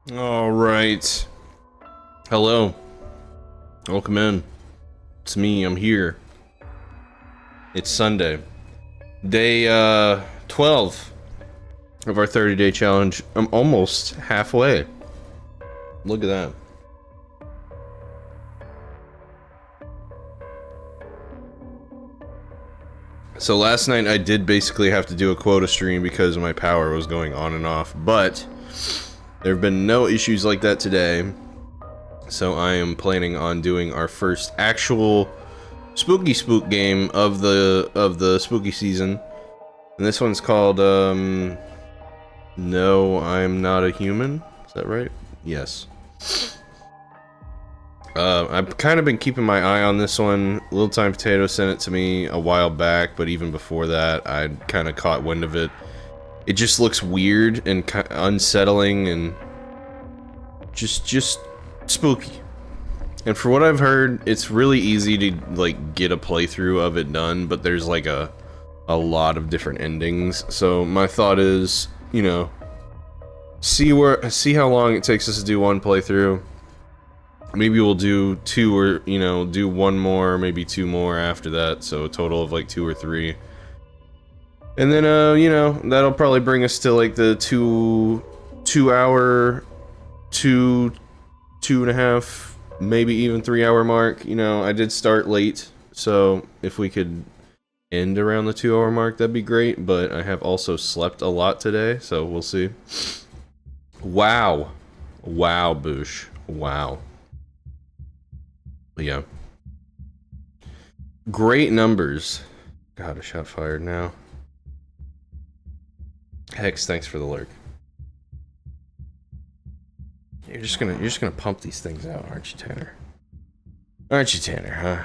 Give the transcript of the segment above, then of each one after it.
All right. Hello. Welcome in. It's me. I'm here. It's Sunday. Day 12 of our 30-day challenge. I'm almost halfway. Look at that. So last night I did basically have to do a quota stream because my power was going on and off, but there have been no issues like that today. So I am planning on doing our first actual spooky spook game of the spooky season. And this one's called No, I'm Not a Human. Is that right? Yes. I've kind of been keeping my eye on this one. Little Time Potato sent it to me a while back, but even before that, I'd kind of caught wind of it. It just looks weird and unsettling and just spooky. And for what I've heard, it's really easy to like get a playthrough of it done, but there's like a lot of different endings. So my thought is, you know, see how long it takes us to do one playthrough. Maybe we'll do two, or you know, do one more, maybe two more after that, so a total of like 2 or 3. And then you know, that'll probably bring us to like the 2-hour, 2.5, maybe even 3-hour mark. You know, I did start late, so if we could end around the 2-hour mark, that'd be great, but I have also slept a lot today, so we'll see. Wow. Wow, Boosh. Wow. But yeah. Great numbers. God, a shot fired now. Hex, thanks for the lurk. You're just gonna pump these things out, aren't you, Tanner? Aren't you, Tanner, huh?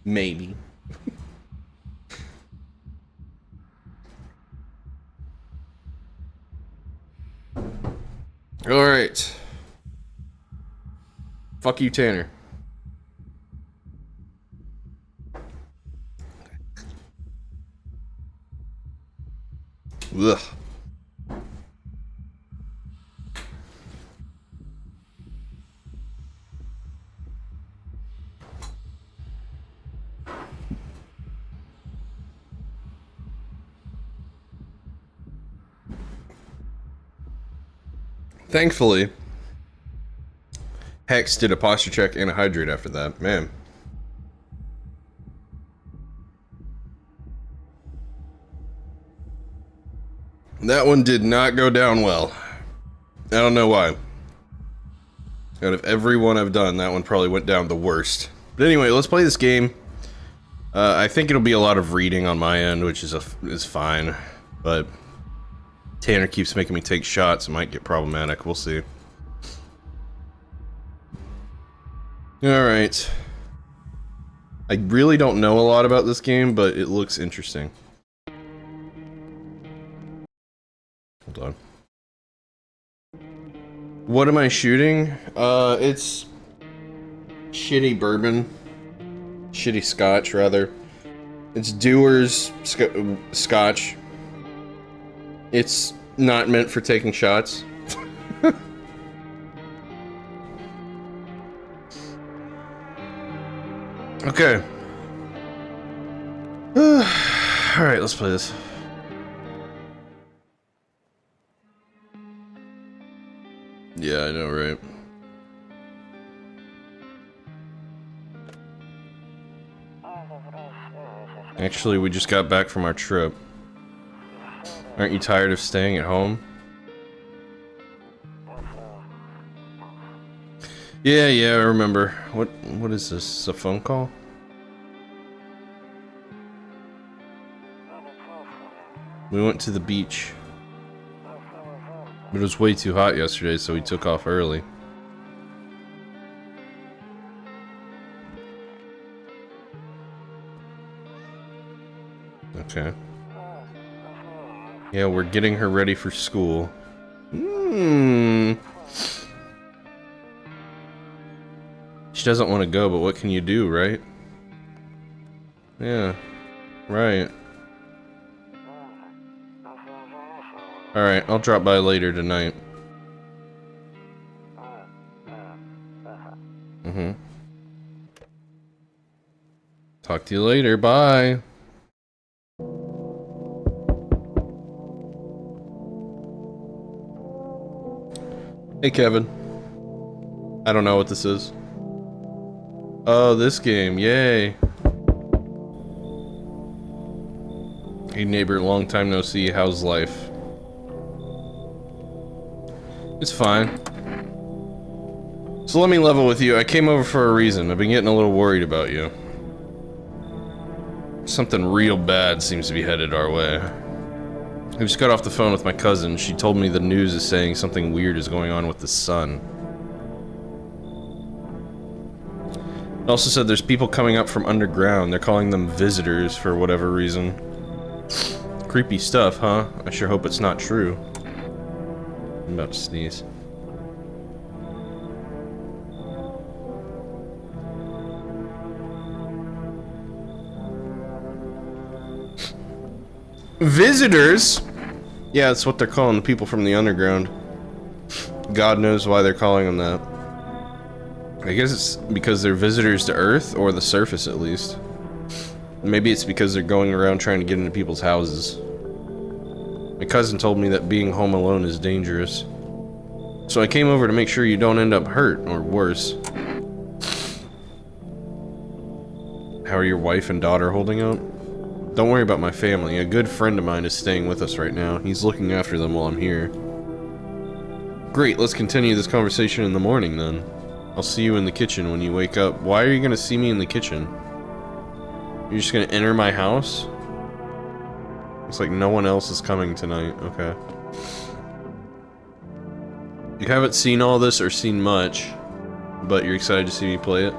Maybe. Alright. Fuck you, Tanner. Ugh. Thankfully, Hex did a posture check and a hydrate after that. Man. That one did not go down well. I don't know why. Out of every one I've done, that one probably went down the worst. But anyway, let's play this game. I think it'll be a lot of reading on my end, which is fine. But Tanner keeps making me take shots. It might get problematic. We'll see. Alright. I really don't know a lot about this game, but it looks interesting. Hold on. What am I shooting? It's shitty bourbon. Shitty scotch, rather. It's Dewar's scotch. It's not meant for taking shots. Okay. Alright, let's play this. Yeah, I know, right? Actually, we just got back from our trip. Aren't you tired of staying at home? Yeah, I remember. What is this? A phone call? We went to the beach. But it was way too hot yesterday, so we took off early. Okay. Yeah, we're getting her ready for school. Hmm. She doesn't want to go, but what can you do, right? Yeah. Right. Alright, I'll drop by later tonight. Talk to you later, bye. Hey, Kevin. I don't know what this is. Oh, this game, yay. Hey neighbor, long time no see, how's life? It's fine. So let me level with you, I came over for a reason. I've been getting a little worried about you. Something real bad seems to be headed our way. I just got off the phone with my cousin. She told me the news is saying something weird is going on with the sun. It also said there's people coming up from underground. They're calling them visitors for whatever reason. Creepy stuff, huh? I sure hope it's not true. I'm about to sneeze. Visitors? Yeah, that's what they're calling the people from the underground. God knows why they're calling them that. I guess it's because they're visitors to Earth, or the surface at least. Maybe it's because they're going around trying to get into people's houses. My cousin told me that being home alone is dangerous. So I came over to make sure you don't end up hurt, or worse. How are your wife and daughter holding up? Don't worry about my family. A good friend of mine is staying with us right now. He's looking after them while I'm here. Great, let's continue this conversation in the morning then. I'll see you in the kitchen when you wake up. Why are you gonna see me in the kitchen? You're just gonna enter my house? Looks like no one else is coming tonight. Okay. You haven't seen all this or seen much, but you're excited to see me play it?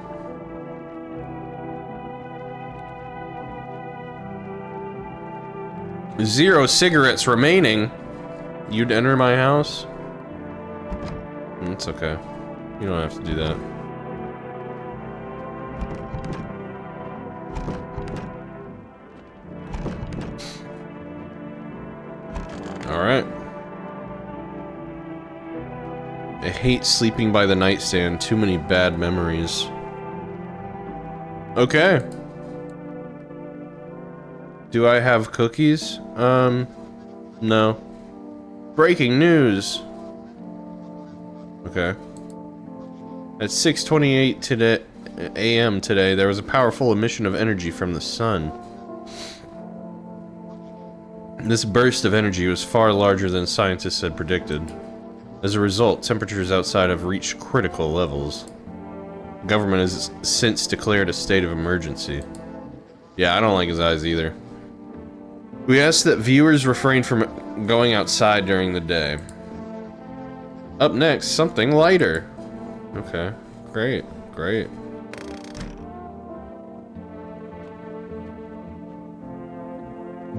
Zero cigarettes remaining. You'd enter my house? It's okay. You don't have to do that. Alright. I hate sleeping by the nightstand. Too many bad memories. Okay. Do I have cookies? No. Breaking news! Okay. At 6:28 today, a.m. today, there was a powerful emission of energy from the sun. This burst of energy was far larger than scientists had predicted. As a result, temperatures outside have reached critical levels. The government has since declared a state of emergency. Yeah, I don't like his eyes either. We ask that viewers refrain from going outside during the day. Up next, something lighter. Okay, great, great.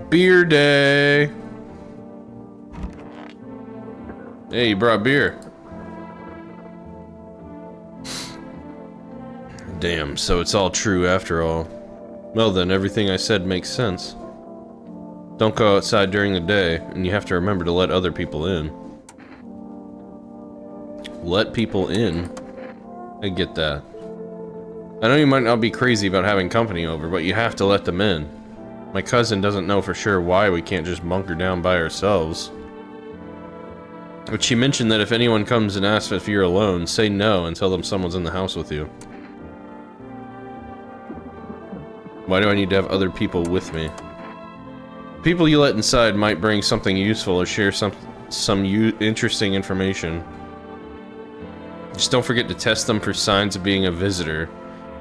Beer day. Hey, you brought beer. Damn, so it's all true after all. Well then, everything I said makes sense. Don't go outside during the day, and you have to remember to let other people in. Let people in? I get that. I know you might not be crazy about having company over, but you have to let them in. My cousin doesn't know for sure why we can't just bunker down by ourselves. But she mentioned that if anyone comes and asks if you're alone, say no and tell them someone's in the house with you. Why do I need to have other people with me? People you let inside might bring something useful or share some interesting information. Just don't forget to test them for signs of being a visitor.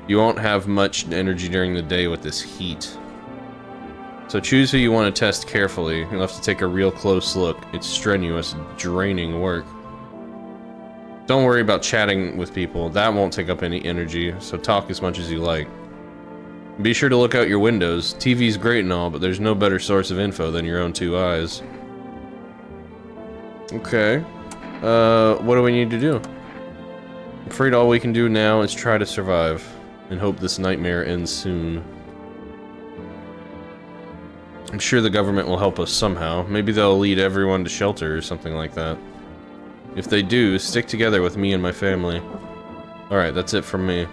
You won't have much energy during the day with this heat. So choose who you want to test carefully. You'll have to take a real close look. It's strenuous, draining work. Don't worry about chatting with people. That won't take up any energy, so talk as much as you like. Be sure to look out your windows. TV's great and all, but there's no better source of info than your own two eyes. Okay. What do we need to do? afraid all we can do now is try to survive and hope this nightmare ends soon. I'm sure the government will help us somehow. Maybe they'll lead everyone to shelter or something like that. If they do, stick together with me and my family. Alright, that's it from me.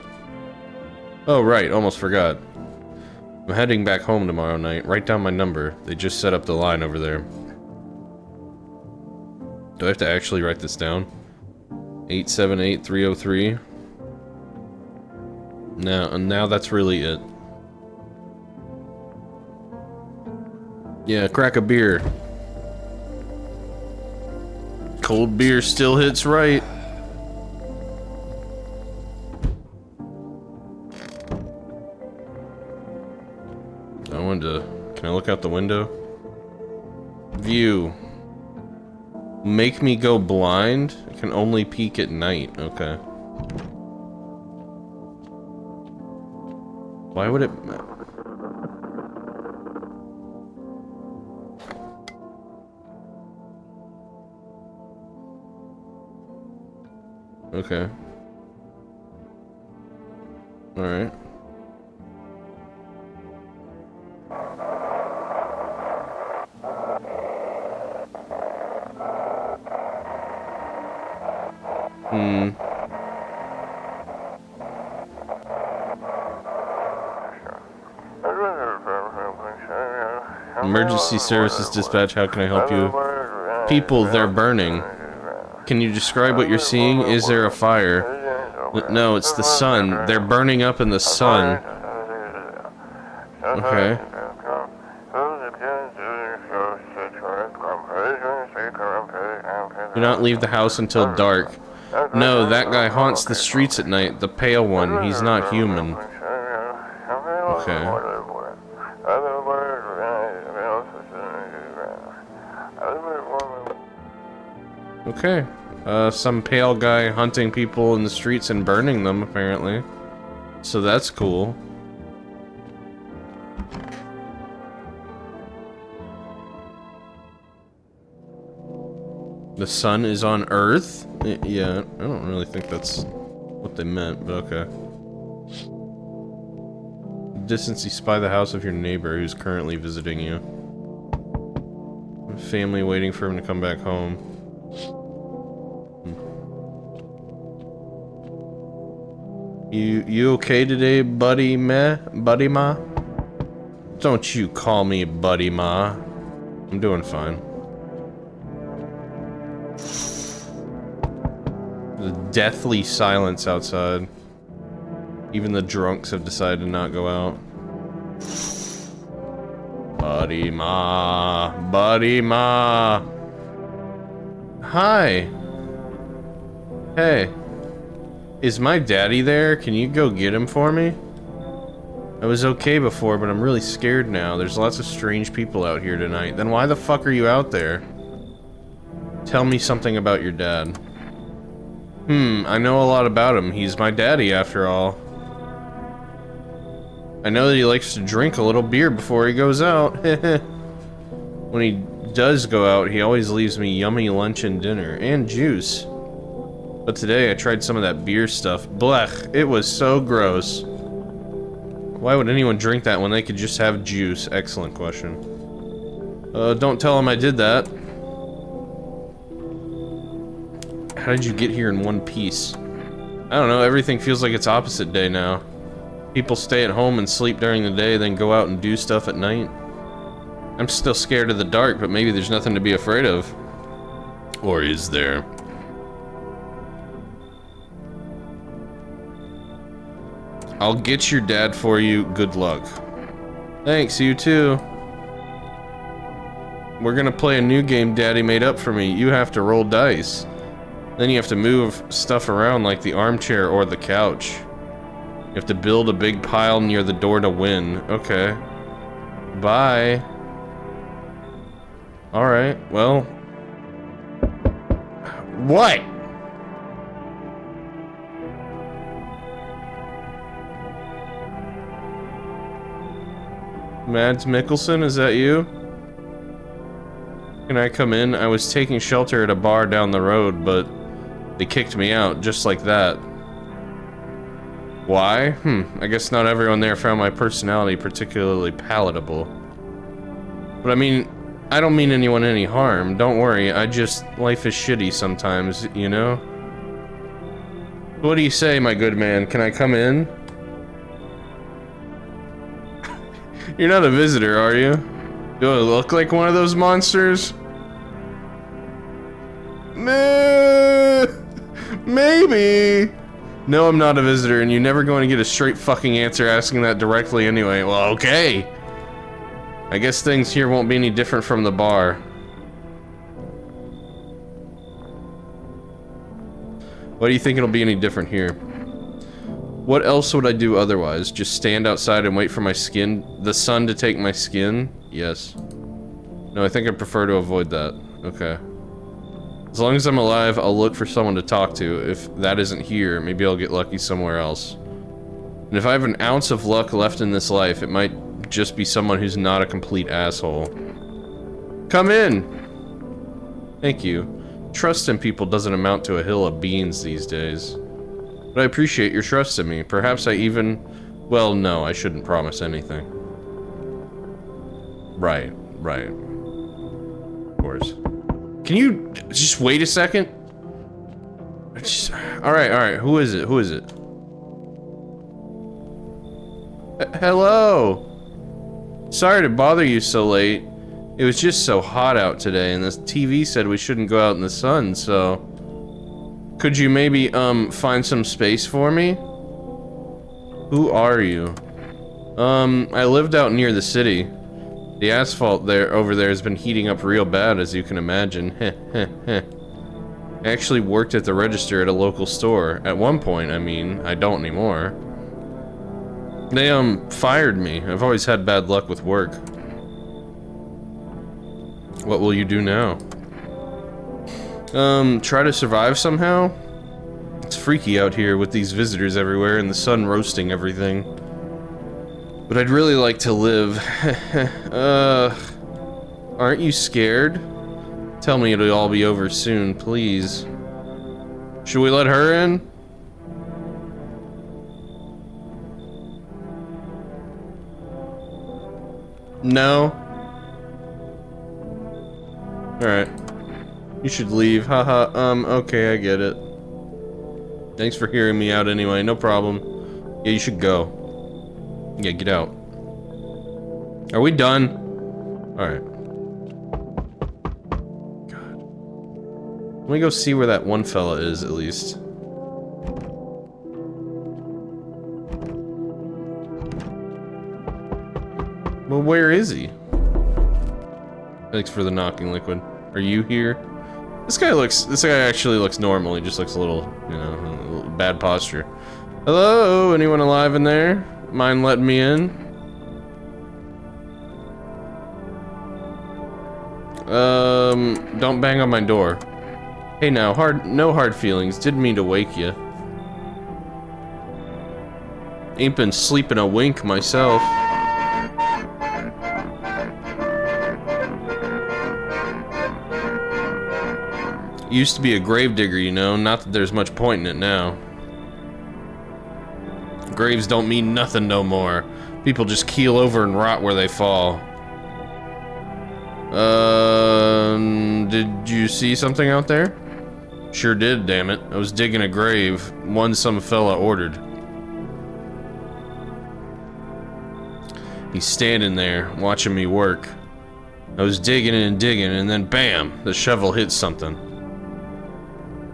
Oh, right, almost forgot. I'm heading back home tomorrow night. Write down my number. They just set up the line over there. Do I have to actually write this down? 878-303. Now that's really it. Yeah, crack a beer. Cold beer still hits right. Can I look out the window? View. Make me go blind? I can only peek at night. Okay. Why would it... Okay. Alright. Emergency services dispatch, how can I help you? People, they're burning. Can you describe what you're seeing? Is there a fire? No, it's the sun. They're burning up in the sun. Okay. Do not leave the house until dark. No, that guy haunts the streets at night. The pale one. He's not human. Okay. Okay. Some pale guy hunting people in the streets and burning them, apparently. So that's cool. The sun is on Earth? Yeah, I don't really think that's what they meant, but okay. Distance, you spy the house of your neighbor who's currently visiting you. Family waiting for him to come back home. You okay today, buddy ma? Buddy ma? Don't you call me buddy ma. I'm doing fine. The deathly silence outside. Even the drunks have decided to not go out. Buddy ma. Buddy ma. Hi. Hey. Is my daddy there? Can you go get him for me? I was okay before, but I'm really scared now. There's lots of strange people out here tonight. Then why the fuck are you out there? Tell me something about your dad. I know a lot about him. He's my daddy, after all. I know that he likes to drink a little beer before he goes out. When he does go out, he always leaves me yummy lunch and dinner. And juice. But today I tried some of that beer stuff. Blech, it was so gross. Why would anyone drink that when they could just have juice? Excellent question. Don't tell him I did that. How did you get here in one piece? I don't know, everything feels like it's opposite day now. People stay at home and sleep during the day, then go out and do stuff at night. I'm still scared of the dark, but maybe there's nothing to be afraid of. Or is there? I'll get your dad for you. Good luck. Thanks, you too. We're gonna play a new game Daddy made up for me. You have to roll dice. Then you have to move stuff around like the armchair or the couch. You have to build a big pile near the door to win. Okay. Bye. Alright, well. What? Mads Mikkelsen, is that you? Can I come in? I was taking shelter at a bar down the road, but they kicked me out, just like that. Why? I guess not everyone there found my personality particularly palatable. But I mean, I don't mean anyone any harm. Don't worry, life is shitty sometimes, you know? What do you say, my good man? Can I come in? You're not a visitor, are you? Do I look like one of those monsters? Maybe. No, I'm not a visitor, and you're never going to get a straight fucking answer asking that directly anyway. Well, okay. I guess things here won't be any different from the bar. Why do you think it'll be any different here? What else would I do otherwise? Just stand outside and wait for the sun to take my skin? Yes. No, I think I prefer to avoid that. Okay. As long as I'm alive, I'll look for someone to talk to. If that isn't here, maybe I'll get lucky somewhere else. And if I have an ounce of luck left in this life, it might just be someone who's not a complete asshole. Come in! Thank you. Trust in people doesn't amount to a hill of beans these days. But I appreciate your trust in me. Perhaps I even... Well, no, I shouldn't promise anything. Right. Of course. Can you just wait a second? Alright, who is it? Hello! Sorry to bother you so late. It was just so hot out today, and the TV said we shouldn't go out in the sun, so... Could you maybe, find some space for me? Who are you? I lived out near the city. The asphalt over there has been heating up real bad, as you can imagine. I actually worked at the register at a local store. At one point, I mean. I don't anymore. They, fired me. I've always had bad luck with work. What will you do now? Try to survive somehow? It's freaky out here with these visitors everywhere and the sun roasting everything. But I'd really like to live. Aren't you scared? Tell me it'll all be over soon, please. Should we let her in? No? Alright. You should leave, haha, okay, I get it. Thanks for hearing me out anyway, no problem. Yeah, you should go. Yeah, get out. Are we done? Alright. God. Let me go see where that one fella is, at least. Well, where is he? Thanks for the knocking, Liquid. Are you here? This guy actually looks normal. He just looks a little, you know, a little bad posture. Hello? Anyone alive in there? Mind letting me in? Don't bang on my door. Hey now, no hard feelings. Didn't mean to wake you. Ain't been sleeping a wink myself. Used to be a gravedigger, you know, not that there's much point in it now. Graves don't mean nothing no more. People just keel over and rot where they fall. Did you see something out there? Sure did, damn it. I was digging a grave, one some fella ordered. He's standing there, watching me work. I was digging and digging, and then bam, the shovel hit something.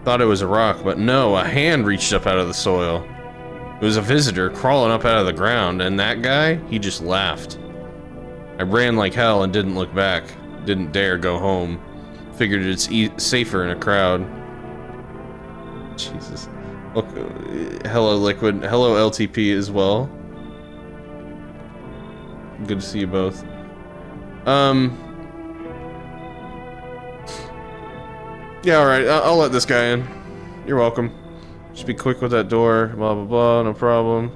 Thought it was a rock, but no, a hand reached up out of the soil. It was a visitor crawling up out of the ground, and that guy, he just laughed. I ran like hell and didn't look back. Didn't dare go home. Figured it's safer in a crowd. Jesus. Look, hello, Liquid. Hello, LTP as well. Good to see you both. Yeah, alright, I'll let this guy in. You're welcome. Just be quick with that door, blah blah blah, no problem.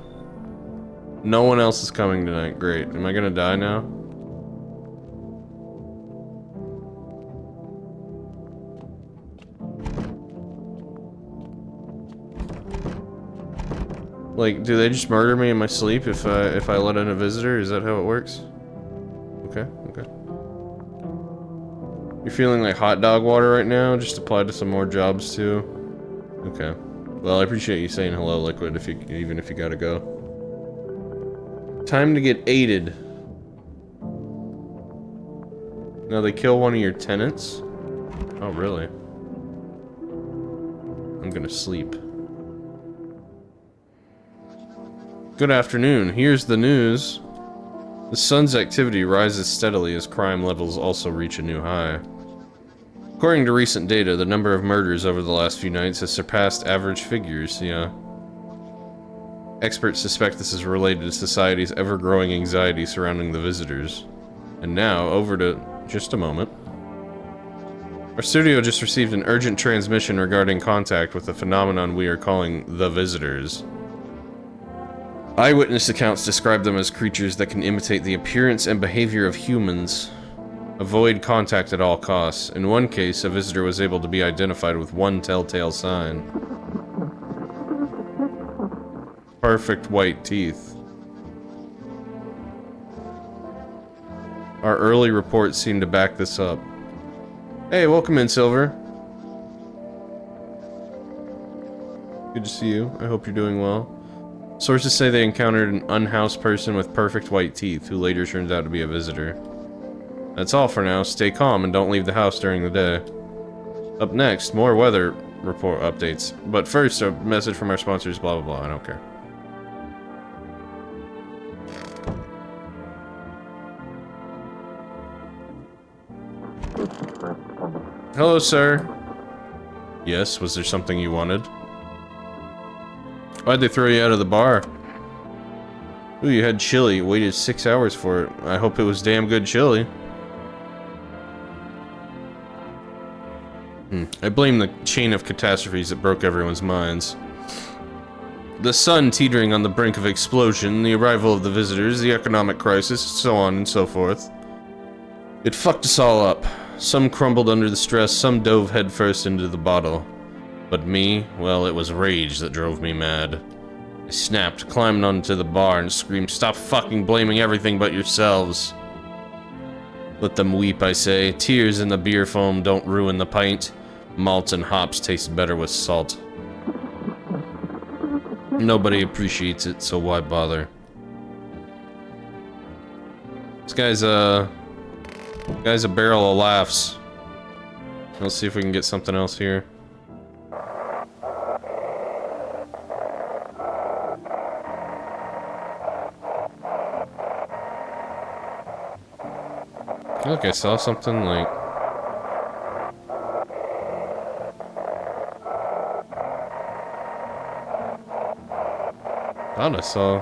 No one else is coming tonight, great. Am I gonna die now? Like, do they just murder me in my sleep if I let in a visitor? Is that how it works? Okay, okay. You're feeling like hot dog water right now? Just apply to some more jobs too? Okay. Well, I appreciate you saying hello, Liquid, even if you gotta go. Time to get aided. Now they kill one of your tenants? Oh, really? I'm gonna sleep. Good afternoon. Here's the news. The sun's activity rises steadily as crime levels also reach a new high. According to recent data, the number of murders over the last few nights has surpassed average figures, yeah. Experts suspect this is related to society's ever-growing anxiety surrounding the visitors. And now, over to just a moment. Our studio just received an urgent transmission regarding contact with the phenomenon we are calling the visitors. Eyewitness accounts describe them as creatures that can imitate the appearance and behavior of humans. Avoid contact at all costs. In one case, a visitor was able to be identified with one telltale sign. Perfect white teeth. Our early reports seem to back this up. Hey, welcome in, Silver. Good to see you. I hope you're doing well. Sources say they encountered an unhoused person with perfect white teeth, who later turns out to be a visitor. That's all for now. Stay calm and don't leave the house during the day. Up next, more weather report updates. But first, a message from our sponsors, blah blah blah, I don't care. Hello, sir. Yes, was there something you wanted? Why'd they throw you out of the bar? Ooh, you had chili. Waited 6 hours for it. I hope it was damn good chili. I blame the chain of catastrophes that broke everyone's minds. The sun teetering on the brink of explosion, the arrival of the visitors, the economic crisis, so on and so forth. It fucked us all up. Some crumbled under the stress, some dove headfirst into the bottle. But me, well, it was rage that drove me mad. I snapped, climbed onto the bar, and screamed, "Stop fucking blaming everything but yourselves." Let them weep, I say. Tears in the beer foam don't ruin the pint. Malt and hops taste better with salt. Nobody appreciates it, so why bother? This guy's a barrel of laughs. Let's see if we can get something else here. Look, I saw something like... I thought I saw...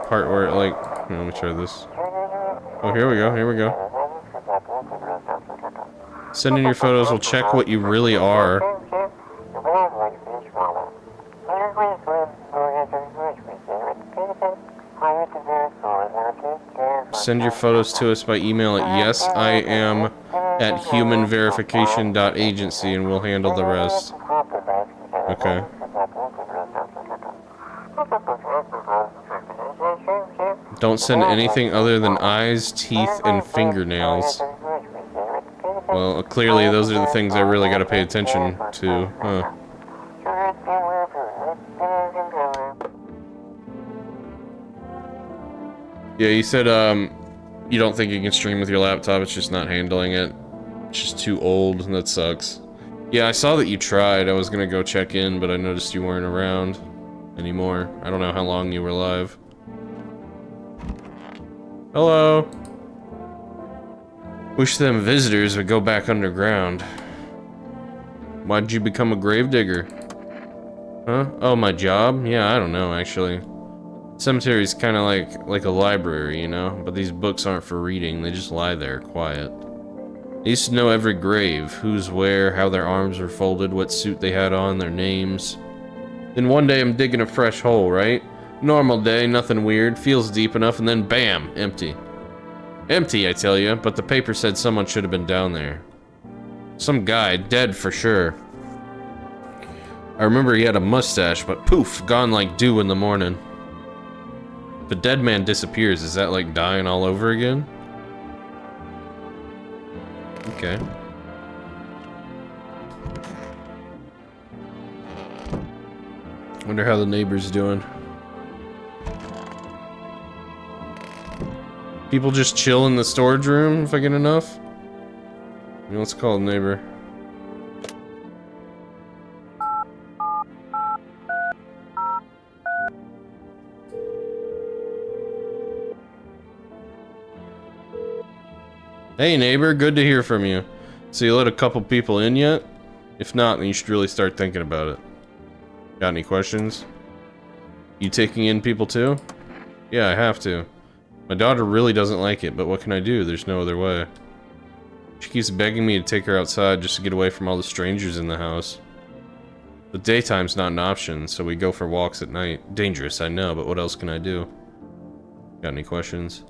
part where it like... Here, let me try this. Oh, here we go, here we go. Send in your photos, we'll check what you really are. Send your photos to us by email at yesiam@humanverification.agency and we'll handle the rest. Okay. Don't send anything other than eyes, teeth, and fingernails. Well, clearly those are the things I really gotta pay attention to, huh? Yeah, you said, you don't think you can stream with your laptop, it's just not handling it. It's just too old, and that sucks. Yeah, I saw that you tried. I was gonna go check in, but I noticed you weren't around anymore. I don't know how long you were live. Hello. Wish them visitors would go back underground. Why'd you become a gravedigger? Huh? Oh, my job? Yeah, I don't know, actually. Cemetery's kind of like a library, you know? But these books aren't for reading, they just lie there, quiet. I used to know every grave, who's where, how their arms were folded, what suit they had on, their names. Then one day I'm digging a fresh hole, right? Normal day, nothing weird, feels deep enough, and then bam, empty. Empty, I tell you, but the paper said someone should have been down there. Some guy, dead for sure. I remember he had a mustache, but poof, gone like dew in the morning. If a dead man disappears, is that like dying all over again? Okay. Wonder how the neighbor's doing. People just chill in the storage room if I get enough? You know, let's call the neighbor. Hey neighbor, good to hear from you. So you let a couple people in yet? If not, then you should really start thinking about it. Got any questions? You taking in people too? Yeah, I have to. My daughter really doesn't like it, but what can I do? There's no other way. She keeps begging me to take her outside just to get away from all the strangers in the house. The daytime's not an option, so we go for walks at night. Dangerous, I know, but what else can I do? Got any questions?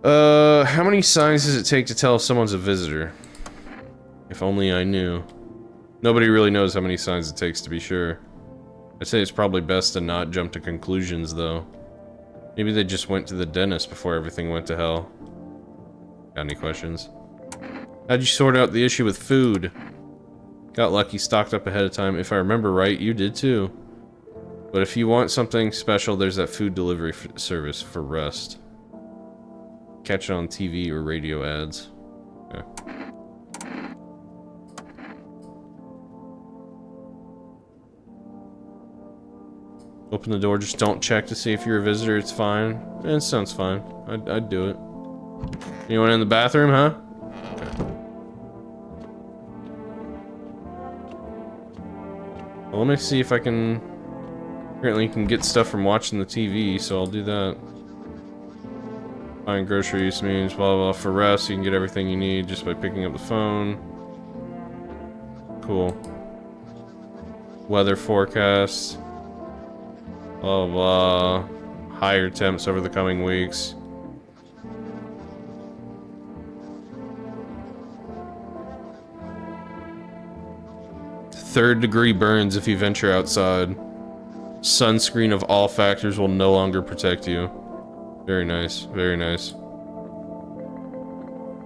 How many signs does it take to tell if someone's a visitor? If only I knew. Nobody really knows how many signs it takes to be sure. I'd say it's probably best to not jump to conclusions, though. Maybe they just went to the dentist before everything went to hell. Got any questions? How'd you sort out the issue with food? Got lucky, stocked up ahead of time. If I remember right, you did too. But if you want something special, there's that food delivery service for rest. Catch it on TV or radio ads. Okay. Open the door, just don't check to see if you're a visitor, it's fine. It sounds fine. I'd do it. Anyone in the bathroom, huh? Okay. Well, let me see if I can... Apparently you can get stuff from watching the TV, so I'll do that. Buying groceries means blah blah blah. For rest, you can get everything you need just by picking up the phone. Cool. Weather forecast. Blah blah. Higher temps over the coming weeks. Third-degree burns if you venture outside. Sunscreen of all factors will no longer protect you. Very nice, very nice.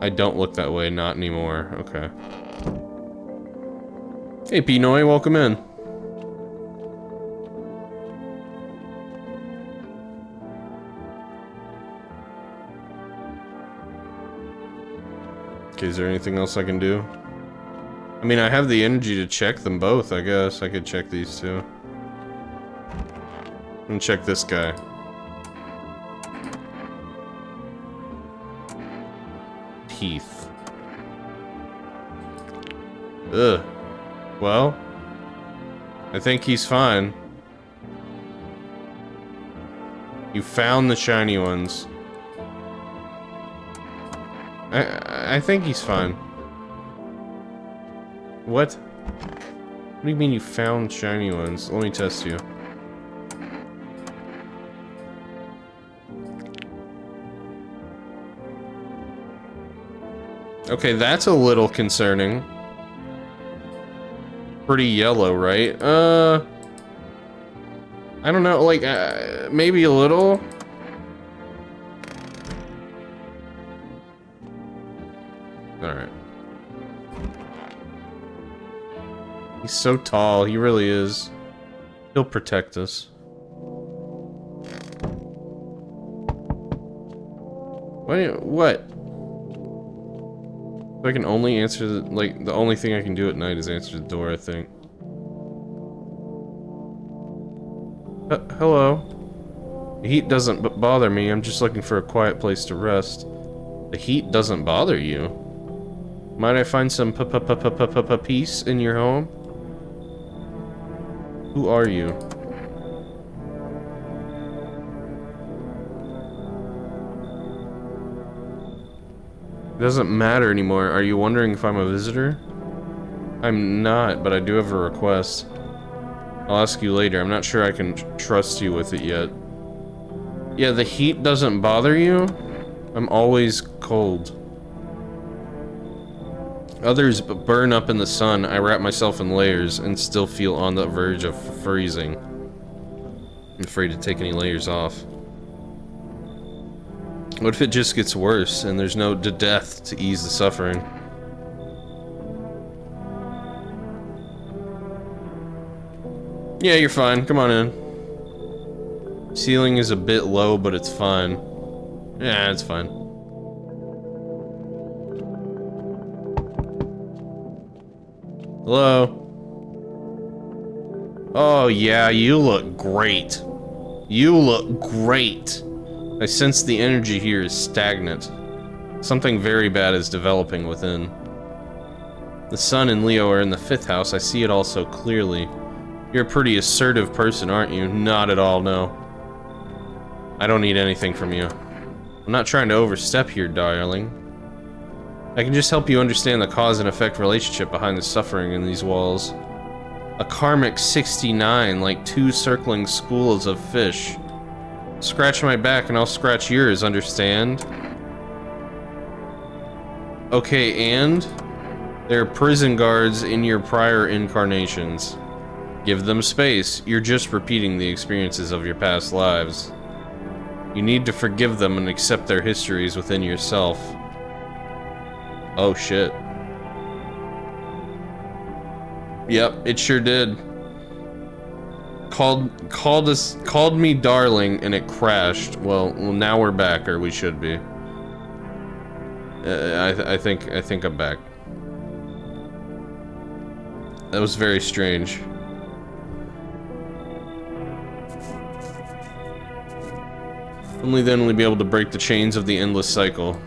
I don't look that way, not anymore. Okay. Hey, Pinoy, welcome in. Okay, is there anything else I can do? I mean, I have the energy to check them both, I guess. I could check these two. And check this guy. Teeth. Ugh. Well, I think he's fine. You found the shiny ones. I think he's fine. What? What do you mean you found shiny ones? Let me test you. Okay, that's a little concerning. Pretty yellow, right? I don't know, like, maybe a little? Alright. He's so tall, he really is. He'll protect us. What? I can only answer the, like, the only thing I can do at night is answer the door, I think. Hello. The heat doesn't bother me, I'm just looking for a quiet place to rest. The heat doesn't bother you? Might I find some peace in your home? Who are you? It doesn't matter anymore. Are you wondering if I'm a visitor? I'm not, but I do have a request. I'll ask you later. I'm not sure I can trust you with it yet. Yeah, the heat doesn't bother you? I'm always cold. Others burn up in the sun. I wrap myself in layers and still feel on the verge of freezing. I'm afraid to take any layers off. What if it just gets worse and there's no death to ease the suffering? Yeah, you're fine. Come on in. Ceiling is a bit low, but it's fine. Yeah, it's fine. Hello? Oh yeah, you look great. You look great. I sense the energy here is stagnant. Something very bad is developing within. The sun and Leo are in the 5th house. I see it all so clearly. You're a pretty assertive person, aren't you? Not at all, no. I don't need anything from you. I'm not trying to overstep here, darling. I can just help you understand the cause and effect relationship behind the suffering in these walls. A karmic 69, like 2 circling schools of fish. Scratch my back and I'll scratch yours, understand? Okay, and? There are prison guards in your prior incarnations. Give them space. You're just repeating the experiences of your past lives. You need to forgive them and accept their histories within yourself. Oh shit. Yep, it sure did. Called me darling and it crashed. Well, now we're back, or we should be. I think I'm back. That was very strange. Only then will we be able to break the chains of the endless cycle.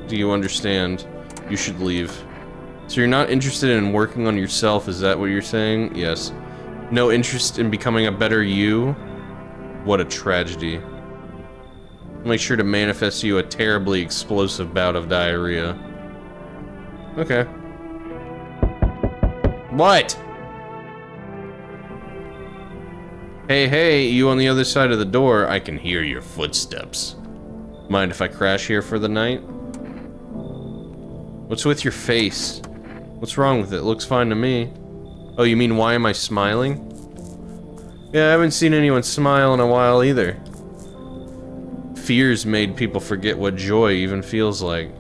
Do you understand? You should leave. So you're not interested in working on yourself, is that what you're saying? Yes. No interest in becoming a better you? What a tragedy. I'll make sure to manifest you a terribly explosive bout of diarrhea. Okay. What? Hey, you on the other side of the door. I can hear your footsteps. Mind if I crash here for the night? What's with your face? What's wrong with it? Looks fine to me. Oh, you mean why am I smiling? Yeah, I haven't seen anyone smile in a while either. Fears made people forget what joy even feels like.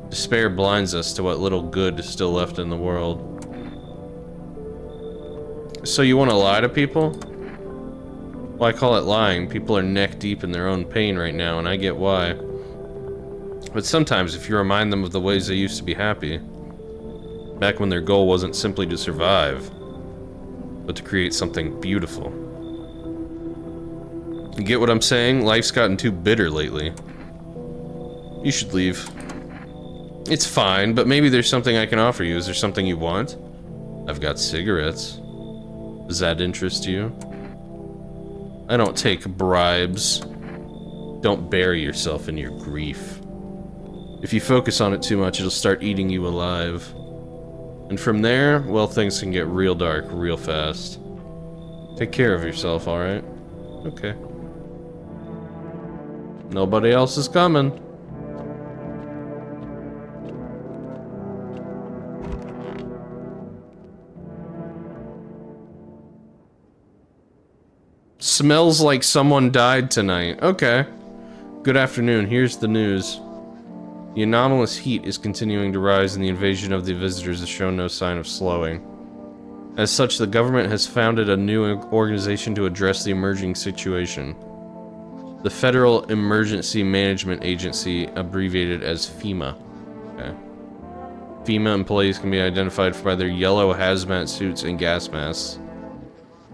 Despair blinds us to what little good is still left in the world. So you want to lie to people? Well, I call it lying. People are neck deep in their own pain right now, and I get why. But sometimes if you remind them of the ways they used to be happy, back when their goal wasn't simply to survive, but to create something beautiful. You get what I'm saying? Life's gotten too bitter lately. You should leave. It's fine, but maybe there's something I can offer you. Is there something you want? I've got cigarettes. Does that interest you? I don't take bribes. Don't bury yourself in your grief. If you focus on it too much, it'll start eating you alive. And from there, well, things can get real dark real fast. Take care of yourself, alright? Okay. Nobody else is coming. Smells like someone died tonight. Okay. Good afternoon. Here's the news. The anomalous heat is continuing to rise and the invasion of the visitors has shown no sign of slowing. As such, the government has founded a new organization to address the emerging situation. The Federal Emergency Management Agency, abbreviated as FEMA. Okay. FEMA employees can be identified by their yellow hazmat suits and gas masks.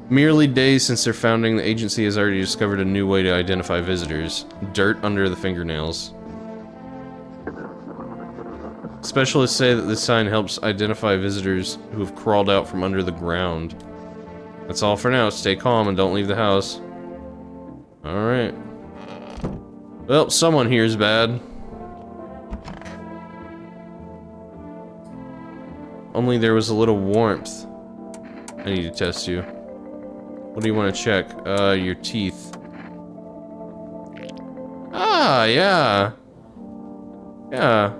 Merely days since their founding, the agency has already discovered a new way to identify visitors. Dirt under the fingernails. Specialists say that this sign helps identify visitors who have crawled out from under the ground. That's all for now. Stay calm and don't leave the house. Alright. Well, someone here is bad. Only there was a little warmth. I need to test you. What do you want to check? Your teeth. Ah, yeah. Yeah.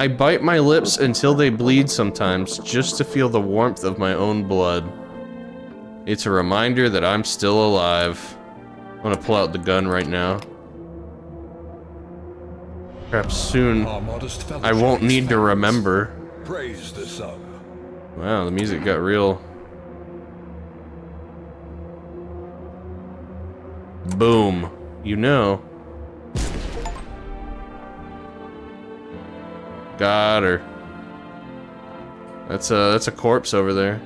I bite my lips until they bleed sometimes, just to feel the warmth of my own blood. It's a reminder that I'm still alive. I'm gonna pull out the gun right now. Perhaps soon I won't need to remember. Praise the sun. Wow, the music got real. Boom. You know. Got her. That's a corpse over there.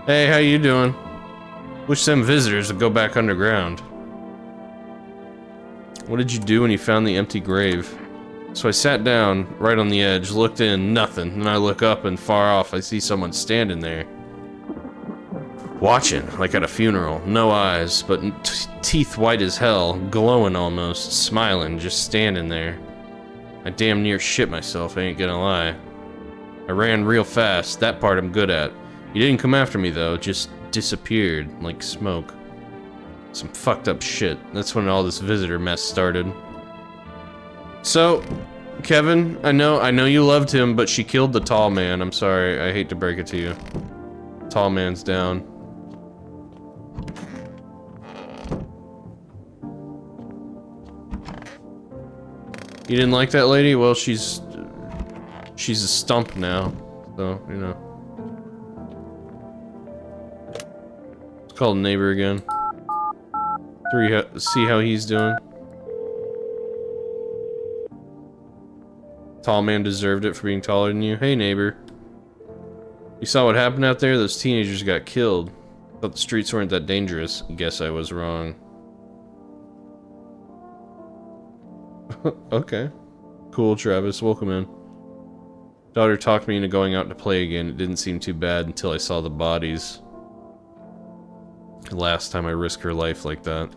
Hey, how you doing? Wish them visitors would go back underground. What did you do when you found the empty grave? So I sat down, right on the edge, looked in, nothing. Then I look up and far off I see someone standing there. Watching, like at a funeral. No eyes, but teeth white as hell, glowing almost, smiling, just standing there. I damn near shit myself, I ain't gonna lie. I ran real fast, that part I'm good at. He didn't come after me though, just disappeared, like smoke. Some fucked up shit. That's when all this visitor mess started. So, Kevin, I know you loved him, but she killed the tall man. I'm sorry, I hate to break it to you. Tall man's down. You didn't like that lady? Well, she's a stump now, so, you know. Let's call the neighbor again. See how he's doing. Tall man deserved it for being taller than you. Hey, neighbor. You saw what happened out there? Those teenagers got killed. Thought the streets weren't that dangerous. Guess I was wrong. Okay. Cool, Travis. Welcome in. Daughter talked me into going out to play again. It didn't seem too bad until I saw the bodies. Last time I risked her life like that.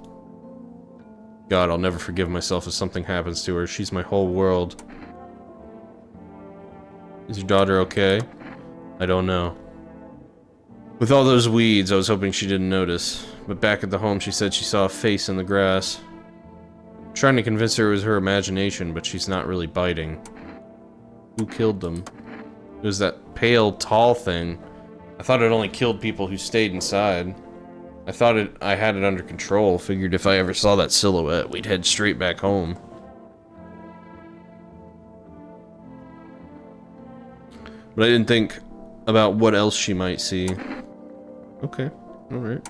God, I'll never forgive myself if something happens to her. She's my whole world. Is your daughter okay? I don't know. With all those weeds, I was hoping she didn't notice. But back at the home, she said she saw a face in the grass. I'm trying to convince her it was her imagination, but she's not really biting. Who killed them? It was that pale, tall thing. I thought it only killed people who stayed inside. I thought I had it under control. Figured if I ever saw that silhouette, we'd head straight back home. But I didn't think about what else she might see. Okay, alright.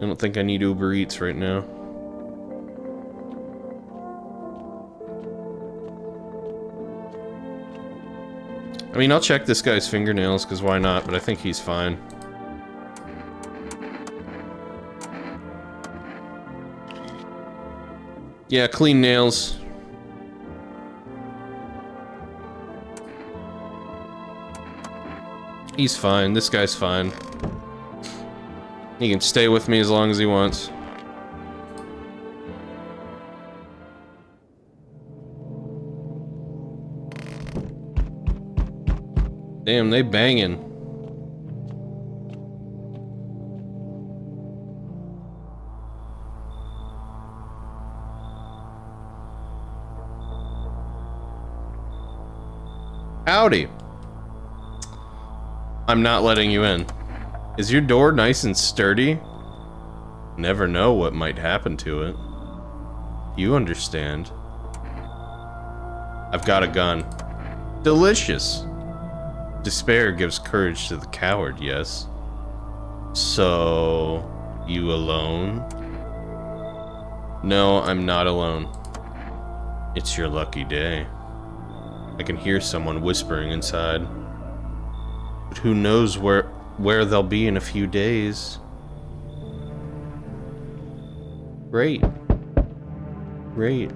I don't think I need Uber Eats right now. I mean, I'll check this guy's fingernails, because why not, but I think he's fine. Yeah, clean nails. He's fine. This guy's fine. He can stay with me as long as he wants. Damn, they banging. Howdy. I'm not letting you in. Is your door nice and sturdy? Never know what might happen to it. You understand. I've got a gun. Delicious. Despair gives courage to the coward, yes. So, you alone? No, I'm not alone. It's your lucky day. I can hear someone whispering inside. But who knows where they'll be in a few days. Great. Great.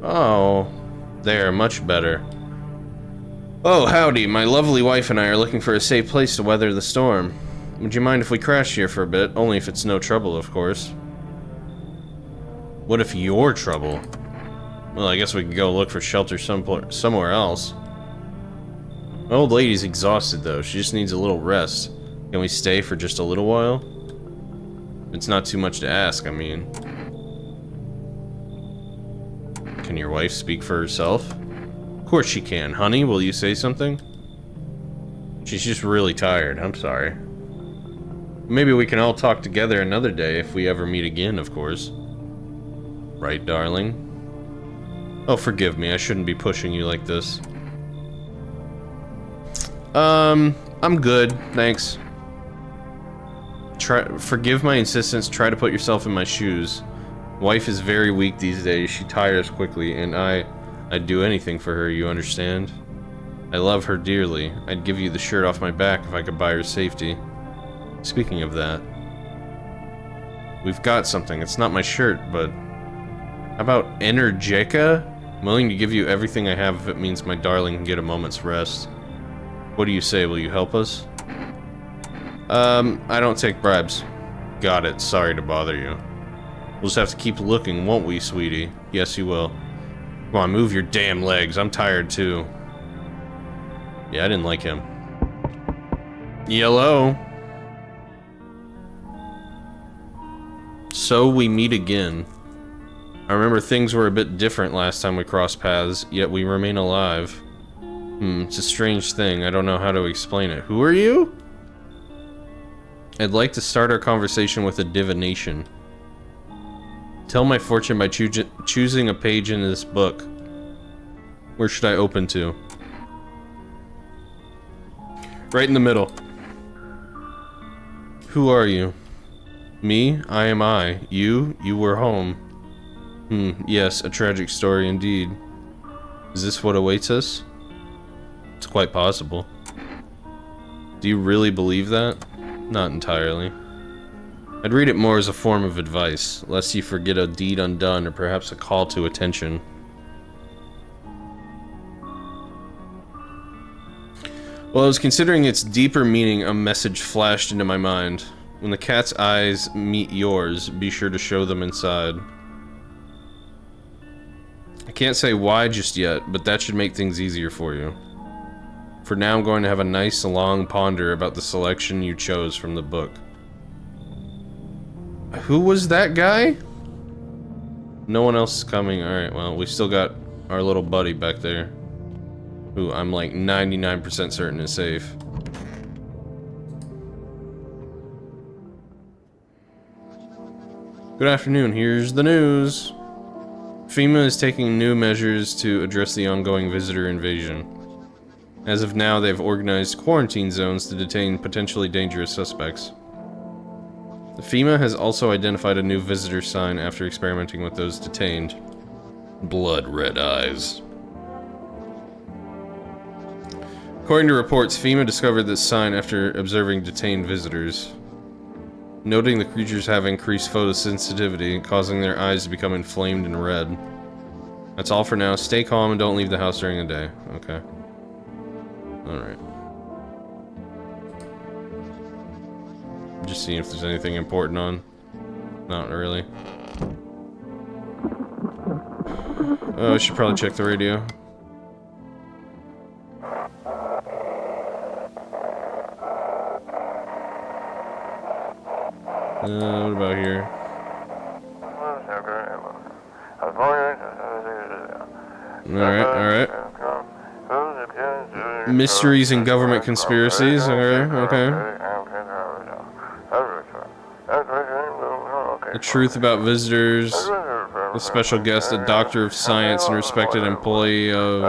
Oh, there, much better. Oh, howdy, my lovely wife and I are looking for a safe place to weather the storm. Would you mind if we crash here for a bit? Only if it's no trouble, of course. What if you're trouble? Well, I guess we could go look for shelter somewhere else. My old lady's exhausted, though. She just needs a little rest. Can we stay for just a little while? It's not too much to ask, I mean. Can your wife speak for herself? Of course she can. Honey, will you say something? She's just really tired, I'm sorry. Maybe we can all talk together another day if we ever meet again, of course. Right, darling? Oh, forgive me, I shouldn't be pushing you like this. I'm good, thanks. Forgive my insistence, try to put yourself in my shoes. Wife is very weak these days, she tires quickly, and I'd do anything for her, you understand? I love her dearly. I'd give you the shirt off my back if I could buy her safety. Speaking of that, we've got something. It's not my shirt, but how about Energica? I'm willing to give you everything I have if it means my darling can get a moment's rest. What do you say? Will you help us? I don't take bribes. Got it. Sorry to bother you. We'll just have to keep looking, won't we, sweetie? Yes, you will. Come on, move your damn legs. I'm tired, too. Yeah, I didn't like him. Yellow. So we meet again. I remember things were a bit different last time we crossed paths, yet we remain alive. It's a strange thing. I don't know how to explain it. Who are you? I'd like to start our conversation with a divination. Tell my fortune by choosing a page in this book. Where should I open to? Right in the middle. Who are you? Me? I am I. You? You were home. Yes, a tragic story indeed. Is this what awaits us? It's quite possible. Do you really believe that? Not entirely. I'd read it more as a form of advice, lest you forget a deed undone or perhaps a call to attention. While I was considering its deeper meaning, a message flashed into my mind. When the cat's eyes meet yours, be sure to show them inside. I can't say why just yet, but that should make things easier for you. For now, I'm going to have a nice long ponder about the selection you chose from the book. Who was that guy? No one else is coming. Alright, well, we still got our little buddy back there, who I'm like 99% certain is safe. Good afternoon, here's the news. FEMA is taking new measures to address the ongoing visitor invasion. As of now, they've organized quarantine zones to detain potentially dangerous suspects. The FEMA has also identified a new visitor sign after experimenting with those detained. Blood red eyes. According to reports, FEMA discovered this sign after observing detained visitors. Noting the creatures have increased photosensitivity, causing their eyes to become inflamed and red. That's all for now. Stay calm and don't leave the house during the day. Okay. Alright. Just seeing if there's anything important on. Not really. Oh, I should probably check the radio. What about here? Alright. Mysteries and government conspiracies. Okay. The truth about visitors. A special guest, a doctor of science and respected employee of...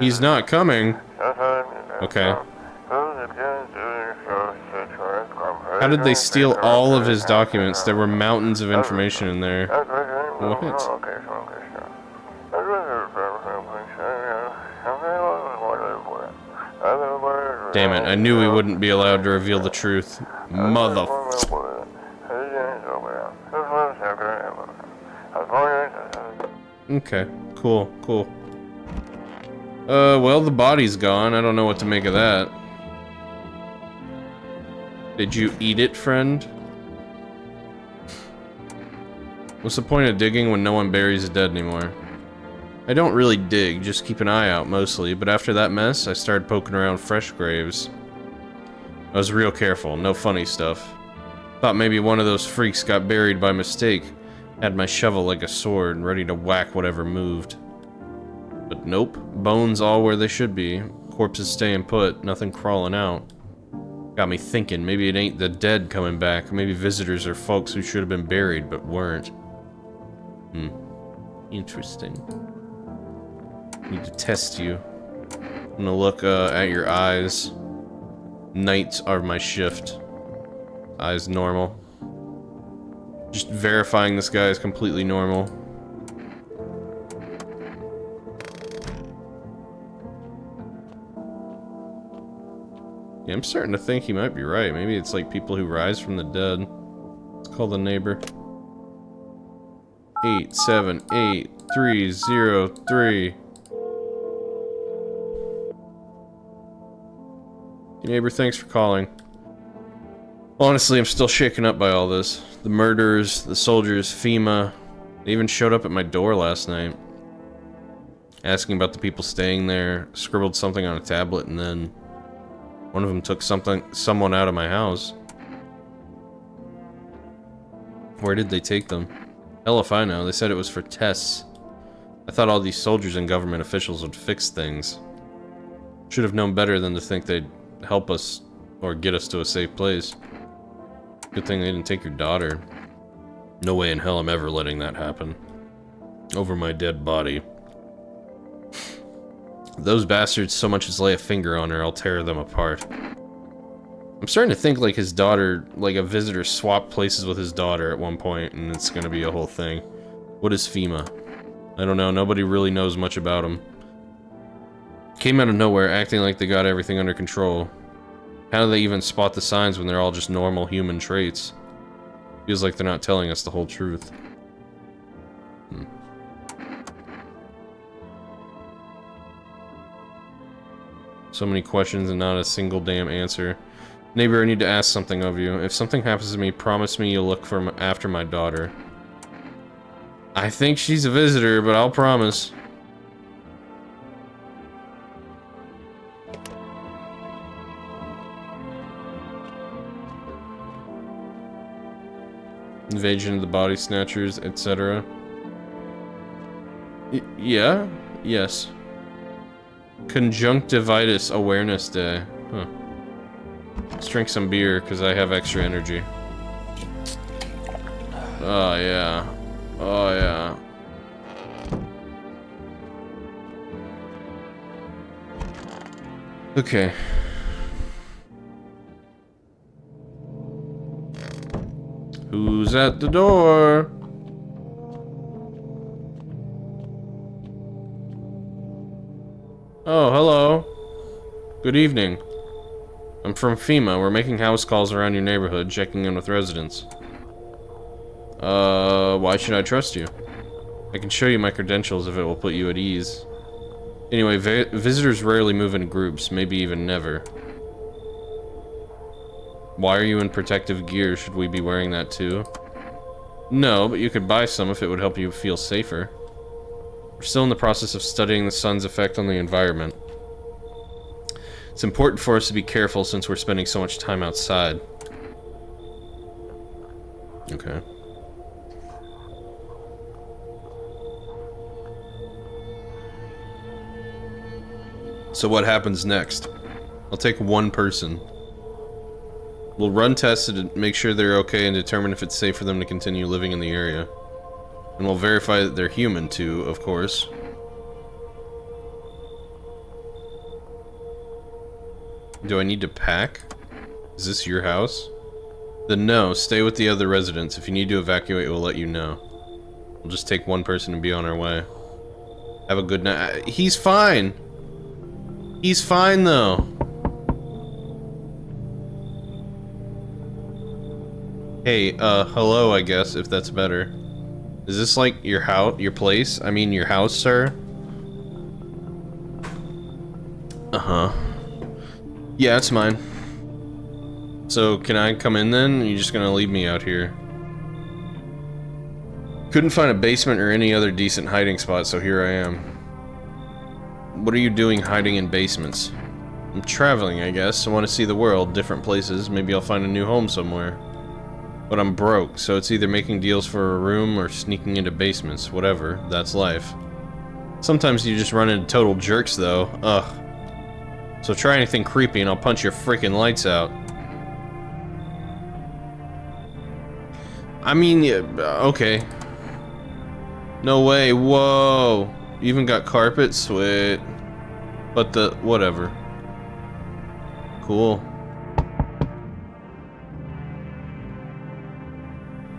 He's not coming. Okay. How did they steal all of his documents? There were mountains of information in there. What? Damn it, I knew we wouldn't be allowed to reveal the truth. Mother... Okay, cool. Well, the body's gone. I don't know what to make of that. Did you eat it, friend? What's the point of digging when no one buries a dead anymore? I don't really dig, just keep an eye out mostly, but after that mess, I started poking around fresh graves. I was real careful, no funny stuff. Thought maybe one of those freaks got buried by mistake. Had my shovel like a sword, ready to whack whatever moved. But nope, bones all where they should be. Corpses staying put, nothing crawling out. Got me thinking, maybe it ain't the dead coming back. Maybe visitors are folks who should have been buried, but weren't. Interesting. Need to test you. I'm gonna look at your eyes. Nights are my shift. Eyes normal. Just verifying this guy is completely normal. Yeah, I'm starting to think he might be right. Maybe it's like people who rise from the dead. Let's call the neighbor. 878303. Hey neighbor, thanks for calling. Honestly, I'm still shaken up by all this. The murders, the soldiers, FEMA. They even showed up at my door last night. Asking about the people staying there, scribbled something on a tablet, and then one of them took someone out of my house. Where did they take them? Hell if I know, they said it was for tests. I thought all these soldiers and government officials would fix things. Should have known better than to think they'd help us or get us to a safe place. Good thing they didn't take your daughter. No way in hell I'm ever letting that happen. Over my dead body. Those bastards so much as lay a finger on her, I'll tear them apart. I'm starting to think like his daughter, like a visitor swapped places with his daughter at one point, and it's gonna be a whole thing. What is FEMA? I don't know, nobody really knows much about them. Came out of nowhere, acting like they got everything under control. How do they even spot the signs when they're all just normal human traits? Feels like they're not telling us the whole truth. So many questions and not a single damn answer. Neighbor, I need to ask something of you. If something happens to me, promise me you'll look after my daughter. I think she's a visitor, but I'll promise. Invasion of the body snatchers, etc. Yeah? Yes. Conjunctivitis Awareness Day. Huh. Let's drink some beer, because I have extra energy. Oh, yeah. Oh, yeah. Okay. Who's at the door? Oh, hello. Good evening. I'm from FEMA. We're making house calls around your neighborhood, checking in with residents. Why should I trust you? I can show you my credentials if it will put you at ease. Anyway, visitors rarely move in groups, maybe even never. Why are you in protective gear? Should we be wearing that too? No, but you could buy some if it would help you feel safer. We're still in the process of studying the sun's effect on the environment. It's important for us to be careful since we're spending so much time outside. Okay. So what happens next? I'll take one person. We'll run tests to make sure they're okay and determine if it's safe for them to continue living in the area. And we'll verify that they're human too, of course. Do I need to pack? Is this your house? Then no, stay with the other residents. If you need to evacuate, we'll let you know. We'll just take one person and be on our way. Have a good night. He's fine! He's fine though. Hey, hello, I guess, if that's better. Is this like your house, your place? I mean, your house, sir? Uh-huh. Yeah, it's mine. So, can I come in then? You're just gonna leave me out here? Couldn't find a basement or any other decent hiding spot, so here I am. What are you doing hiding in basements? I'm traveling, I guess. I want to see the world, different places. Maybe I'll find a new home somewhere. But I'm broke, so it's either making deals for a room or sneaking into basements. Whatever. That's life. Sometimes you just run into total jerks, though. Ugh. So try anything creepy and I'll punch your freaking lights out. I mean, yeah, okay. No way, whoa. You even got carpet? Sweet. But whatever. Cool.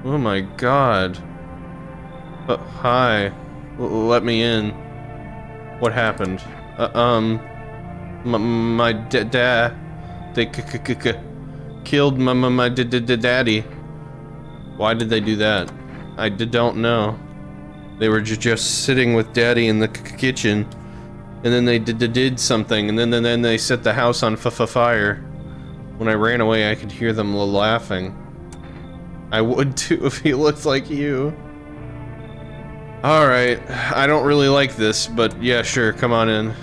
Oh my god. Hi. Let me in. What happened? My dad. They killed my daddy. Why did they do that? I don't know. They were just sitting with Daddy in the kitchen, and then they did something, and then they set the house on fire. When I ran away, I could hear them laughing. I would too if he looked like you. Alright, I don't really like this, but yeah, sure, come on in.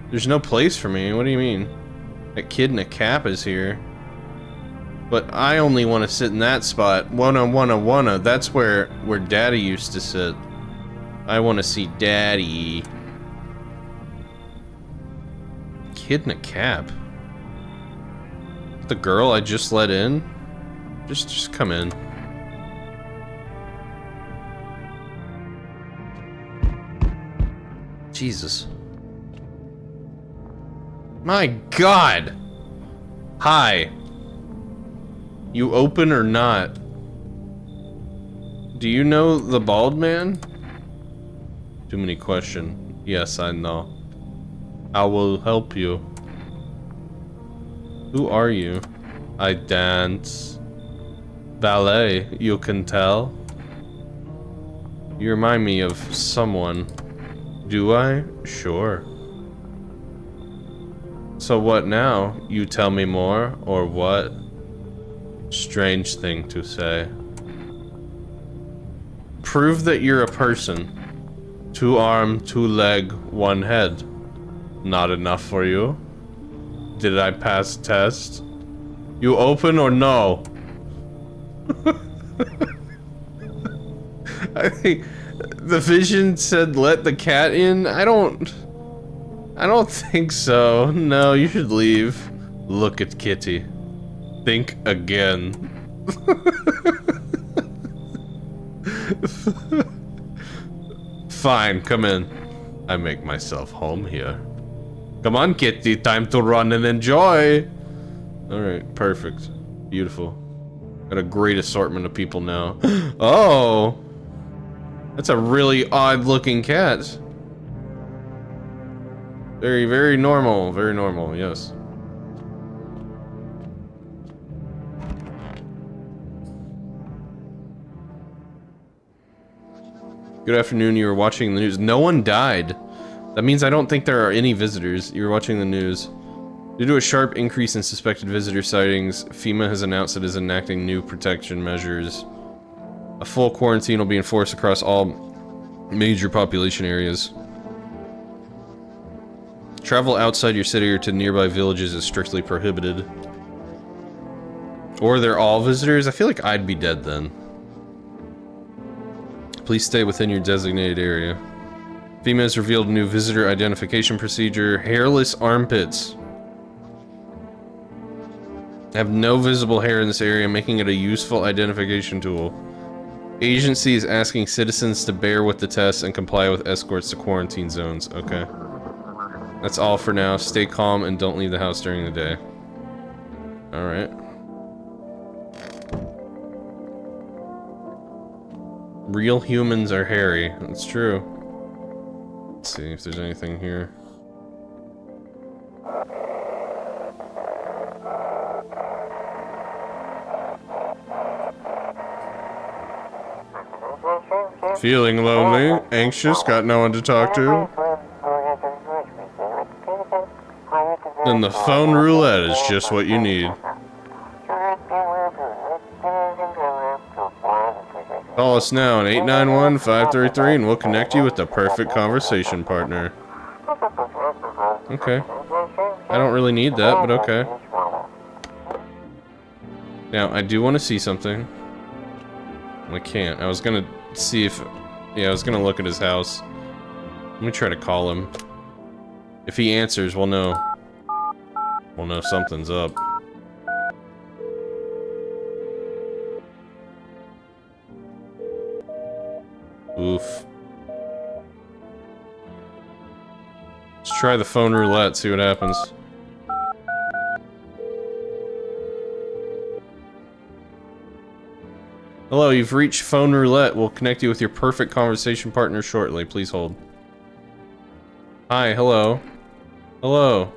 There's no place for me, what do you mean? That kid in a cap is here. But I only want to sit in that spot. Wanna. That's where Daddy used to sit. I want to see Daddy. Kid in a cap? The girl I just let in? Just come in. Jesus. My God! Hi. You open or not? Do you know the bald man? Too many questions. Yes, I know. I will help you. Who are you? I dance. Ballet, you can tell. You remind me of someone. Do I? Sure. So what now? You tell me more, or what? Strange thing to say. Prove that you're a person. 2 arm, 2 leg, 1 head. Not enough for you? Did I pass test? You open or no? I think the vision said let the cat in. I don't think so. No, you should leave. Look at Kitty. Think again. Fine, come in. I make myself home here. Come on, Kitty, time to run and enjoy. Alright, perfect. Beautiful. Got a great assortment of people now. Oh! That's a really odd looking cat. Very, very normal. Very normal, yes. Good afternoon, you were watching the news. No one died. That means I don't think there are any visitors. You were watching the news. Due to a sharp increase in suspected visitor sightings, FEMA has announced it is enacting new protection measures. A full quarantine will be enforced across all major population areas. Travel outside your city or to nearby villages is strictly prohibited. Or they're all visitors? I feel like I'd be dead then. Please stay within your designated area. FEMA has revealed a new visitor identification procedure. Hairless armpits. Have no visible hair in this area, making it a useful identification tool. Agency is asking citizens to bear with the test and comply with escorts to quarantine zones. Okay. That's all for now. Stay calm and don't leave the house during the day. Alright. Real humans are hairy. That's true. Let's see if there's anything here. Feeling lonely, anxious, got no one to talk to? Then the phone roulette is just what you need. Call us now on 891-533 and we'll connect you with the perfect conversation partner. Okay. I don't really need that, but okay. Now, I do want to see something. I can't. I was gonna see if... Yeah, I was gonna look at his house. Let me try to call him. If he answers, we'll know. We'll know something's up. Oof. Let's try the phone roulette, see what happens. Hello, you've reached phone roulette. We'll connect you with your perfect conversation partner shortly. Please hold. Hi, hello. Hello.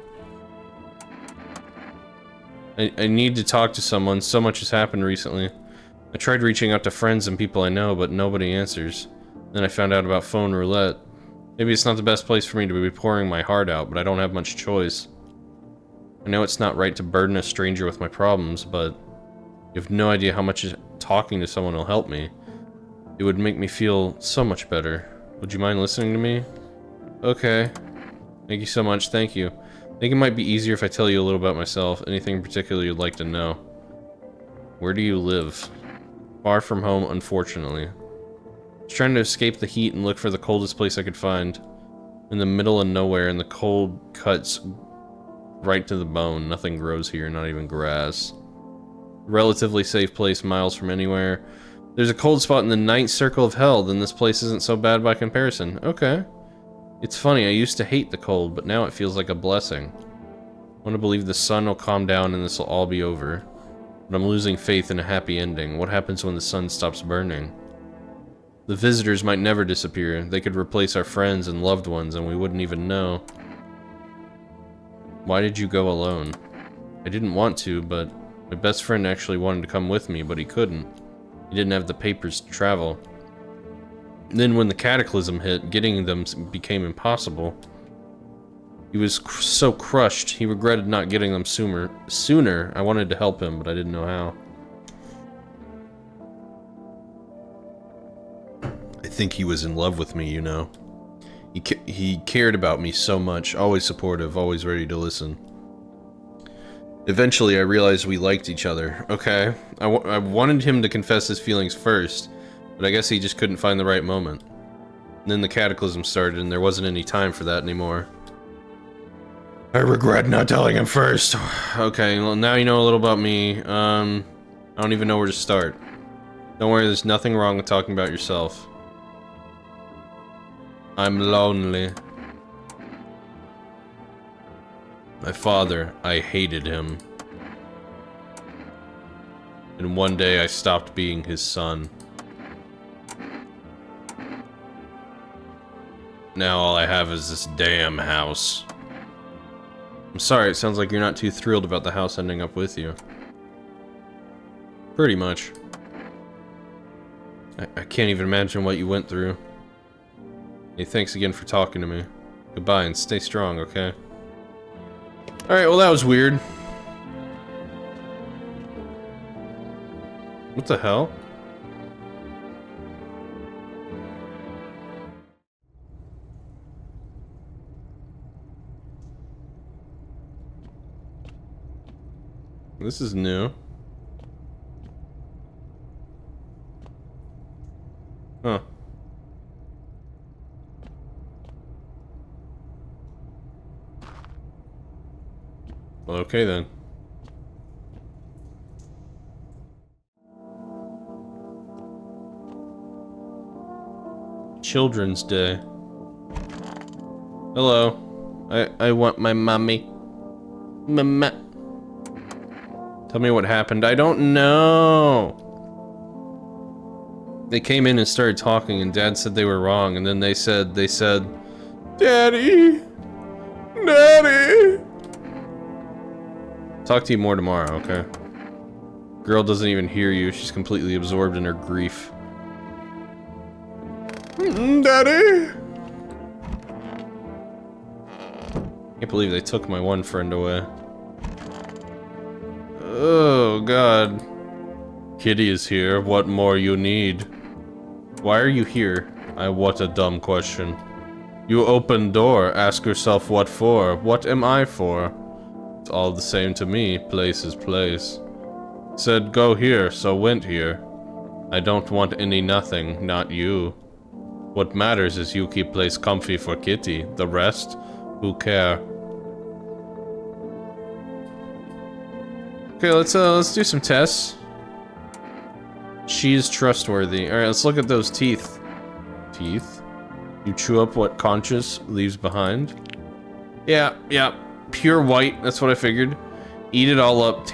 I need to talk to someone. So much has happened recently. I tried reaching out to friends and people I know, but nobody answers. Then I found out about phone roulette. Maybe it's not the best place for me to be pouring my heart out, but I don't have much choice. I know it's not right to burden a stranger with my problems, but you have no idea how much talking to someone will help me. It would make me feel so much better. Would you mind listening to me? Okay. Thank you so much, thank you. I think it might be easier if I tell you a little about myself. Anything in particular you'd like to know? Where do you live? Far from home, unfortunately. I was trying to escape the heat and look for the coldest place I could find. In the middle of nowhere, and the cold cuts right to the bone. Nothing grows here, not even grass. Relatively safe place, miles from anywhere. There's a cold spot in the ninth circle of hell, then this place isn't so bad by comparison. Okay. It's funny, I used to hate the cold, but now it feels like a blessing. I want to believe the sun will calm down and this will all be over. But I'm losing faith in a happy ending. What happens when the sun stops burning? The visitors might never disappear. They could replace our friends and loved ones and we wouldn't even know. Why did you go alone? I didn't want to, but my best friend actually wanted to come with me, but he couldn't. He didn't have the papers to travel. Then when the cataclysm hit, getting them became impossible. He was so crushed, he regretted not getting them sooner. I wanted to help him, but I didn't know how. I think he was in love with me, you know. He cared about me so much, always supportive, always ready to listen. Eventually, I realized we liked each other. Okay, I wanted him to confess his feelings first, but I guess he just couldn't find the right moment. And then the cataclysm started, and there wasn't any time for that anymore. I regret not telling him first. Okay, well, now you know a little about me. I don't even know where to start. Don't worry, there's nothing wrong with talking about yourself. I'm lonely. My father, I hated him. And one day I stopped being his son. Now all I have is this damn house. I'm sorry, it sounds like you're not too thrilled about the house ending up with you. Pretty much. I can't even imagine what you went through. Hey, thanks again for talking to me. Goodbye and stay strong, okay? Alright, well that was weird. What the hell? This is new. Huh. Well, okay then. Children's Day. Hello. I want my mommy. Mama. Tell me what happened. I don't know. They came in and started talking and Dad said they were wrong and then they said, Daddy! Daddy! Talk to you more tomorrow, okay? Girl doesn't even hear you. She's completely absorbed in her grief. Daddy! Can't believe they took my one friend away. Oh, God. Kitty is here. What more you need? Why are you here? What a dumb question. You open door, ask yourself what for. What am I for? It's all the same to me, place is place. Said go here, so went here. I don't want any nothing, not you. What matters is you keep place comfy for Kitty. The rest, who care? Okay, let's do some tests. She is trustworthy. Alright, let's look at those teeth. Teeth? You chew up what conscious leaves behind? Yeah. Pure white, that's what I figured. Eat it all up,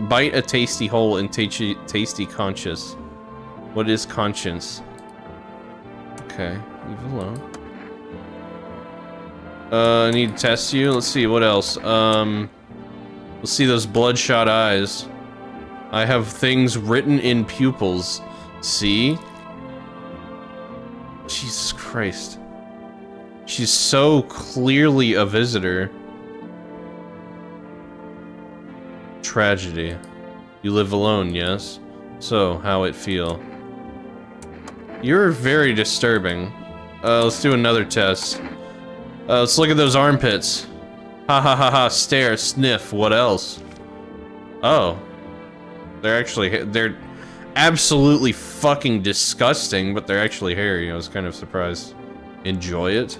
bite a tasty hole in tasty conscious. What is conscience? Okay, leave it alone. I need to test you. Let's see, what else? Let's see those bloodshot eyes. I have things written in pupils. See? Jesus Christ. She's so clearly a visitor. Tragedy. You live alone, yes? So, how it feel? You're very disturbing. Let's do another test. Let's look at those armpits. Ha ha ha ha, stare, sniff, what else? Oh. They're absolutely fucking disgusting, but they're actually hairy. I was kind of surprised. Enjoy it?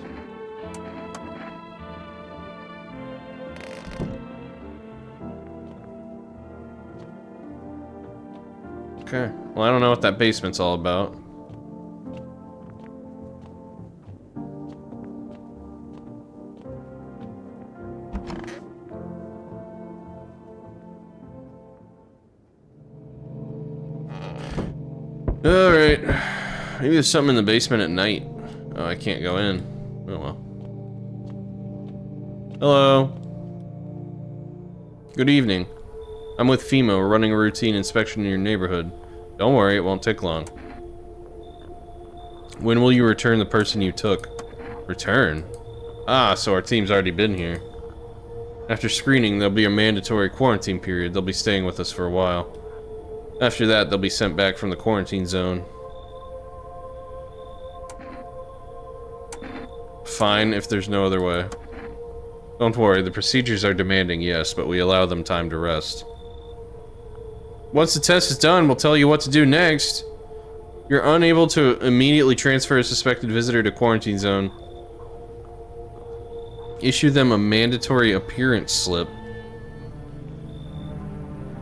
Okay. Well, I don't know what that basement's all about. Alright. Maybe there's something in the basement at night. Oh, I can't go in. Oh well. Hello. Good evening. I'm with FEMA. We're running a routine inspection in your neighborhood. Don't worry, it won't take long. When will you return the person you took? Return? Ah, so our team's already been here. After screening, there'll be a mandatory quarantine period. They'll be staying with us for a while. After that, they'll be sent back from the quarantine zone. Fine, if there's no other way. Don't worry, the procedures are demanding, yes, but we allow them time to rest. Once the test is done, we'll tell you what to do next. You're unable to immediately transfer a suspected visitor to quarantine zone. Issue them a mandatory appearance slip.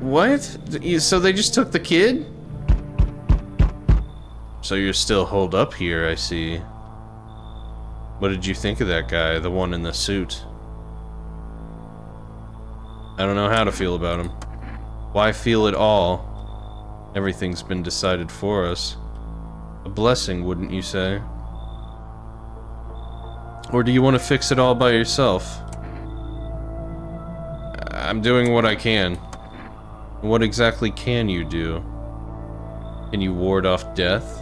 What? So they just took the kid? So you're still holed up here, I see. What did you think of that guy, the one in the suit? I don't know how to feel about him. Why feel at all? Everything's been decided for us. A blessing, wouldn't you say? Or do you want to fix it all by yourself? I'm doing what I can. What exactly can you do? Can you ward off death?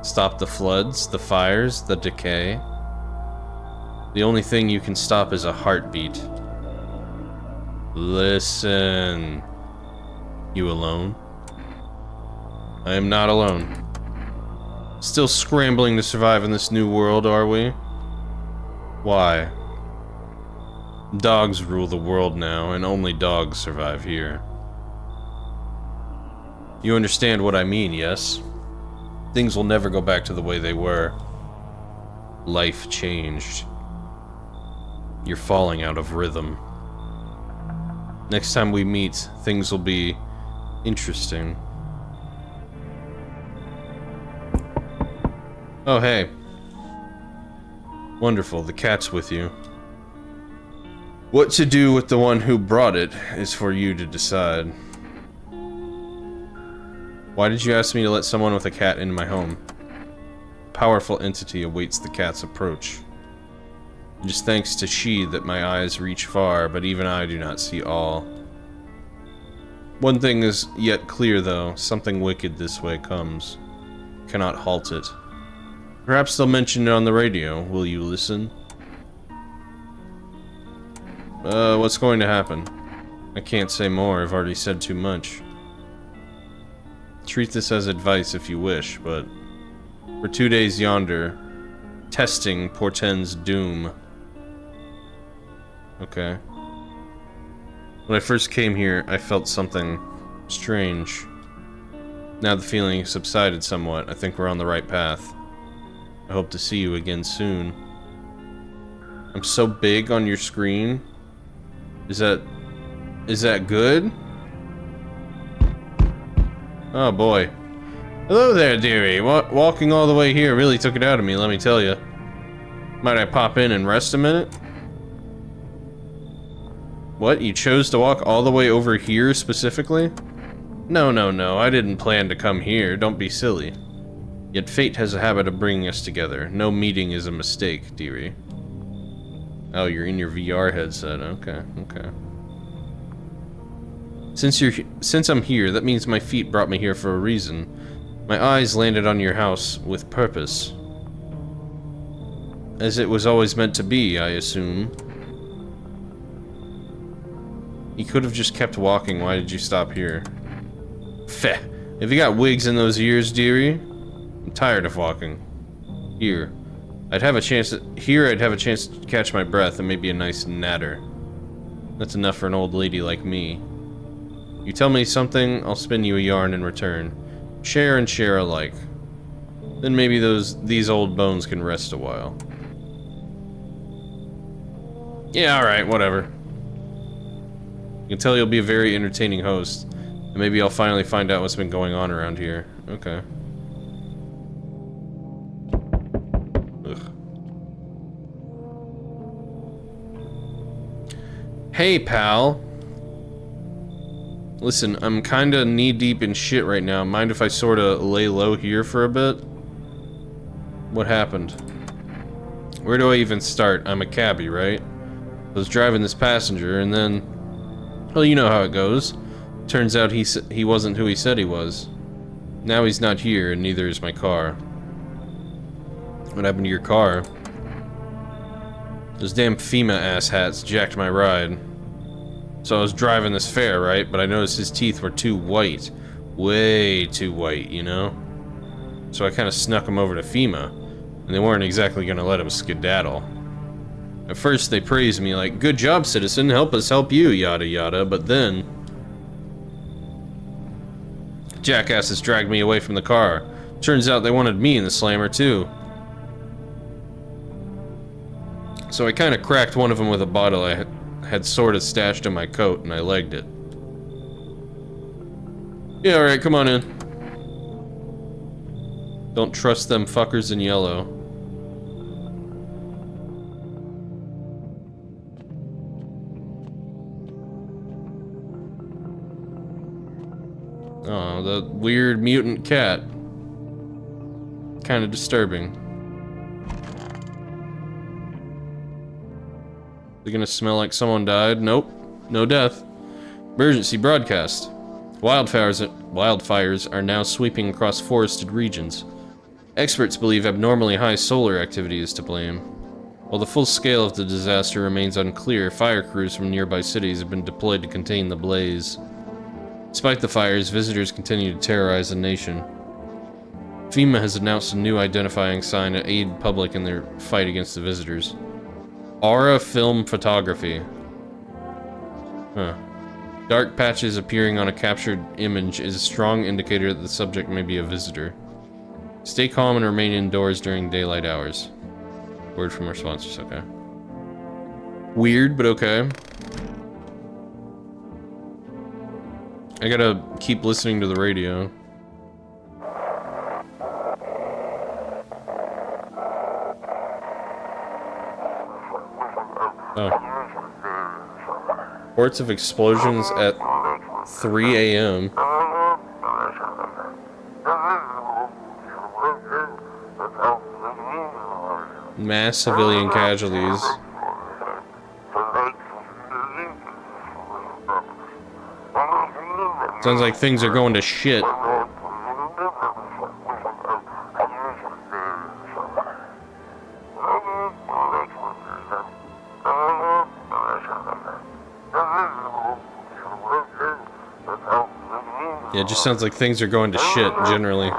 Stop the floods, the fires, the decay? The only thing you can stop is a heartbeat. Listen. You alone? I am not alone. Still scrambling to survive in this new world, are we? Why? Dogs rule the world now, and only dogs survive here. You understand what I mean, yes? Things will never go back to the way they were. Life changed. You're falling out of rhythm. Next time we meet, things will be interesting. Oh, hey. Wonderful, the cat's with you. What to do with the one who brought it is for you to decide. Why did you ask me to let someone with a cat into my home? A powerful entity awaits the cat's approach. It is thanks to she that my eyes reach far, but even I do not see all. One thing is yet clear, though. Something wicked this way comes. Cannot halt it. Perhaps they'll mention it on the radio. Will you listen? What's going to happen? I can't say more. I've already said too much. Treat this as advice if you wish, but for 2 days yonder, Testing portends doom. Okay. When I first came here, I felt something strange. Now the feeling subsided somewhat. I think we're on the right path. I hope to see you again soon. I'm so big on your screen. Is that good? Oh boy. Hello there, dearie. Walking all the way here really took it out of me, let me tell you. Might I pop in and rest a minute? What? You chose to walk all the way over here specifically? No, I didn't plan to come here. Don't be silly. Yet fate has a habit of bringing us together. No meeting is a mistake, dearie. Oh, you're in your VR headset. Okay. Since I'm here, that means my feet brought me here for a reason. My eyes landed on your house with purpose. As it was always meant to be, I assume. You could have just kept walking. Why did you stop here? Feh. Have you got wigs in those ears, dearie? I'm tired of walking. Here. I'd have a chance to catch my breath and maybe a nice natter. That's enough for an old lady like me. You tell me something, I'll spin you a yarn in return. Share and share alike. Then maybe these old bones can rest a while. Yeah, alright, whatever. You can tell you'll be a very entertaining host. And maybe I'll finally find out what's been going on around here. Okay. Ugh. Hey, pal. Listen, I'm kinda knee-deep in shit right now. Mind if I sorta lay low here for a bit? What happened? Where do I even start? I'm a cabbie, right? I was driving this passenger, and then... Well, you know how it goes. Turns out he wasn't who he said he was. Now he's not here, and neither is my car. What happened to your car? Those damn FEMA asshats jacked my ride. So I was driving this fare, right? But I noticed his teeth were too white. Way too white, you know? So I kind of snuck him over to FEMA. And they weren't exactly gonna let him skedaddle. At first they praised me like, good job, citizen, help us help you, yada yada, but then... jackasses dragged me away from the car. Turns out they wanted me in the slammer too. So I kind of cracked one of them with a bottle I had sort of stashed in my coat, and I legged it. Yeah, alright, come on in. Don't trust them fuckers in yellow. Oh, the weird mutant cat. Kind of disturbing. Is it gonna smell like someone died? Nope. No death. Emergency broadcast. Wildfires are now sweeping across forested regions. Experts believe abnormally high solar activity is to blame. While the full scale of the disaster remains unclear, fire crews from nearby cities have been deployed to contain the blaze. Despite the fires, visitors continue to terrorize the nation. FEMA has announced a new identifying sign to aid public in their fight against the visitors. Aura film photography. Huh. Dark patches appearing on a captured image is a strong indicator that the subject may be a visitor. Stay calm and remain indoors during daylight hours. Word from our sponsors, okay. Weird, but okay. I gotta keep listening to the radio. Oh. Reports of explosions at 3 a.m. Mass civilian casualties. Sounds like things are going to shit. Yeah, it just sounds like things are going to shit, generally.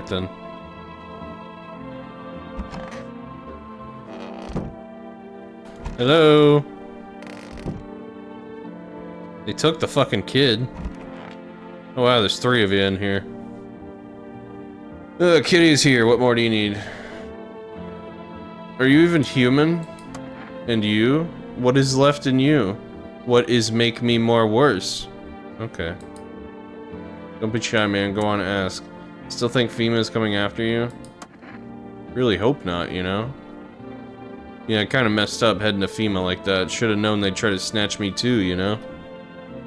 then. Hello? They took the fucking kid. Oh wow, there's 3 of you in here. Kitty's here, what more do you need? Are you even human? And you? What is left in you? What is make me more worse? Okay. Don't be shy, man, go on and ask. Still think FEMA is coming after you? Really hope not, you know? Yeah, I kinda messed up heading to FEMA like that. Should've known they'd try to snatch me too, you know?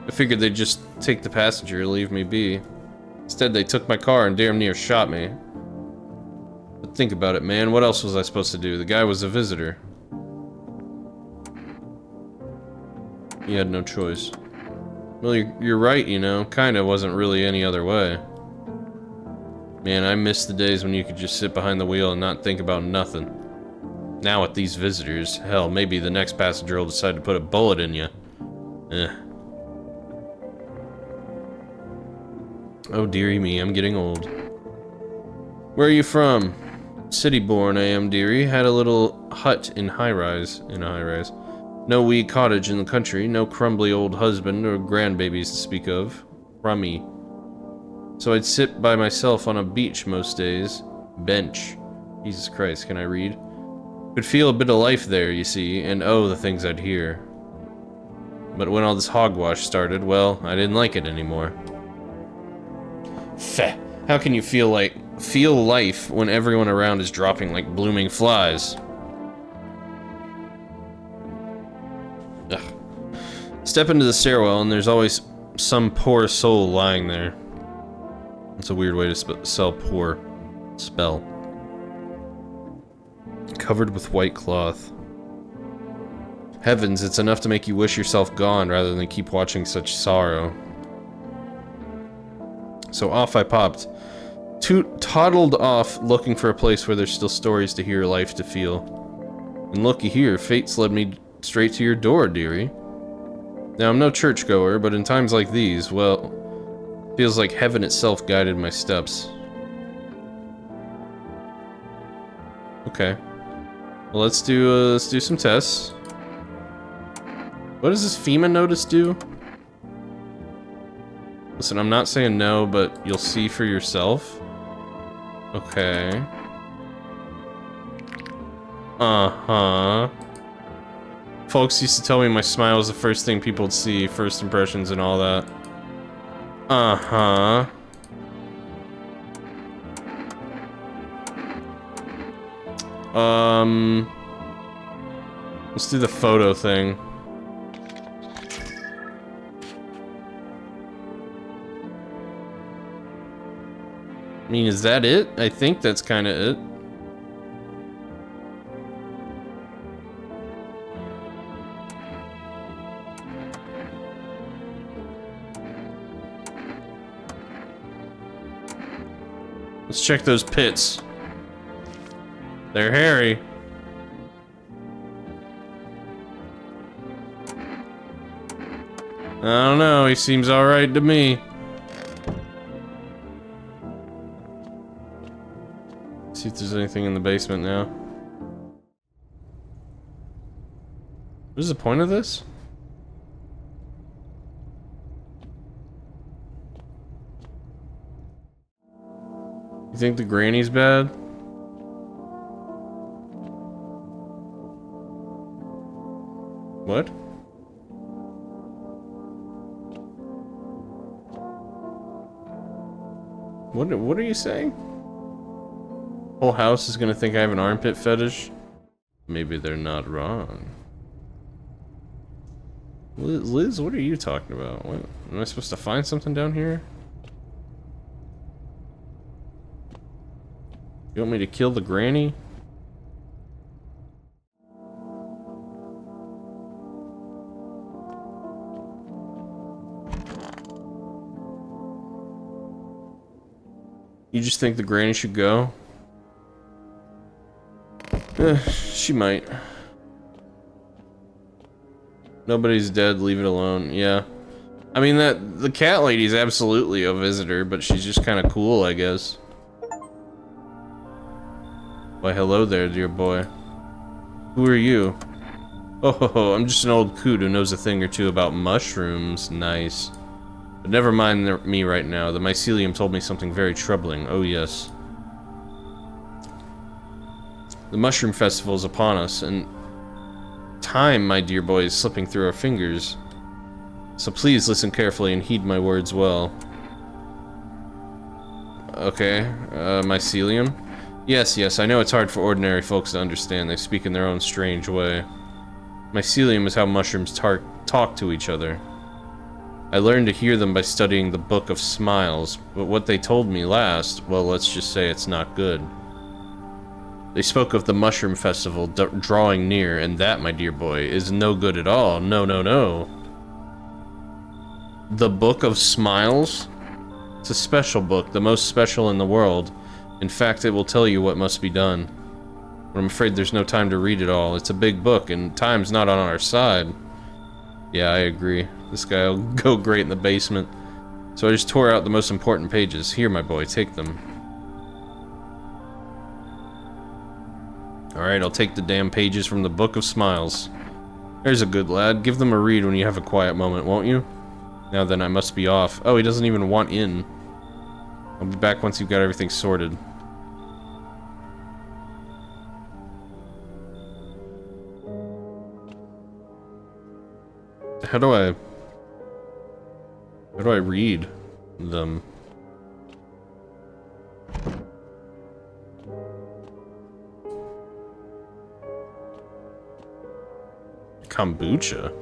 I figured they'd just take the passenger and leave me be. Instead, they took my car and damn near shot me. But think about it, man. What else was I supposed to do? The guy was a visitor. He had no choice. Well, you're right, you know. Kinda wasn't really any other way. Man, I miss the days when you could just sit behind the wheel and not think about nothing. Now with these visitors, hell, maybe the next passenger will decide to put a bullet in you. Oh dearie me, I'm getting old. Where are you from? City born I am, dearie. Had a little hut in a high rise. No wee cottage in the country, no crumbly old husband or grandbabies to speak of. Crummy. So I'd sit by myself on a beach most days. Bench. Jesus Christ, can I read? Could feel a bit of life there, you see, and oh, the things I'd hear. But when all this hogwash started, well, I didn't like it anymore. Feh. How can you feel life when everyone around is dropping like blooming flies? Ugh. Step into the stairwell and there's always some poor soul lying there. It's a weird way to spell poor. Spell. Covered with white cloth. Heavens, it's enough to make you wish yourself gone rather than keep watching such sorrow. So off I popped. Toddled off, looking for a place where there's still stories to hear, life to feel. And looky here, fate's led me straight to your door, dearie. Now, I'm no churchgoer, but in times like these, well, feels like heaven itself guided my steps. Okay. Well, let's do some tests. What does this FEMA notice do? Listen, I'm not saying no, but you'll see for yourself. Okay. Uh-huh. Folks used to tell me my smile was the first thing people would see, first impressions and all that. Uh-huh. Let's do the photo thing. I mean, is that it? I think that's kind of it. Let's check those pits. They're hairy. I don't know, he seems alright to me. See if there's anything in the basement now. What is the point of this? You think the granny's bad? What? What are you saying? Whole house is gonna think I have an armpit fetish? Maybe they're not wrong. Liz, what are you talking about? What, am I supposed to find something down here? You want me to kill the granny? You just think the granny should go? She might. Nobody's dead, leave it alone. Yeah. I mean, the cat lady's absolutely a visitor, but she's just kind of cool, I guess. Why, hello there, dear boy. Who are you? Oh, ho, ho, I'm just an old coot who knows a thing or two about mushrooms. Nice. But never mind me right now. The mycelium told me something very troubling. Oh, yes. The mushroom festival is upon us, and time, my dear boy, is slipping through our fingers. So please listen carefully and heed my words well. Okay, mycelium? Yes, yes, I know it's hard for ordinary folks to understand. They speak in their own strange way. Mycelium is how mushrooms talk to each other. I learned to hear them by studying the Book of Smiles, but what they told me last, well, let's just say it's not good. They spoke of the Mushroom Festival drawing near, and that, my dear boy, is no good at all. No, no, no. The Book of Smiles? It's a special book, the most special in the world. In fact, it will tell you what must be done. But I'm afraid there's no time to read it all. It's a big book, and time's not on our side. Yeah, I agree. This guy will go great in the basement. So I just tore out the most important pages. Here, my boy, take them. Alright, I'll take the damn pages from the Book of Smiles. There's a good lad. Give them a read when you have a quiet moment, won't you? Now then, I must be off. Oh, he doesn't even want in. I'll be back once you've got everything sorted. How do I read them? Kombucha?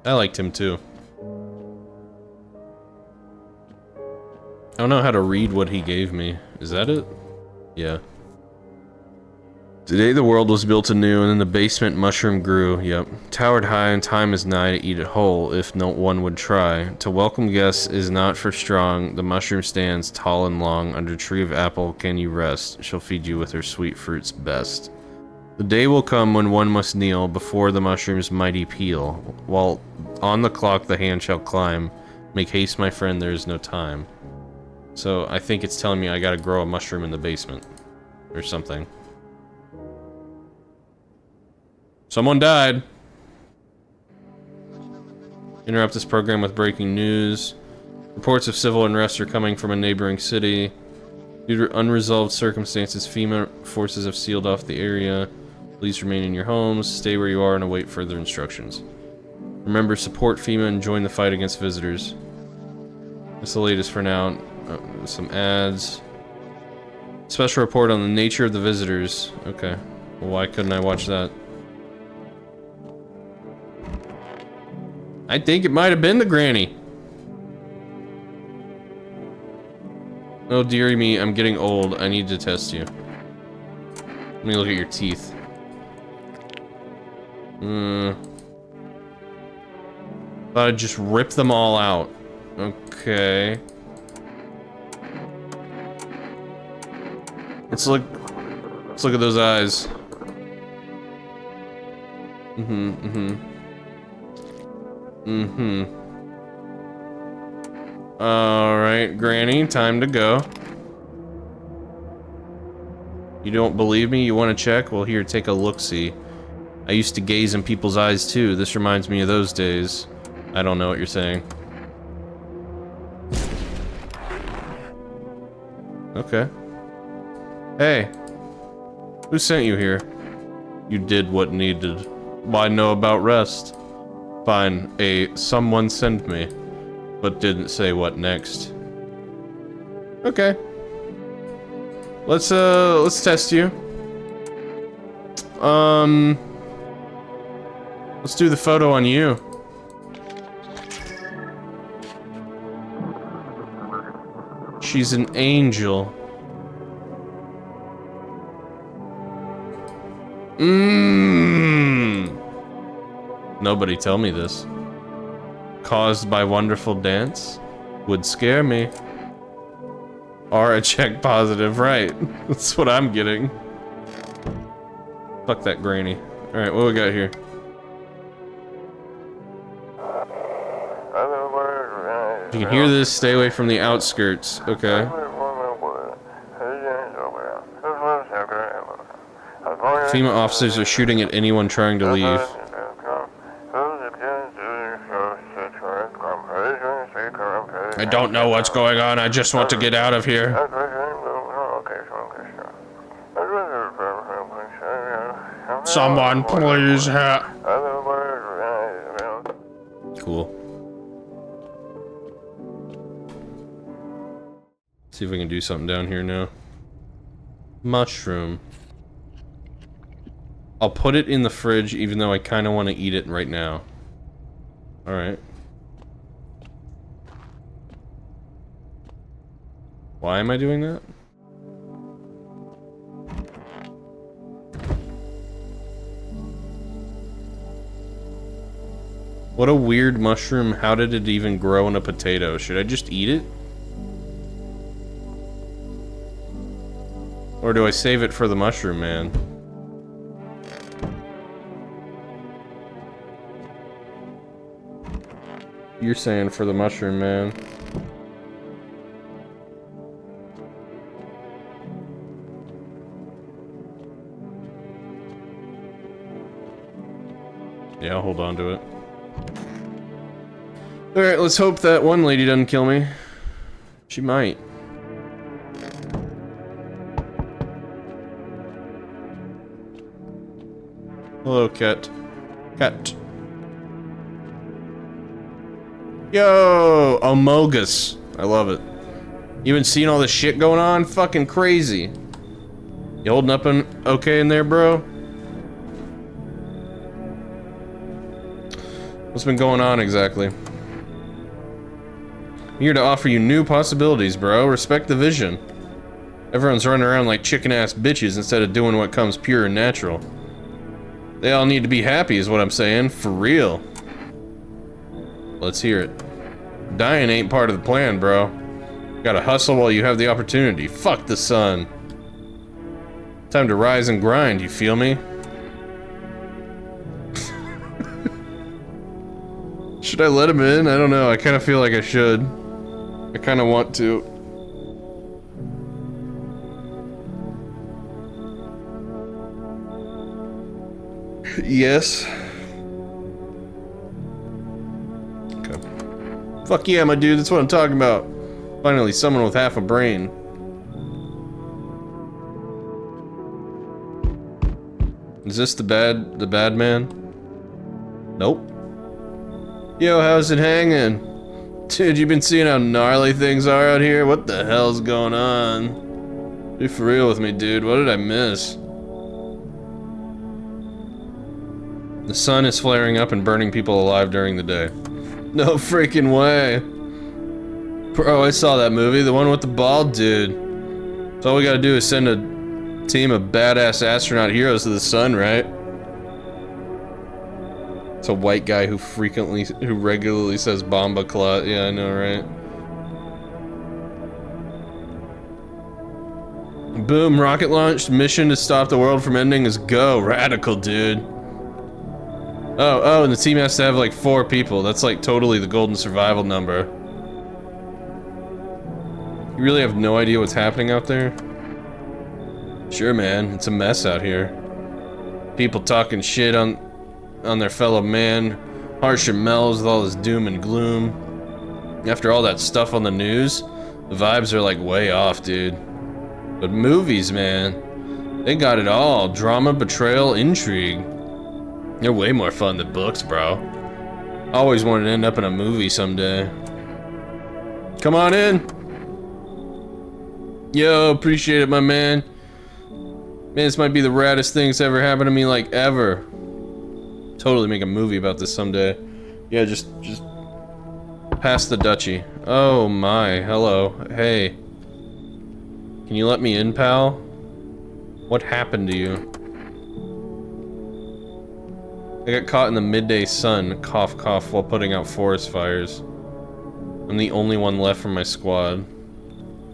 I liked him too. I don't know how to read what he gave me. Is that it? Yeah. Today the world was built anew, and in the basement mushroom grew. Yep. Towered high, and time is nigh to eat it whole, if no one would try. To welcome guests is not for strong. The mushroom stands tall and long. Under tree of apple can you rest. She'll feed you with her sweet fruits best. The day will come when one must kneel before the mushroom's mighty peel. While on the clock the hand shall climb. Make haste, my friend, there is no time. So I think it's telling me I gotta grow a mushroom in the basement. Or something. Someone died. Interrupt this program with breaking news. Reports of civil unrest are coming from a neighboring city. Due to unresolved circumstances, FEMA forces have sealed off the area. Please remain in your homes, stay where you are, and await further instructions. Remember, support FEMA and join the fight against visitors. That's the latest for now. Some ads. Special report on the nature of the visitors. Okay. Well, why couldn't I watch that? I think it might have been the granny. Oh, dearie me, I'm getting old. I need to test you. Let me look at your teeth. Thought I'd just rip them all out. Okay. Let's look at those eyes. Alright, Granny, time to go. You don't believe me? You want to check? Well, here, take a look-see. I used to gaze in people's eyes, too. This reminds me of those days. I don't know what you're saying. Okay. Hey. Who sent you here? You did what needed. Why know about rest? Fine, someone sent me, but didn't say what next. Okay. Let's test you. Let's do the photo on you. She's an angel. Nobody tell me this. Caused by wonderful dance? Would scare me. Or a check positive, right. That's what I'm getting. Fuck that granny. Alright, what we got here? If you can hear this, stay away from the outskirts. Okay. FEMA officers are shooting at anyone trying to leave. I don't know what's going on, I just want to get out of here. Someone please help. Cool. See if we can do something down here now. Mushroom. I'll put it in the fridge even though I kind of want to eat it right now. Alright. Why am I doing that? What a weird mushroom. How did it even grow in a potato? Should I just eat it? Or do I save it for the mushroom man? You're saying for the mushroom man. Yeah, I'll hold on to it. Alright, let's hope that one lady doesn't kill me. She might. Hello, cat. Cat. Yo! Amogus. I love it. You been seeing all this shit going on? Fucking crazy. You holding up okay in there, bro? What's been going on exactly? I'm here to offer you new possibilities, bro. Respect the vision. Everyone's running around like chicken-ass bitches instead of doing what comes pure and natural. They all need to be happy is what I'm saying, for real. Let's hear it. Dying ain't part of the plan, bro. Gotta hustle while you have the opportunity. Fuck the sun. Time to rise and grind, you feel me? Should I let him in? I don't know, I kinda feel like I should. I kinda want to. Yes. Okay. Fuck yeah, my dude, that's what I'm talking about. Finally, someone with half a brain. Is this the bad man? Nope. Yo, how's it hanging? Dude, you been seeing how gnarly things are out here? What the hell's going on? Be for real with me, dude. What did I miss? The sun is flaring up and burning people alive during the day. No freaking way. Bro, I saw that movie, the one with the bald dude. So all we gotta do is send a team of badass astronaut heroes to the sun, right? It's a white guy who regularly says Bomba Clot. Yeah, I know, right? Boom, rocket launched. Mission to stop the world from ending is go. Radical, dude. Oh, and the team has to have like 4 people. That's like totally the golden survival number. You really have no idea what's happening out there? Sure, man. It's a mess out here. People talking shit on their fellow man. Harsher mellows with all this doom and gloom. After all that stuff on the news, the vibes are like way off, dude. But movies, man. They got it all. Drama, betrayal, intrigue. They're way more fun than books, bro. I always wanted to end up in a movie someday. Come on in. Yo, appreciate it, my man. Man, this might be the raddest thing that's ever happened to me, like, ever. Totally make a movie about this someday. Yeah, just pass the duchy. Oh my, hello. Hey. Can you let me in, pal? What happened to you? I got caught in the midday sun, cough cough, while putting out forest fires. I'm the only one left from my squad.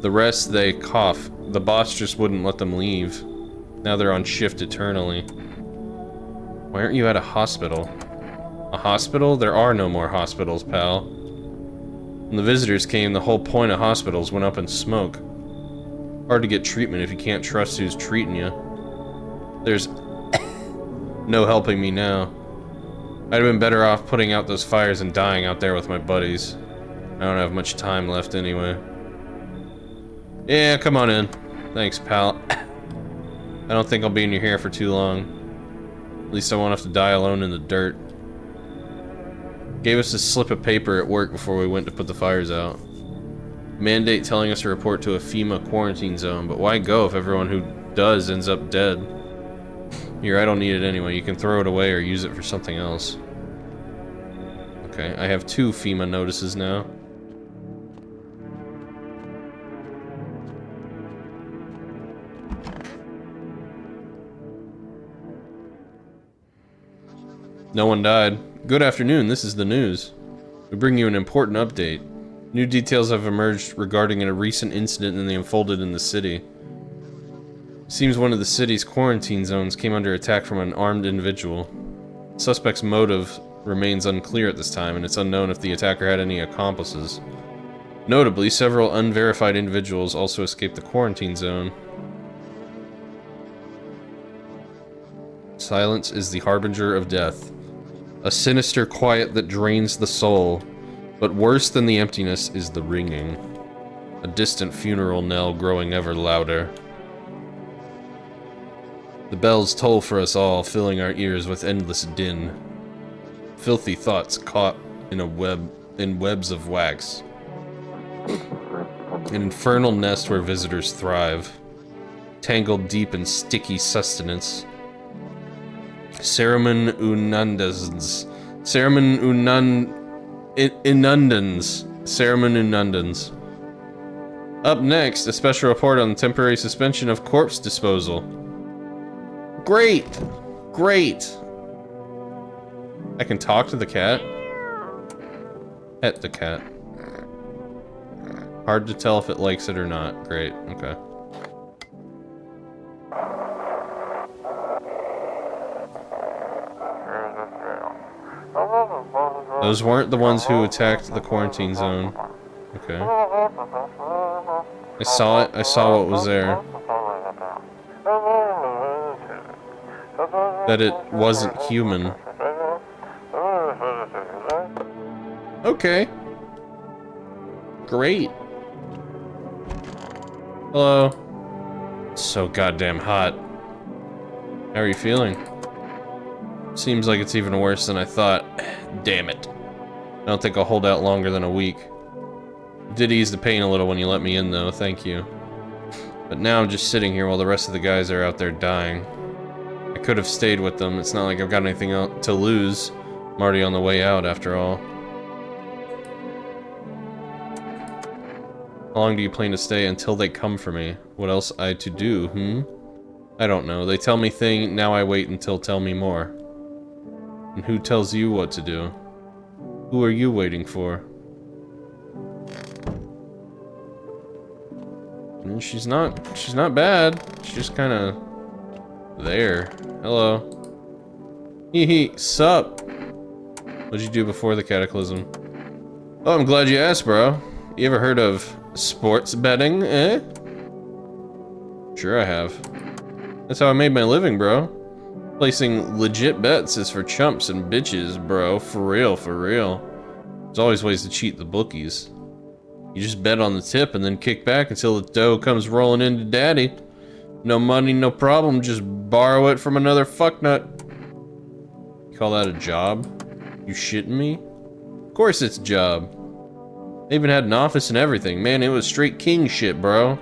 The rest, they cough. The boss just wouldn't let them leave. Now they're on shift eternally. Why aren't you at a hospital? A hospital? There are no more hospitals, pal. When the visitors came, the whole point of hospitals went up in smoke. Hard to get treatment if you can't trust who's treating you. There's No helping me now. I'd have been better off putting out those fires and dying out there with my buddies. I don't have much time left anyway. Yeah, come on in. Thanks, pal. I don't think I'll be in your hair for too long. At least I won't have to die alone in the dirt. Gave us a slip of paper at work before we went to put the fires out. Mandate telling us to report to a FEMA quarantine zone, but why go if everyone who does ends up dead? Here, I don't need it anyway. You can throw it away or use it for something else. Okay, I have 2 FEMA notices now. No one died. Good afternoon, this is the news. We bring you an important update. New details have emerged regarding a recent incident and they unfolded in the city. It seems one of the city's quarantine zones came under attack from an armed individual. The suspect's motive remains unclear at this time, and it's unknown if the attacker had any accomplices. Notably, several unverified individuals also escaped the quarantine zone. Silence is the harbinger of death. A sinister quiet that drains the soul. But worse than the emptiness is the ringing. A distant funeral knell growing ever louder. The bells toll for us all, filling our ears with endless din. Filthy thoughts caught in webs of wax. An infernal nest where visitors thrive. Tangled deep in sticky sustenance. Cereman unundans. Cereman inundans. Up next, a special report on the temporary suspension of corpse disposal. Great! Great! I can talk to the cat? Pet the cat. Hard to tell if it likes it or not. Great, okay. Those weren't the ones who attacked the quarantine zone. Okay. I saw it. I saw what was there. That it wasn't human. Okay. Great. Hello. It's so goddamn hot. How are you feeling? Seems like it's even worse than I thought. Damn it. I don't think I'll hold out longer than a week. It did ease the pain a little when you let me in though, thank you. But now I'm just sitting here while the rest of the guys are out there dying. I could have stayed with them, it's not like I've got anything else to lose. I'm already on the way out after all. How long do you plan to stay until they come for me? What else I to do, I don't know. They tell me thing, now I wait until tell me more. And who tells you what to do? Who are you waiting for? And she's not bad. She's just kind of there. Hello. Hee hee, sup? What'd you do before the cataclysm? Oh, I'm glad you asked, bro. You ever heard of sports betting, eh? Sure I have. That's how I made my living, bro. Placing legit bets is for chumps and bitches, bro. For real, for real. There's always ways to cheat the bookies. You just bet on the tip and then kick back until the dough comes rolling into daddy. No money, no problem, just borrow it from another fucknut. You call that a job? You shitting me? Of course it's a job. They even had an office and everything. Man, it was straight king shit, bro.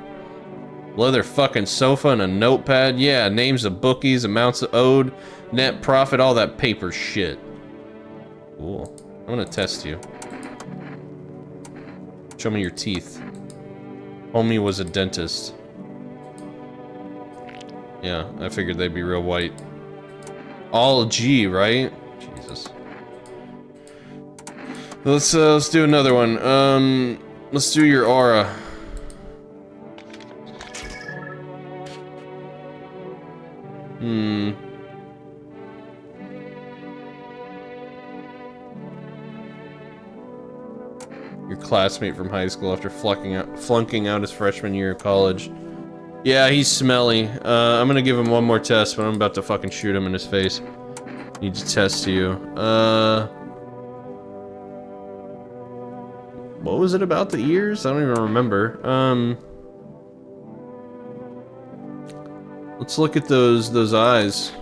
Leather fucking sofa and a notepad. Yeah, names of bookies, amounts owed, net profit, all that paper shit. Cool. I'm gonna test you. Show me your teeth. Homie was a dentist. Yeah, I figured they'd be real white. All G, right? Jesus. Let's do another one. Let's do your aura. Your classmate from high school after flunking out his freshman year of college. Yeah, he's smelly. I'm gonna give him one more test, but I'm about to fucking shoot him in his face. Need to test you. What was it about the ears? I don't even remember. Let's look at those eyes.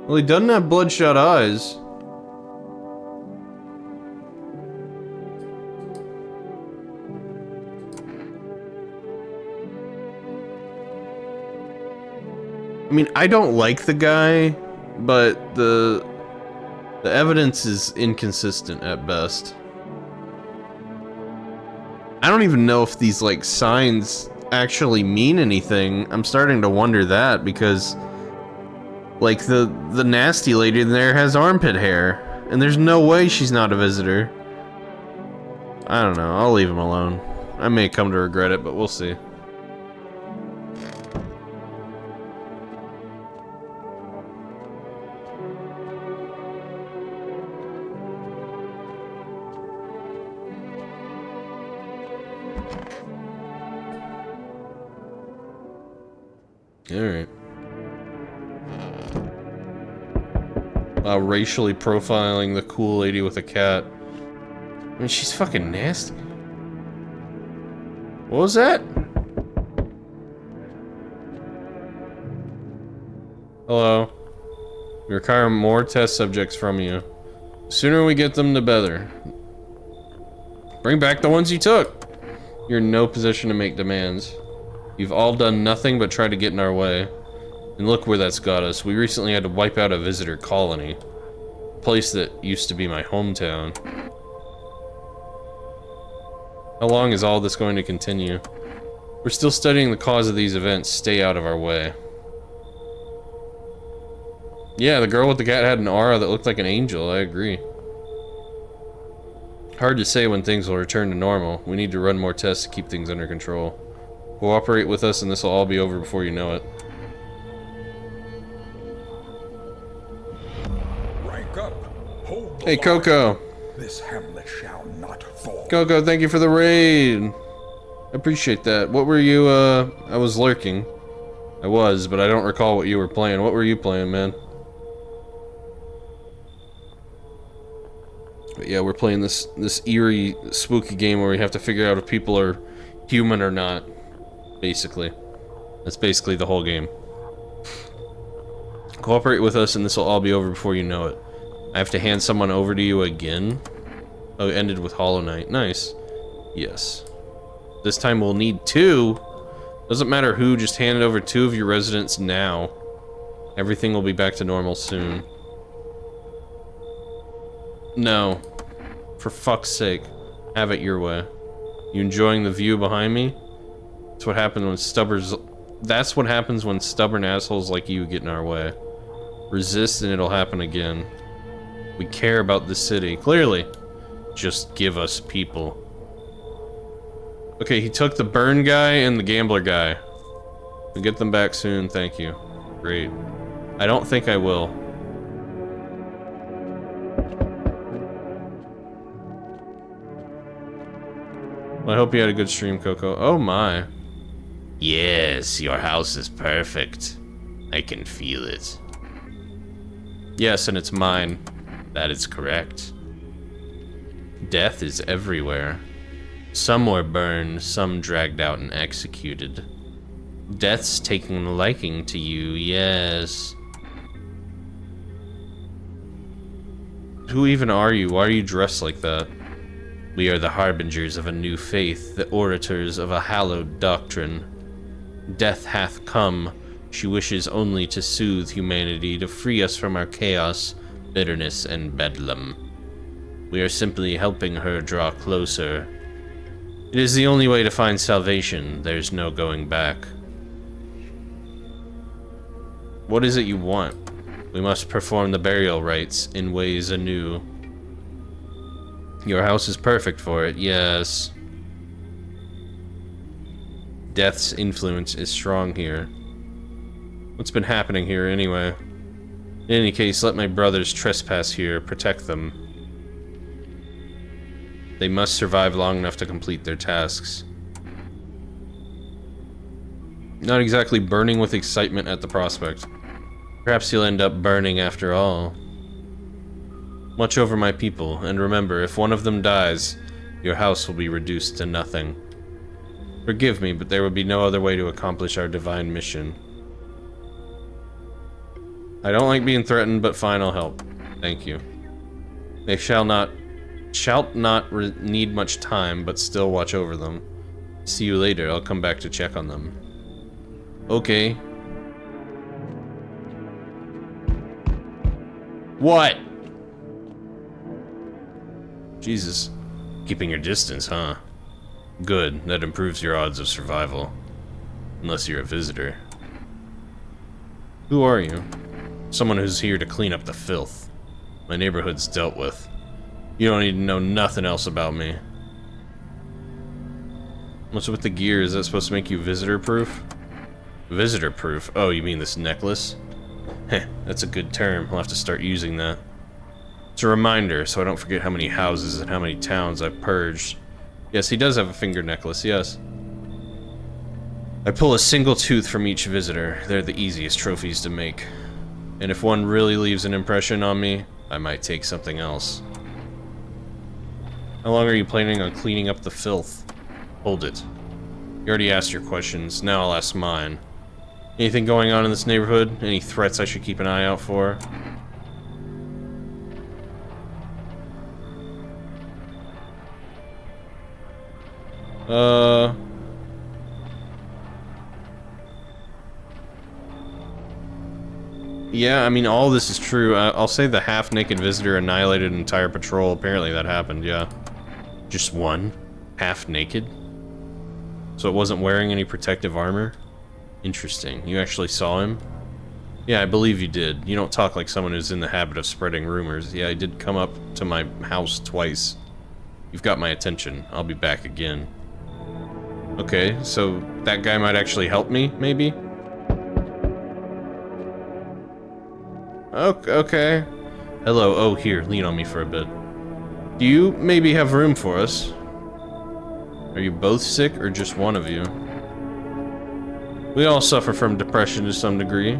Well, he doesn't have bloodshot eyes. I mean, I don't like the guy, but the evidence is inconsistent at best. I don't even know if these, like, signs actually mean anything. I'm starting to wonder that, because, like, the nasty lady in there has armpit hair, and there's no way she's not a visitor. I don't know, I'll leave him alone. I may come to regret it, but we'll see. Alright. Wow, racially profiling the cool lady with a cat. I mean, she's fucking nasty. What was that? Hello. We require more test subjects from you. The sooner we get them, the better. Bring back the ones you took. You're in no position to make demands. You've all done nothing but try to get in our way. And look where that's got us. We recently had to wipe out a visitor colony. A place that used to be my hometown. How long is all this going to continue? We're still studying the cause of these events. Stay out of our way. Yeah, the girl with the cat had an aura that looked like an angel. I agree. Hard to say when things will return to normal. We need to run more tests to keep things under control. Cooperate with us and this will all be over before you know it. Rank up. Hold the Hey, Coco. This hamlet shall not fall. Coco, thank you for the raid. I appreciate that. What were you, I was lurking. I was, but I don't recall what you were playing. What were you playing, man? But yeah, we're playing this eerie, spooky game where we have to figure out if people are human or not. Basically. That's basically the whole game. Cooperate with us and this will all be over before you know it. I have to hand someone over to you again? Oh, it ended with Hollow Knight. Nice. Yes. This time we'll need 2. Doesn't matter who, just hand over 2 of your residents now. Everything will be back to normal soon. No. For fuck's sake. Have it your way. You enjoying the view behind me? That's what happens when stubborn assholes like you get in our way. Resist and it'll happen again. We care about the city, clearly. Just give us people. Okay, he took the burn guy and the gambler guy. We'll get them back soon, thank you. Great. I don't think I will. Well, I hope you had a good stream, Coco. Oh my. Yes, your house is perfect. I can feel it. Yes, and it's mine. That is correct. Death is everywhere. Some were burned, some dragged out and executed. Death's taking a liking to you, yes. Who even are you? Why are you dressed like that? We are the harbingers of a new faith, the orators of a hallowed doctrine. Death hath come. She wishes only to soothe humanity, to free us from our chaos, bitterness, and bedlam. We are simply helping her draw closer. It is the only way to find salvation. There's no going back. What is it you want? We must perform the burial rites in ways anew. Your house is perfect for it, yes. Death's influence is strong here. What's been happening here, anyway? In any case, let my brothers trespass here. Protect them. They must survive long enough to complete their tasks. Not exactly burning with excitement at the prospect. Perhaps you'll end up burning after all. Watch over my people, and remember, if one of them dies, your house will be reduced to nothing. Forgive me, but there would be no other way to accomplish our divine mission. I don't like being threatened, but fine, I'll help. Thank you. They shalt not need much time, but still watch over them. See you later, I'll come back to check on them. Okay. What? Jesus. Keeping your distance, huh? Good, that improves your odds of survival. Unless you're a visitor. Who are you? Someone who's here to clean up the filth. My neighborhood's dealt with. You don't need to know nothing else about me. What's with the gear? Is that supposed to make you visitor-proof? Visitor-proof? Oh, you mean this necklace? Heh, that's a good term. I'll have to start using that. It's a reminder, so I don't forget how many houses and how many towns I've purged. Yes, he does have a finger necklace, yes. I pull a single tooth from each visitor. They're the easiest trophies to make. And if one really leaves an impression on me, I might take something else. How long are you planning on cleaning up the filth? Hold it. You already asked your questions, now I'll ask mine. Anything going on in this neighborhood? Any threats I should keep an eye out for? Yeah, I mean, all this is true. I'll say the half-naked visitor annihilated an entire patrol. Apparently that happened, yeah. Just one? Half-naked? So it wasn't wearing any protective armor? Interesting. You actually saw him? Yeah, I believe you did. You don't talk like someone who's in the habit of spreading rumors. Yeah, he did come up to my house twice. You've got my attention. I'll be back again. Okay, so that guy might actually help me, maybe? Okay. Hello, oh, here, lean on me for a bit. Do you maybe have room for us? Are you both sick, or just one of you? We all suffer from depression to some degree.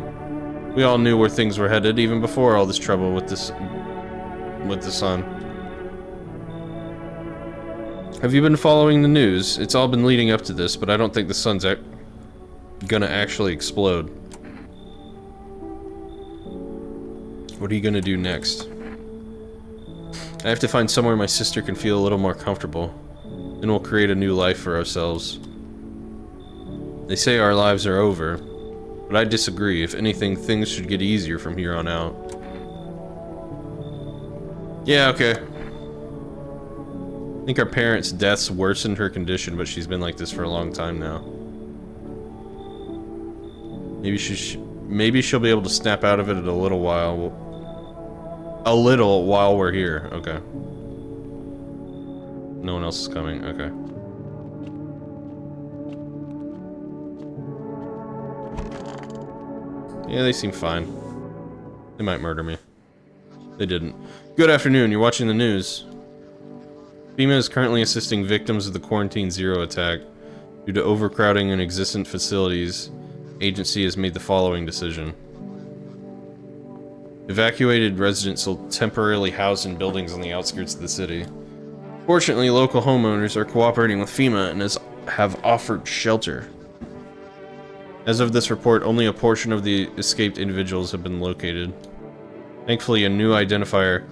We all knew where things were headed, even before all this trouble with the sun. Have you been following the news? It's all been leading up to this, but I don't think the sun's gonna actually explode. What are you gonna do next? I have to find somewhere my sister can feel a little more comfortable. Then we'll create a new life for ourselves. They say our lives are over, but I disagree. If anything, things should get easier from here on out. Yeah, okay. I think our parents' deaths worsened her condition, but she's been like this for a long time now. Maybe she'll be able to snap out of it in a little while. A little while we're here. Okay. No one else is coming. Okay. Yeah, they seem fine. They might murder me. They didn't. Good afternoon. You're watching the news. FEMA is currently assisting victims of the Quarantine Zero attack. Due to overcrowding in existent facilities, agency has made the following decision. Evacuated residents will temporarily house in buildings on the outskirts of the city. Fortunately, local homeowners are cooperating with FEMA and have offered shelter. As of this report, only a portion of the escaped individuals have been located. Thankfully, a new identifier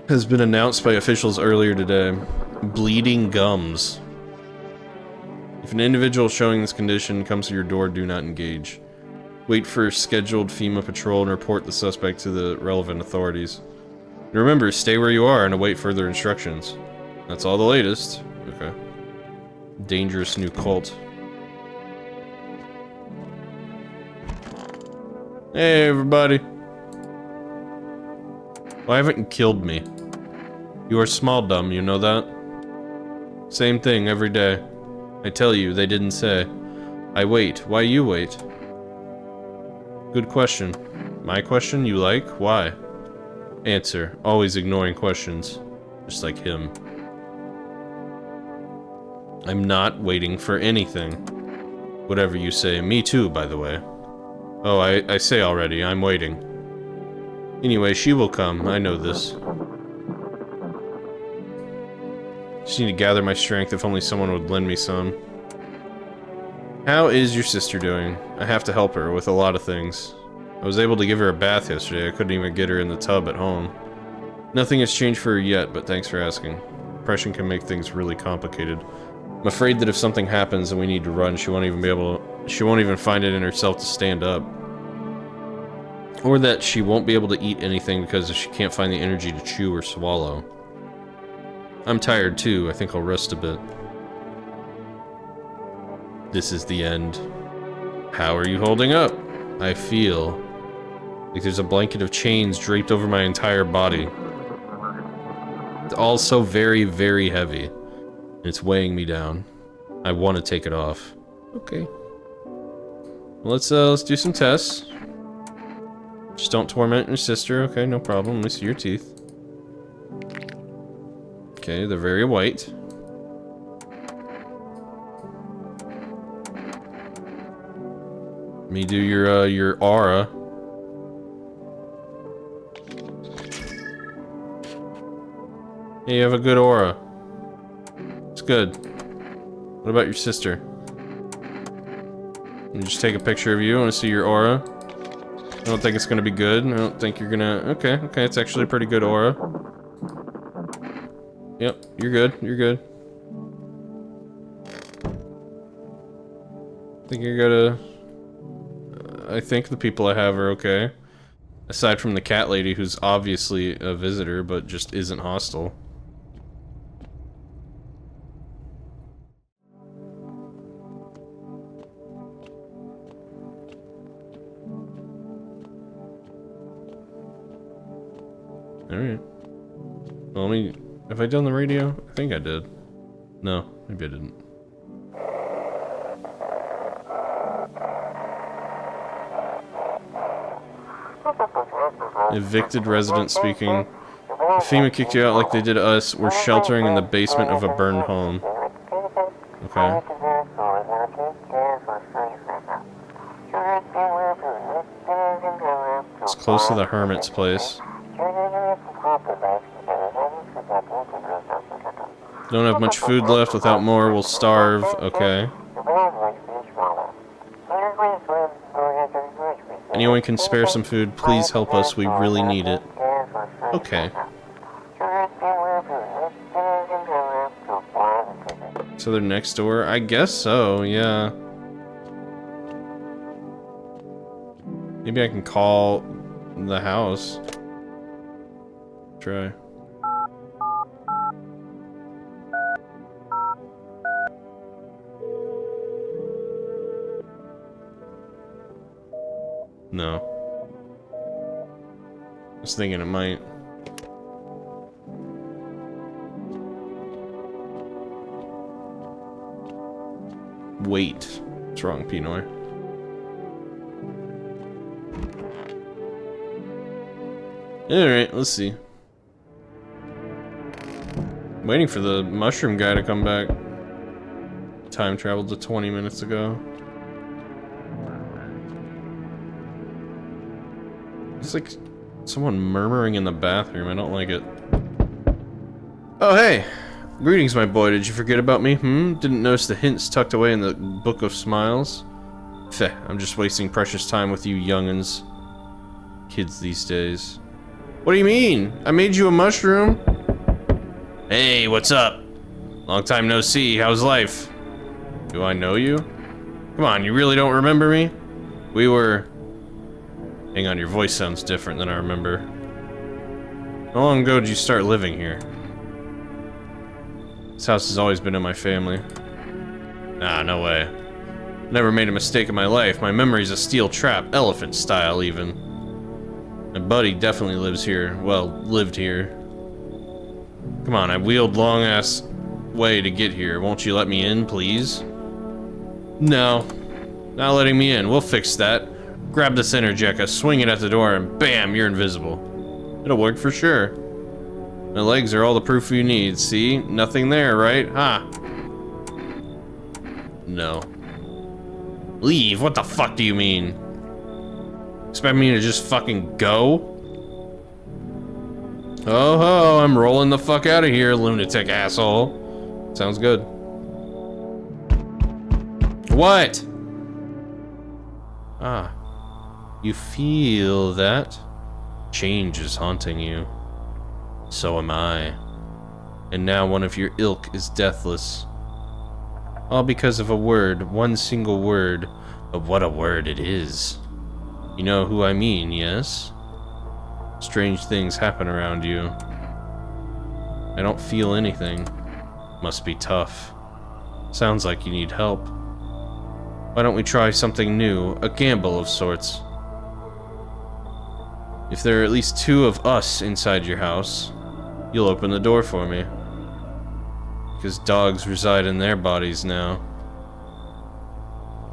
has been announced by officials earlier today. Bleeding gums. If an individual showing this condition comes to your door, do not engage. Wait for scheduled FEMA patrol and report the suspect to the relevant authorities. And remember, stay where you are and await further instructions. That's all the latest. Okay. Dangerous new cult. Hey, everybody. Why haven't you killed me? You are small dumb, you know that? Same thing every day. I tell you, they didn't say. I wait. Why you wait? Good question. My question? You like? Why? Answer. Always ignoring questions. Just like him. I'm not waiting for anything. Whatever you say. Me too, by the way. Oh, I say already. I'm waiting. Anyway, she will come. I know this. Just need to gather my strength. If only someone would lend me some. How is your sister doing? I have to help her with a lot of things. I was able to give her a bath yesterday. I couldn't even get her in the tub at home. Nothing has changed for her yet, but thanks for asking. Depression can make things really complicated. I'm afraid that if something happens and we need to run, she won't even find it in herself to stand up. Or that she won't be able to eat anything because she can't find the energy to chew or swallow. I'm tired too. I think I'll rest a bit. This is the end. How are you holding up? I feel like there's a blanket of chains draped over my entire body. It's all so very, very heavy. And it's weighing me down. I want to take it off. Okay. Well, let's do some tests. Just don't torment your sister. Okay, no problem. Let me see your teeth. Okay, they're very white. Let me do your aura. Hey, you have a good aura. It's good. What about your sister? Let me just take a picture of you. I want to see your aura. I don't think it's gonna be good. I don't think you're gonna... Okay, it's actually a pretty good aura. Yep, you're good, you're good. I think you're gonna... I think the people I have are okay. Aside from the cat lady, who's obviously a visitor, but just isn't hostile. Alright. Well, let me... Have I done the radio? I think I did. No, maybe I didn't. Evicted resident speaking. If FEMA kicked you out like they did us, we're sheltering in the basement of a burned home. Okay. It's close to the hermit's place. Don't have much food left. Without more, we'll starve. Okay. Anyone can spare some food, please help us. We really need it. Okay. So they're next door? I guess so, yeah. Maybe I can call the house. Try. No. I was thinking it might. Wait. What's wrong, Pinoy? Alright, let's see. Waiting for the mushroom guy to come back. Time traveled to 20 minutes ago. It's like someone murmuring in the bathroom. I don't like it. Oh, hey. Greetings, my boy. Did you forget about me? Didn't notice the hints tucked away in the Book of Smiles? Feh, I'm just wasting precious time with you young'uns. Kids these days. What do you mean? I made you a mushroom. Hey, what's up? Long time no see. How's life? Do I know you? Come on, you really don't remember me? We were... Hang on, your voice sounds different than I remember. How long ago did you start living here? This house has always been in my family. Nah, no way. Never made a mistake in my life. My memory's a steel trap, elephant style even. My buddy definitely lives here. Well, lived here. Come on, I wheeled long-ass way to get here. Won't you let me in, please? No. Not letting me in. We'll fix that. Grab this Energeca, swing it at the door, and bam, you're invisible. It'll work for sure. My legs are all the proof you need. See? Nothing there, right? Huh? No. Leave? What the fuck do you mean? Expect me to just fucking go? Oh ho, I'm rolling the fuck out of here, lunatic asshole. Sounds good. What? Ah. You feel that? Change is haunting you. So am I. And now one of your ilk is deathless. All because of a word, one single word. But what a word it is. You know who I mean, yes? Strange things happen around you. I don't feel anything. Must be tough. Sounds like you need help. Why don't we try something new? A gamble of sorts. If there are at least 2 of us inside your house, you'll open the door for me. Because dogs reside in their bodies now.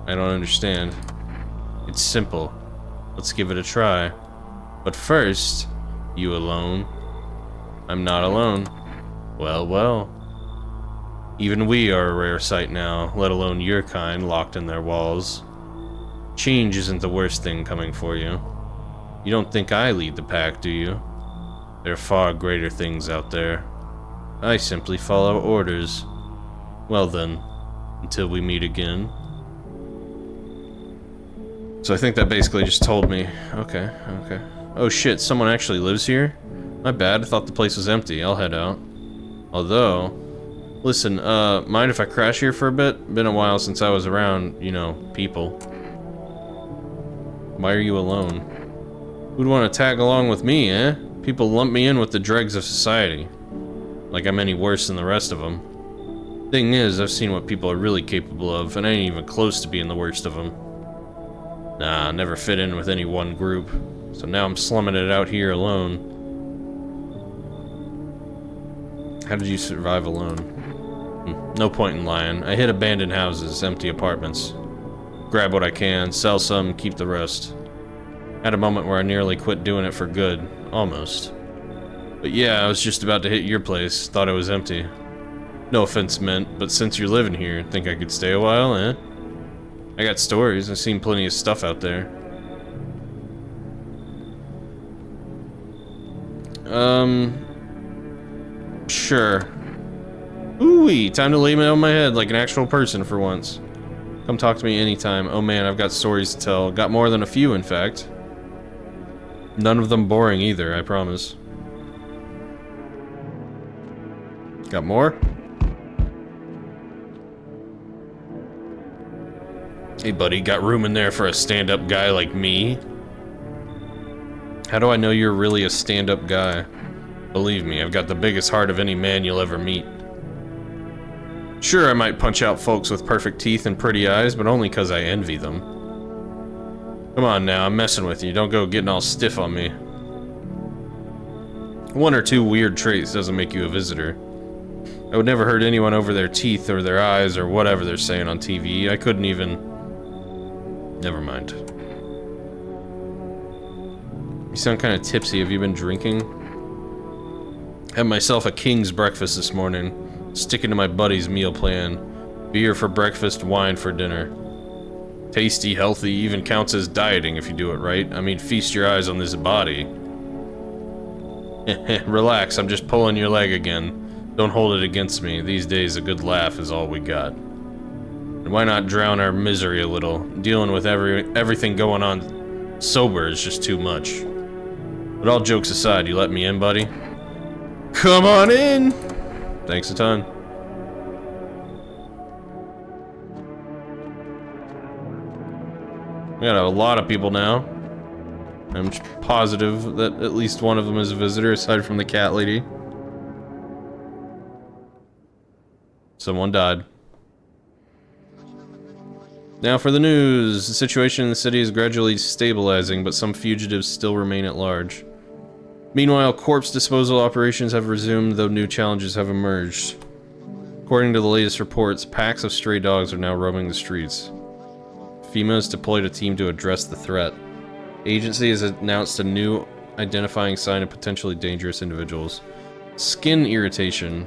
I don't understand. It's simple. Let's give it a try. But first, you alone? I'm not alone. Well, well. Even we are a rare sight now, let alone your kind locked in their walls. Change isn't the worst thing coming for you. You don't think I lead the pack, do you? There are far greater things out there. I simply follow orders. Well then, until we meet again. So I think that basically just told me, okay. Oh shit, someone actually lives here? My bad, I thought the place was empty. I'll head out. Although, listen, mind if I crash here for a bit? Been a while since I was around, you know, people. Why are you alone? Who'd want to tag along with me, eh? People lump me in with the dregs of society. Like I'm any worse than the rest of them. Thing is, I've seen what people are really capable of, and I ain't even close to being the worst of them. Nah, never fit in with any one group. So now I'm slumming it out here alone. How did you survive alone? No point in lying. I hit abandoned houses, empty apartments. Grab what I can, sell some, keep the rest. Had a moment where I nearly quit doing it for good. Almost. But yeah, I was just about to hit your place. Thought it was empty. No offense meant, but since you're living here, think I could stay a while, eh? I got stories. I've seen plenty of stuff out there. Sure. Ooh-wee, time to lay me on my head like an actual person for once. Come talk to me anytime. Oh man, I've got stories to tell. Got more than a few, in fact. None of them boring either, I promise. Got more? Hey buddy, got room in there for a stand-up guy like me? How do I know you're really a stand-up guy? Believe me, I've got the biggest heart of any man you'll ever meet. Sure, I might punch out folks with perfect teeth and pretty eyes, but only 'cause I envy them. Come on now, I'm messing with you. Don't go getting all stiff on me. 1 or 2 weird traits doesn't make you a visitor. I would never hurt anyone over their teeth or their eyes or whatever they're saying on TV. I couldn't even... Never mind. You sound kind of tipsy. Have you been drinking? Had myself a king's breakfast this morning. Sticking to my buddy's meal plan. Beer for breakfast, wine for dinner. Tasty, healthy, even counts as dieting if you do it right. I mean, feast your eyes on this body. Relax, I'm just pulling your leg again. Don't hold it against me. These days, a good laugh is all we got. And why not drown our misery a little? Dealing with everything going on sober is just too much. But all jokes aside, you let me in, buddy? Come on in! Thanks a ton. We got a lot of people now. I'm positive that at least one of them is a visitor, aside from the cat lady. Someone died. Now for the news. The situation in the city is gradually stabilizing, but some fugitives still remain at large. Meanwhile, corpse disposal operations have resumed, though new challenges have emerged. According to the latest reports, packs of stray dogs are now roaming the streets. FEMA has deployed a team to address the threat. Agency has announced a new identifying sign of potentially dangerous individuals. Skin irritation.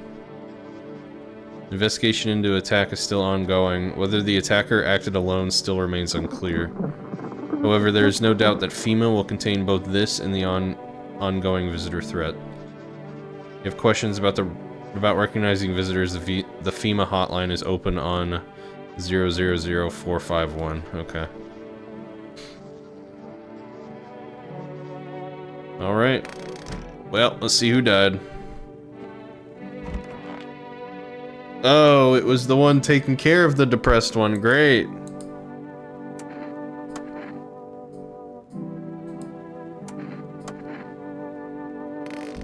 Investigation into attack is still ongoing. Whether the attacker acted alone still remains unclear. However, there is no doubt that FEMA will contain both this and the ongoing visitor threat. If you have questions about recognizing visitors, the FEMA hotline is open on 000451. Okay. Alright. Well, let's see who died. Oh, it was the one taking care of the depressed one. Great.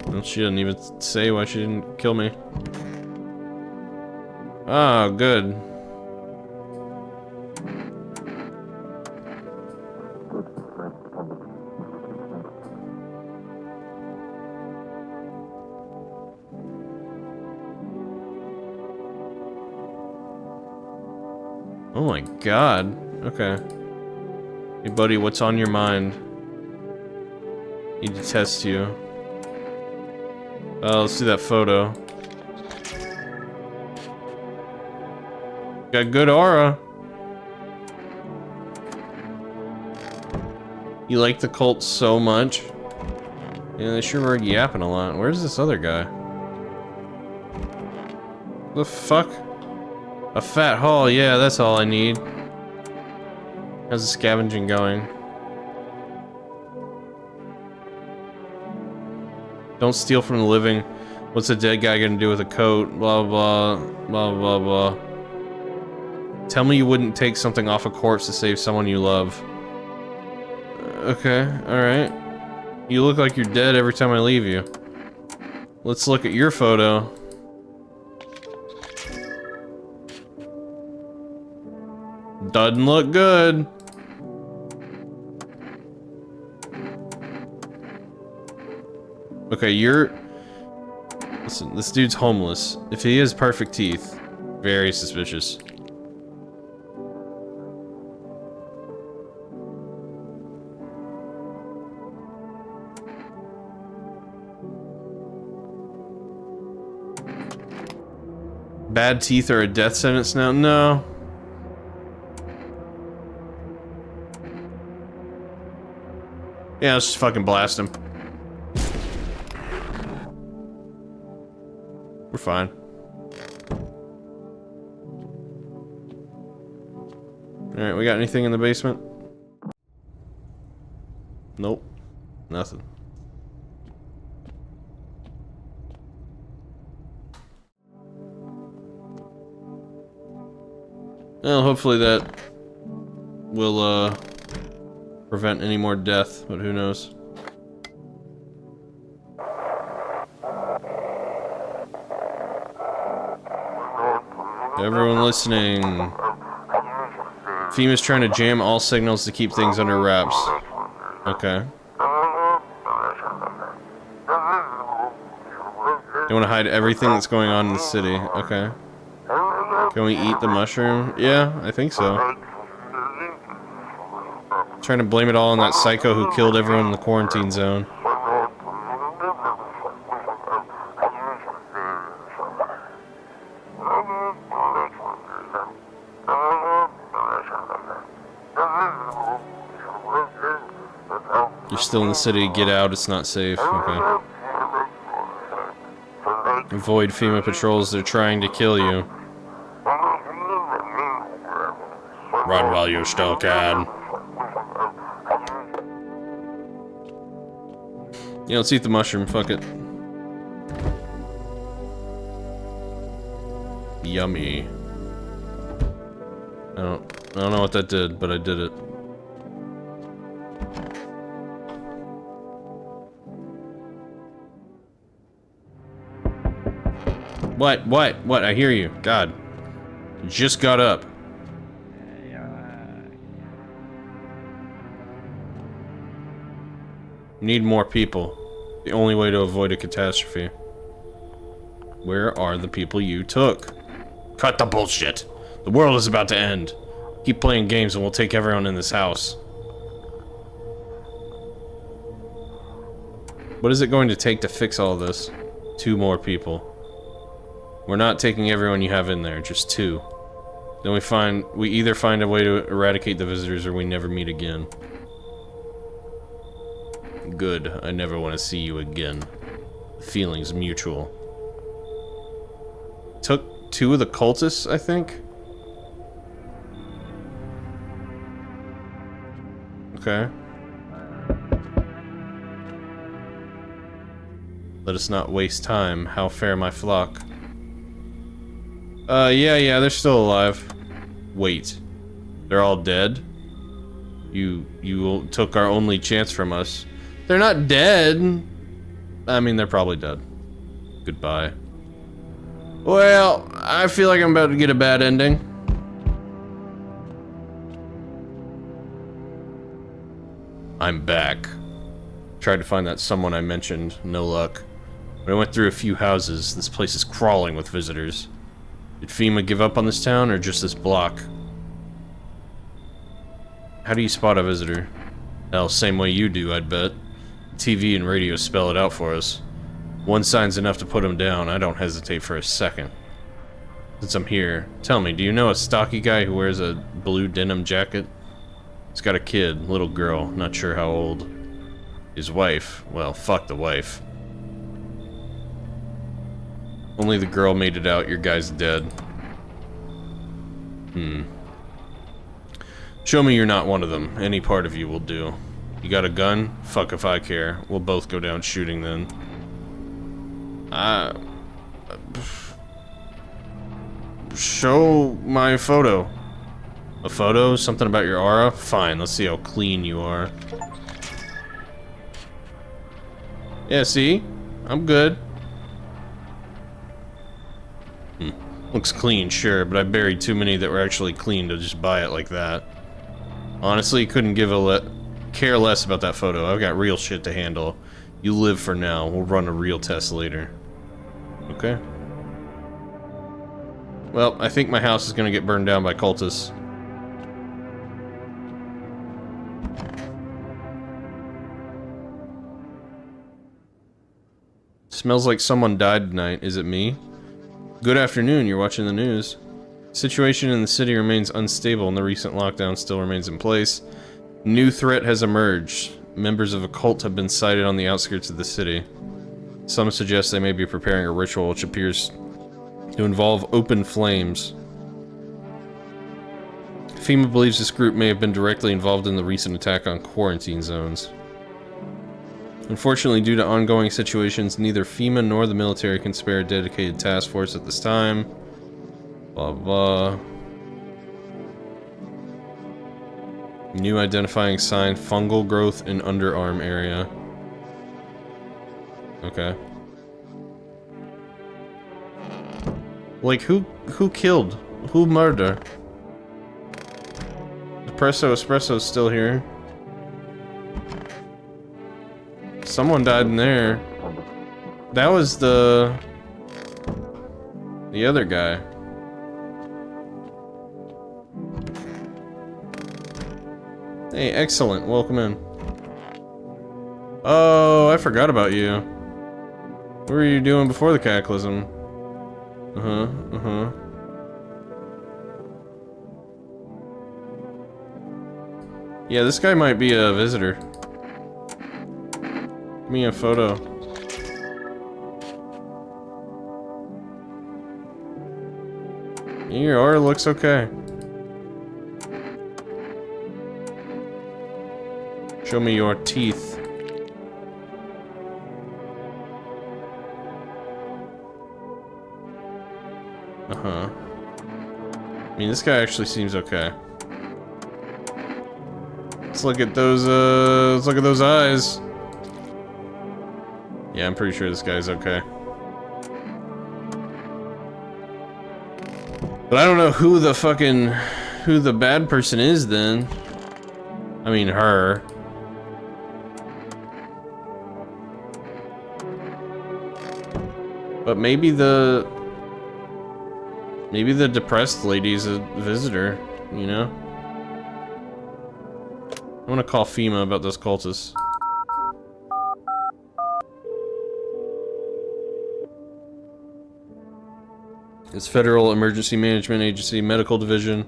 Well, she didn't even say why she didn't kill me. Ah, good. Oh my god. Okay. Hey buddy, what's on your mind? He detests you. Oh, let's see that photo. Got good aura. You like the cult so much? Yeah, they sure were yapping a lot. Where's this other guy? The fuck? A fat haul, yeah, that's all I need. How's the scavenging going? Don't steal from the living. What's a dead guy gonna do with a coat? Blah blah blah blah blah. Tell me you wouldn't take something off a corpse to save someone you love. Okay, alright. You look like you're dead every time I leave you. Let's look at your photo. Doesn't look good. Okay, listen, this dude's homeless. If he has perfect teeth, very suspicious. Bad teeth are a death sentence now? No. Yeah, let's just fucking blast him. We're fine. Alright, we got anything in the basement? Nope. Nothing. Well, hopefully that will, prevent any more death, but who knows. Everyone listening. FEMA's trying to jam all signals to keep things under wraps. Okay. They want to hide everything that's going on in the city. Okay. Can we eat the mushroom? Yeah, I think so. Trying to blame it all on that psycho who killed everyone in the quarantine zone. You're still in the city, get out, it's not safe. Okay. Avoid FEMA patrols, they're trying to kill you. Run while you still can. Yeah, let's eat the mushroom, fuck it. Yummy. I don't know what that did, but I did it. What? I hear you. God. You just got up. Need more people. The only way to avoid a catastrophe. Where are the people you took? Cut the bullshit. The world is about to end. Keep playing games and we'll take everyone in this house. What is it going to take to fix all this? 2 more people. We're not taking everyone you have in there, just 2. Then we either find a way to eradicate the visitors or we never meet again. Good. I never want to see you again. The feeling's mutual. Took 2 of the cultists, I think? Okay. Let us not waste time. How fare my flock? Yeah, they're still alive. Wait. They're all dead? You took our only chance from us. They're not dead. I mean, they're probably dead. Goodbye. Well, I feel like I'm about to get a bad ending. I'm back. Tried to find that someone I mentioned. No luck. But I went through a few houses. This place is crawling with visitors. Did FEMA give up on this town, or just this block? How do you spot a visitor? Hell, same way you do, I'd bet. TV and radio spell it out for us. One sign's enough to put them down. I don't hesitate for a second. Since I'm here, tell me, do you know a stocky guy who wears a blue denim jacket? He's got a kid, little girl, not sure how old. His wife, well, fuck the wife. Only the girl made it out, your guy's dead. Show me you're not one of them. Any part of you will do. You got a gun? Fuck if I care. We'll both go down shooting then. Show my photo. A photo? Something about your aura? Fine, let's see how clean you are. Yeah, see? I'm good. Looks clean, sure, but I buried too many that were actually clean to just buy it like that. Honestly, couldn't give care less about that photo. I've got real shit to handle. You live for now. We'll run a real test later. Okay. Well, I think my house is gonna get burned down by cultists. Smells like someone died tonight. Is it me? Good afternoon, you're watching the news. Situation in the city remains unstable and the recent lockdown still remains in place. New threat has emerged. Members of a cult have been sighted on the outskirts of the city. Some suggest they may be preparing a ritual which appears to involve open flames. FEMA believes this group may have been directly involved in the recent attack on quarantine zones. Unfortunately, due to ongoing situations, neither FEMA nor the military can spare a dedicated task force at this time. Blah blah. New identifying sign, fungal growth in underarm area. Okay. Like, who killed? Who murdered? Espresso's still here. Someone died in there. That was the other guy. Hey, excellent. Welcome in. Oh, I forgot about you. What were you doing before the cataclysm? Yeah, this guy might be a visitor. Give me a photo. Your aura looks okay. Show me your teeth. I mean, this guy actually seems okay. Let's look at those eyes. Yeah, I'm pretty sure this guy's okay. But I don't know who the bad person is then. I mean, her. But maybe the depressed lady's a visitor, you know? I'm gonna call FEMA about those cultists. Its Federal Emergency Management Agency Medical Division.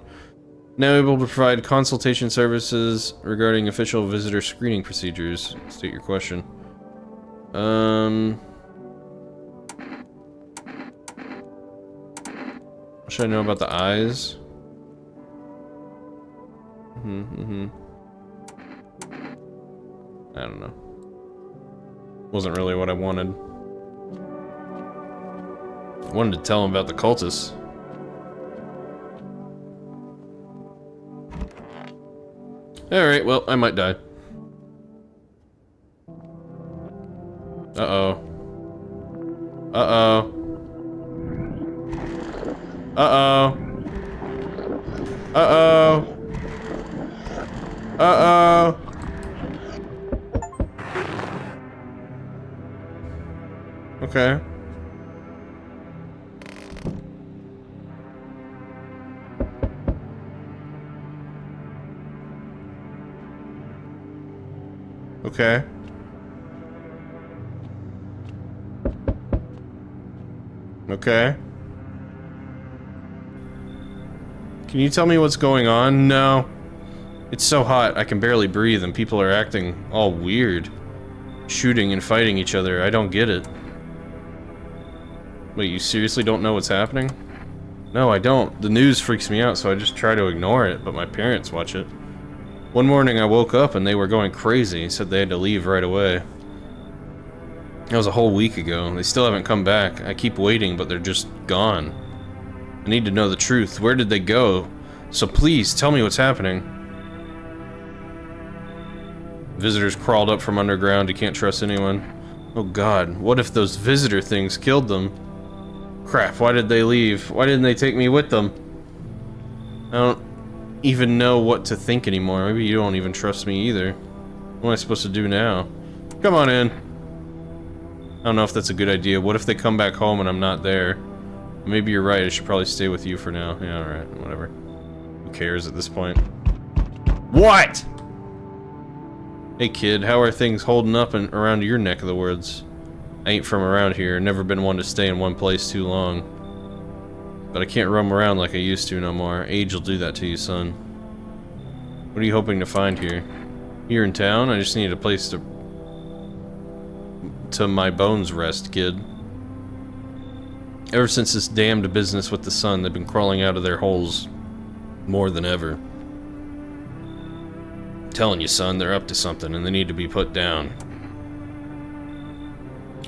Now able to provide consultation services regarding official visitor screening procedures. State your question. What should I know about the eyes? I don't know. Wasn't really what I wanted. I wanted to tell him about the cultists. Alright, well, I might die. Uh-oh. Uh-oh. Uh-oh. Uh-oh. Uh-oh. Okay. Okay. Okay. Can you tell me what's going on? No. It's so hot, I can barely breathe, and people are acting all weird. Shooting and fighting each other, I don't get it. Wait, you seriously don't know what's happening? No, I don't. The news freaks me out, so I just try to ignore it, but my parents watch it. One morning I woke up and they were going crazy, said they had to leave right away. That was a whole week ago. They still haven't come back. I keep waiting, but they're just gone. I need to know the truth. Where did they go? So please, tell me what's happening. Visitors crawled up from underground. You can't trust anyone. Oh god, what if those visitor things killed them? Crap, why did they leave? Why didn't they take me with them? I don't even know what to think anymore. Maybe you don't even trust me either. What am I supposed to do now? Come on in. I don't know if that's a good idea. What if they come back home and I'm not there? Maybe you're right, I should probably stay with you for now. Yeah, alright, whatever. Who cares at this point? What?! Hey kid, how are things holding up around your neck of the woods? I ain't from around here, never been one to stay in one place too long. But I can't roam around like I used to no more. Age will do that to you, son. What are you hoping to find here? Here in town? I just need a place to my bones rest, kid. Ever since this damned business with the sun, they've been crawling out of their holes more than ever. I'm telling you, son, they're up to something and they need to be put down.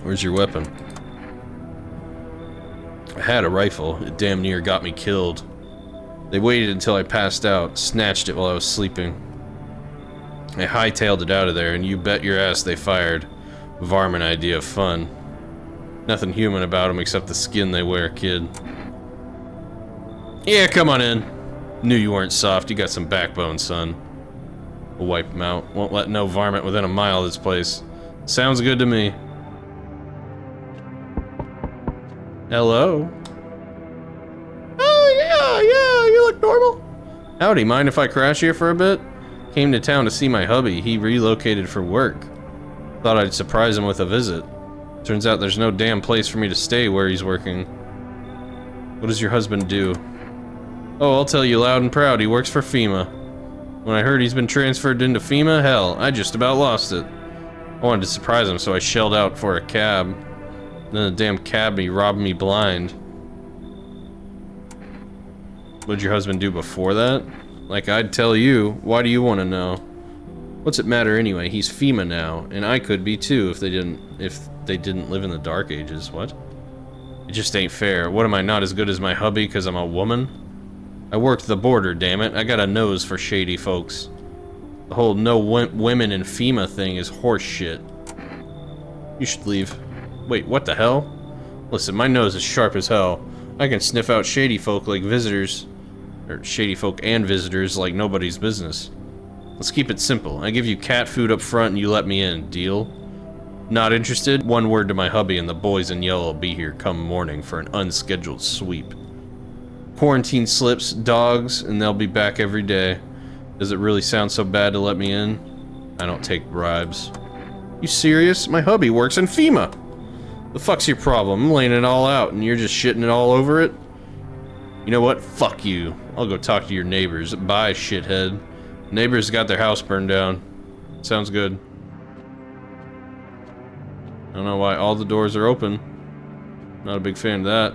Where's your weapon? I had a rifle. It damn near got me killed. They waited until I passed out, snatched it while I was sleeping. I hightailed it out of there, and you bet your ass they fired. Varmint idea of fun. Nothing human about them except the skin they wear, kid. Yeah, come on in. Knew you weren't soft. You got some backbone, son. We'll wipe them out. Won't let no varmint within a mile of this place. Sounds good to me. Hello? Oh, yeah, you look normal. Howdy, mind if I crash here for a bit? Came to town to see my hubby. He relocated for work. Thought I'd surprise him with a visit. Turns out there's no damn place for me to stay where he's working. What does your husband do? Oh, I'll tell you loud and proud, he works for FEMA. When I heard he's been transferred into FEMA, hell, I just about lost it. I wanted to surprise him, so I shelled out for a cab. Then the damn cabbie robbed me blind. What'd your husband do before that? Like I'd tell you, why do you want to know? What's it matter anyway? He's FEMA now, and I could be too if they didn't live in the Dark Ages. What? It just ain't fair. What, am I not as good as my hubby because I'm a woman? I worked the border, damn it. I got a nose for shady folks. The whole no women in FEMA thing is horse shit. You should leave. Wait, what the hell? Listen, my nose is sharp as hell. I can sniff out shady folk like visitors. Or shady folk and visitors like nobody's business. Let's keep it simple. I give you cat food up front and you let me in. Deal? Not interested? One word to my hubby and the boys in yellow will be here come morning for an unscheduled sweep. Quarantine slips, dogs, and they'll be back every day. Does it really sound so bad to let me in? I don't take bribes. You serious? My hubby works in FEMA! The fuck's your problem? I'm laying it all out and you're just shitting it all over it? You know what? Fuck you. I'll go talk to your neighbors. Bye, shithead. Neighbors got their house burned down. Sounds good. I don't know why all the doors are open. Not a big fan of that.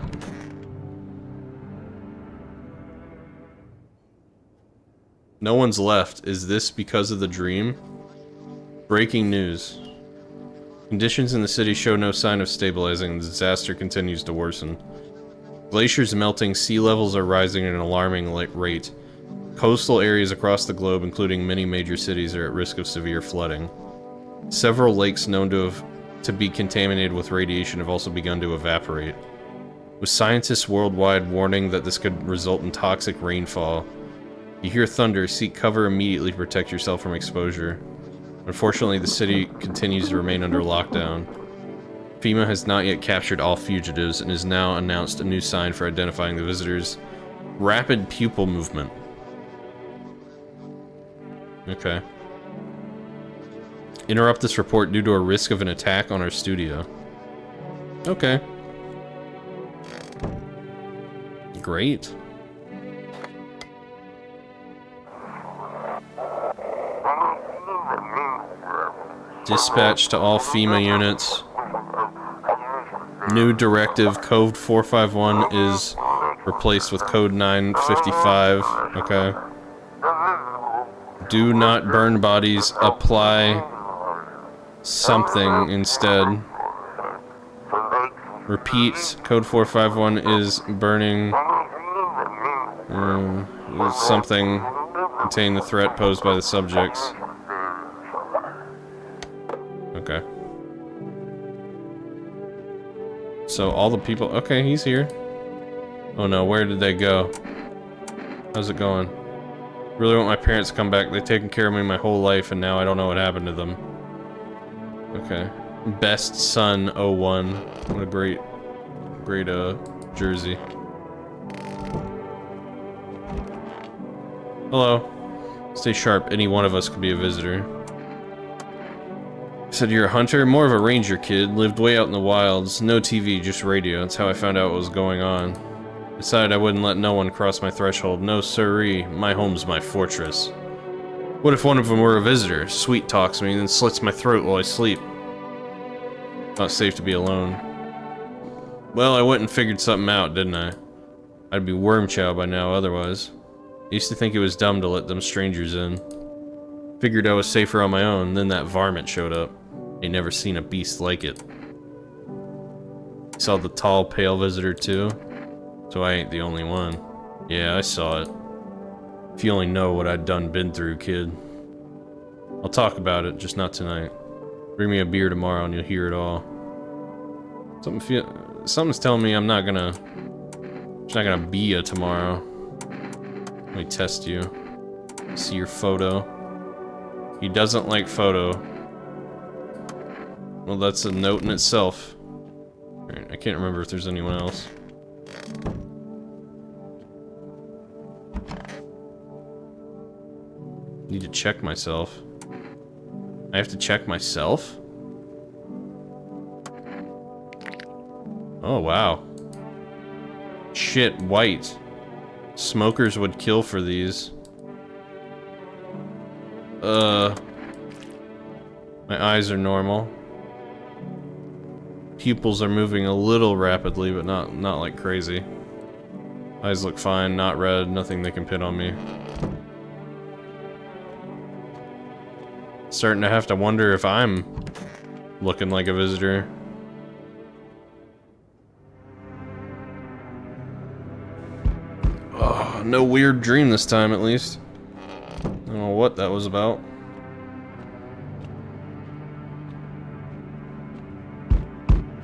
No one's left. Is this because of the dream? Breaking news. Conditions in the city show no sign of stabilizing. The disaster continues to worsen. Glaciers melting, sea levels are rising at an alarming rate. Coastal areas across the globe, including many major cities, are at risk of severe flooding. Several lakes known to be contaminated with radiation have also begun to evaporate. With scientists worldwide warning that this could result in toxic rainfall. You hear thunder, seek cover immediately to protect yourself from exposure. Unfortunately, the city continues to remain under lockdown. FEMA has not yet captured all fugitives and has now announced a new sign for identifying the visitors. Rapid pupil movement. Okay. Interrupt this report due to a risk of an attack on our studio. Okay. Great. Dispatch to all FEMA units. New directive, code 451 is replaced with code 955. Okay. Do not burn bodies. Apply something instead. Repeat, code 451 is burning something containing the threat posed by the subjects. Okay. So all the people... Okay, he's here. Oh no, where did they go? How's it going? Really want my parents to come back. They've taken care of me my whole life and now I don't know what happened to them. Okay. Best Son 01. What a great jersey. Hello. Stay sharp. Any one of us could be a visitor. Said you're a hunter? More of a ranger, kid. Lived way out in the wilds. No TV, just radio. That's how I found out what was going on. Decided I wouldn't let no one cross my threshold. No siree. My home's my fortress. What if one of them were a visitor? Sweet talks me, then slits my throat while I sleep. Not safe to be alone. Well, I went and figured something out, didn't I? I'd be worm chow by now otherwise. I used to think it was dumb to let them strangers in. Figured I was safer on my own, then that varmint showed up. Ain't never seen a beast like it. Saw the tall, pale visitor too? So I ain't the only one. Yeah, I saw it. If you only know what I'd been through, kid. I'll talk about it, just not tonight. Bring me a beer tomorrow and you'll hear it all. Something's telling me I'm not gonna... It's not gonna be a tomorrow. Let me test you. See your photo. He doesn't like photo. Well, that's a note in itself. Alright, I can't remember if there's anyone else. Need to check myself. I have to check myself? Oh, wow. Shit, white. Smokers would kill for these. My eyes are normal. Pupils are moving a little rapidly, but not like crazy. Eyes look fine, not red, nothing they can pin on me. Starting to have to wonder if I'm looking like a visitor. Oh, no weird dream this time, at least. I don't know what that was about.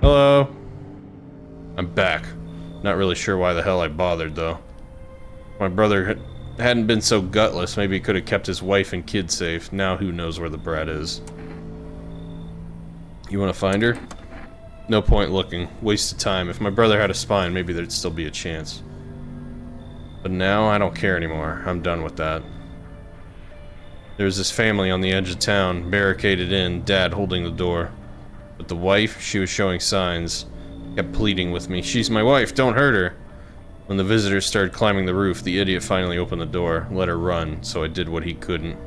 Hello. I'm back. Not really sure why the hell I bothered, though. My brother hadn't been so gutless, maybe he could have kept his wife and kids safe. Now who knows where the brat is. You want to find her? No point looking. Waste of time. If my brother had a spine, maybe there'd still be a chance. But now, I don't care anymore. I'm done with that. There was this family on the edge of town, barricaded in, Dad holding the door. But the wife, she was showing signs, kept pleading with me. She's my wife, don't hurt her. When the visitors started climbing the roof, the idiot finally opened the door, let her run, so I did what he couldn't.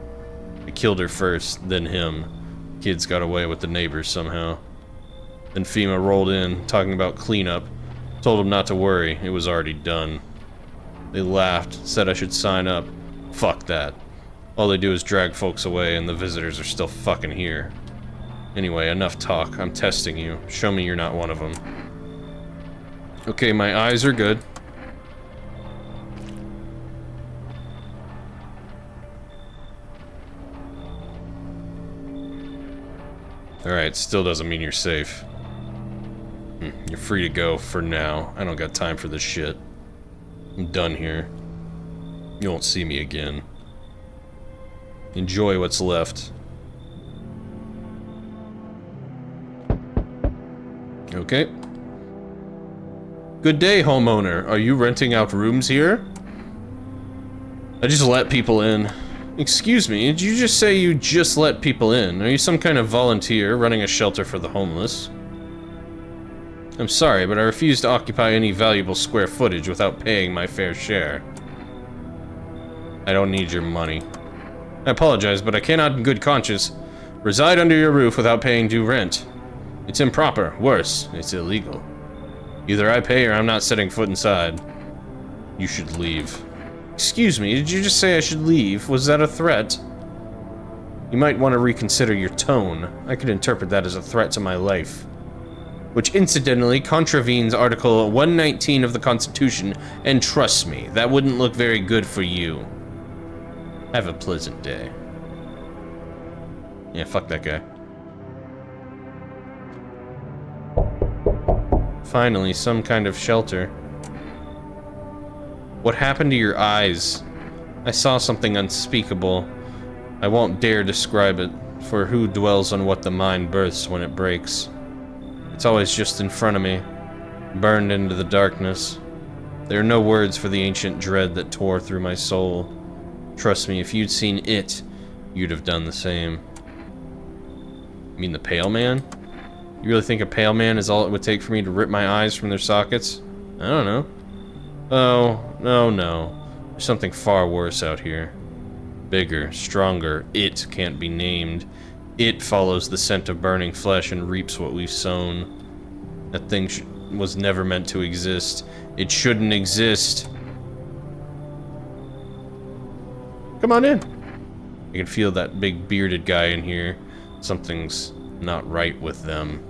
I killed her first, then him. Kids got away with the neighbors somehow. Then FEMA rolled in, talking about cleanup. Told them not to worry, it was already done. They laughed, said I should sign up. Fuck that. All they do is drag folks away, and the visitors are still fucking here. Anyway, enough talk. I'm testing you. Show me you're not one of them. Okay, my eyes are good. Alright, still doesn't mean you're safe. You're free to go for now. I don't got time for this shit. I'm done here. You won't see me again. Enjoy what's left. Okay. Good day, homeowner. Are you renting out rooms here? I just let people in. Excuse me, did you just say you just let people in? Are you some kind of volunteer running a shelter for the homeless? I'm sorry, but I refuse to occupy any valuable square footage without paying my fair share. I don't need your money. I apologize, but I cannot in good conscience reside under your roof without paying due rent. It's improper. Worse, it's illegal. Either I pay or I'm not setting foot inside. You should leave. Excuse me, did you just say I should leave? Was that a threat? You might want to reconsider your tone. I could interpret that as a threat to my life. Which incidentally contravenes Article 119 of the Constitution, and trust me, that wouldn't look very good for you. Have a pleasant day. Yeah, fuck that guy. Finally, some kind of shelter. What happened to your eyes? I saw something unspeakable. I won't dare describe it, for who dwells on what the mind births when it breaks? It's always just in front of me, burned into the darkness. There are no words for the ancient dread that tore through my soul. Trust me, if you'd seen it, you'd have done the same. You mean the Pale Man? You really think a Pale Man is all it would take for me to rip my eyes from their sockets? I don't know. Oh, no. There's something far worse out here. Bigger, stronger. It can't be named. It follows the scent of burning flesh and reaps what we've sown. That thing was never meant to exist. It shouldn't exist. Come on in. I can feel that big bearded guy in here. Something's not right with them.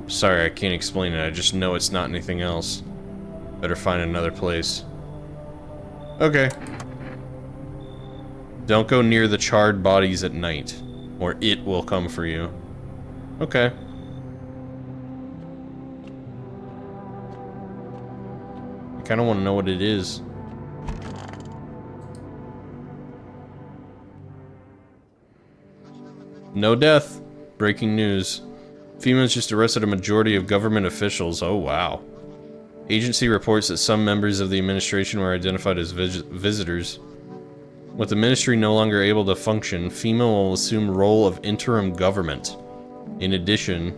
Sorry, I can't explain it. I just know it's not anything else. Better find another place. Okay. Don't go near the charred bodies at night, or it will come for you. Okay. I kind of want to know what it is. No death. Breaking news. FEMA's just arrested a majority of government officials. Oh, wow. Agency reports that some members of the administration were identified as visitors. With the ministry no longer able to function, FEMA will assume role of interim government. In addition...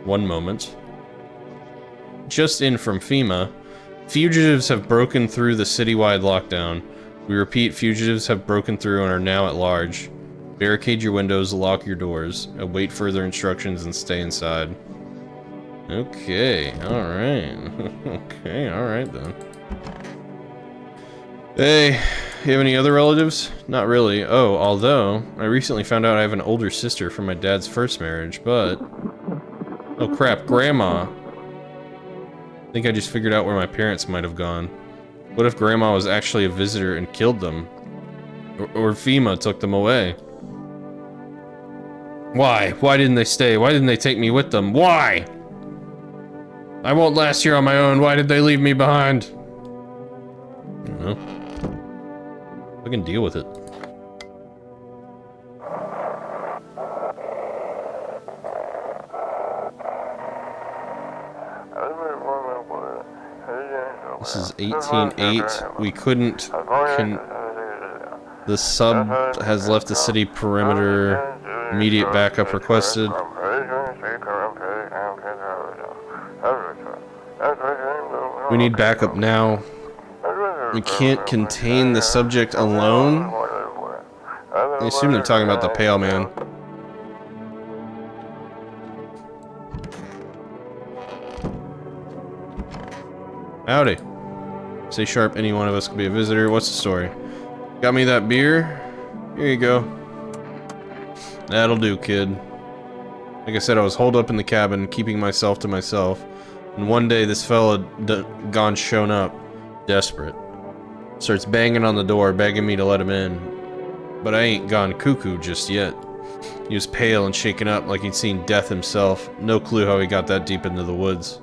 One moment. Just in from FEMA, fugitives have broken through the citywide lockdown. We repeat, fugitives have broken through and are now at large. Barricade your windows, lock your doors, await further instructions, and stay inside. Okay, alright. Okay, alright then. Hey, you have any other relatives? Not really. Oh, although, I recently found out I have an older sister from my dad's first marriage, but... Oh crap, Grandma! I think I just figured out where my parents might have gone. What if Grandma was actually a visitor and killed them? Or FEMA took them away? Why? Why didn't they stay? Why didn't they take me with them? Why? I won't last here on my own. Why did they leave me behind? I don't know. I can deal with it. This is 18.8. We couldn't... The sub has left the city perimeter. Immediate backup requested. We need backup now. We can't contain the subject alone. I assume they're talking about the Pale Man. Howdy. Stay sharp, any one of us could be a visitor. What's the story? Got me that beer? Here you go. That'll do, kid. Like I said, I was holed up in the cabin, keeping myself to myself. And one day, this fella shown up, desperate. Starts banging on the door, begging me to let him in. But I ain't gone cuckoo just yet. He was pale and shaken up like he'd seen death himself. No clue how he got that deep into the woods.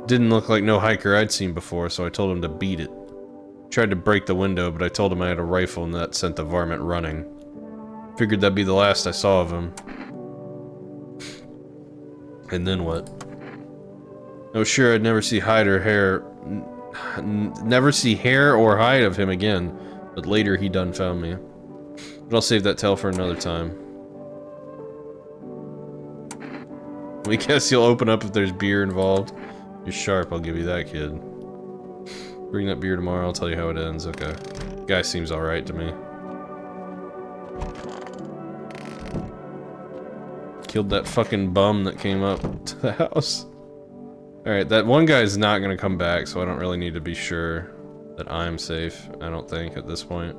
Didn't look like no hiker I'd seen before, so I told him to beat it. Tried to break the window, but I told him I had a rifle and that sent the varmint running. Figured that'd be the last I saw of him. And then what? I was sure I'd never see hide or hair... never see hair or hide of him again, but later he done found me. But I'll save that tale for another time. We guess you'll open up if there's beer involved. You're sharp, I'll give you that, kid. Bring that beer tomorrow, I'll tell you how it ends. Okay. Guy seems alright to me. Killed that fucking bum that came up to the house. Alright, that one guy's not gonna come back, so I don't really need to be sure that I'm safe, I don't think, at this point.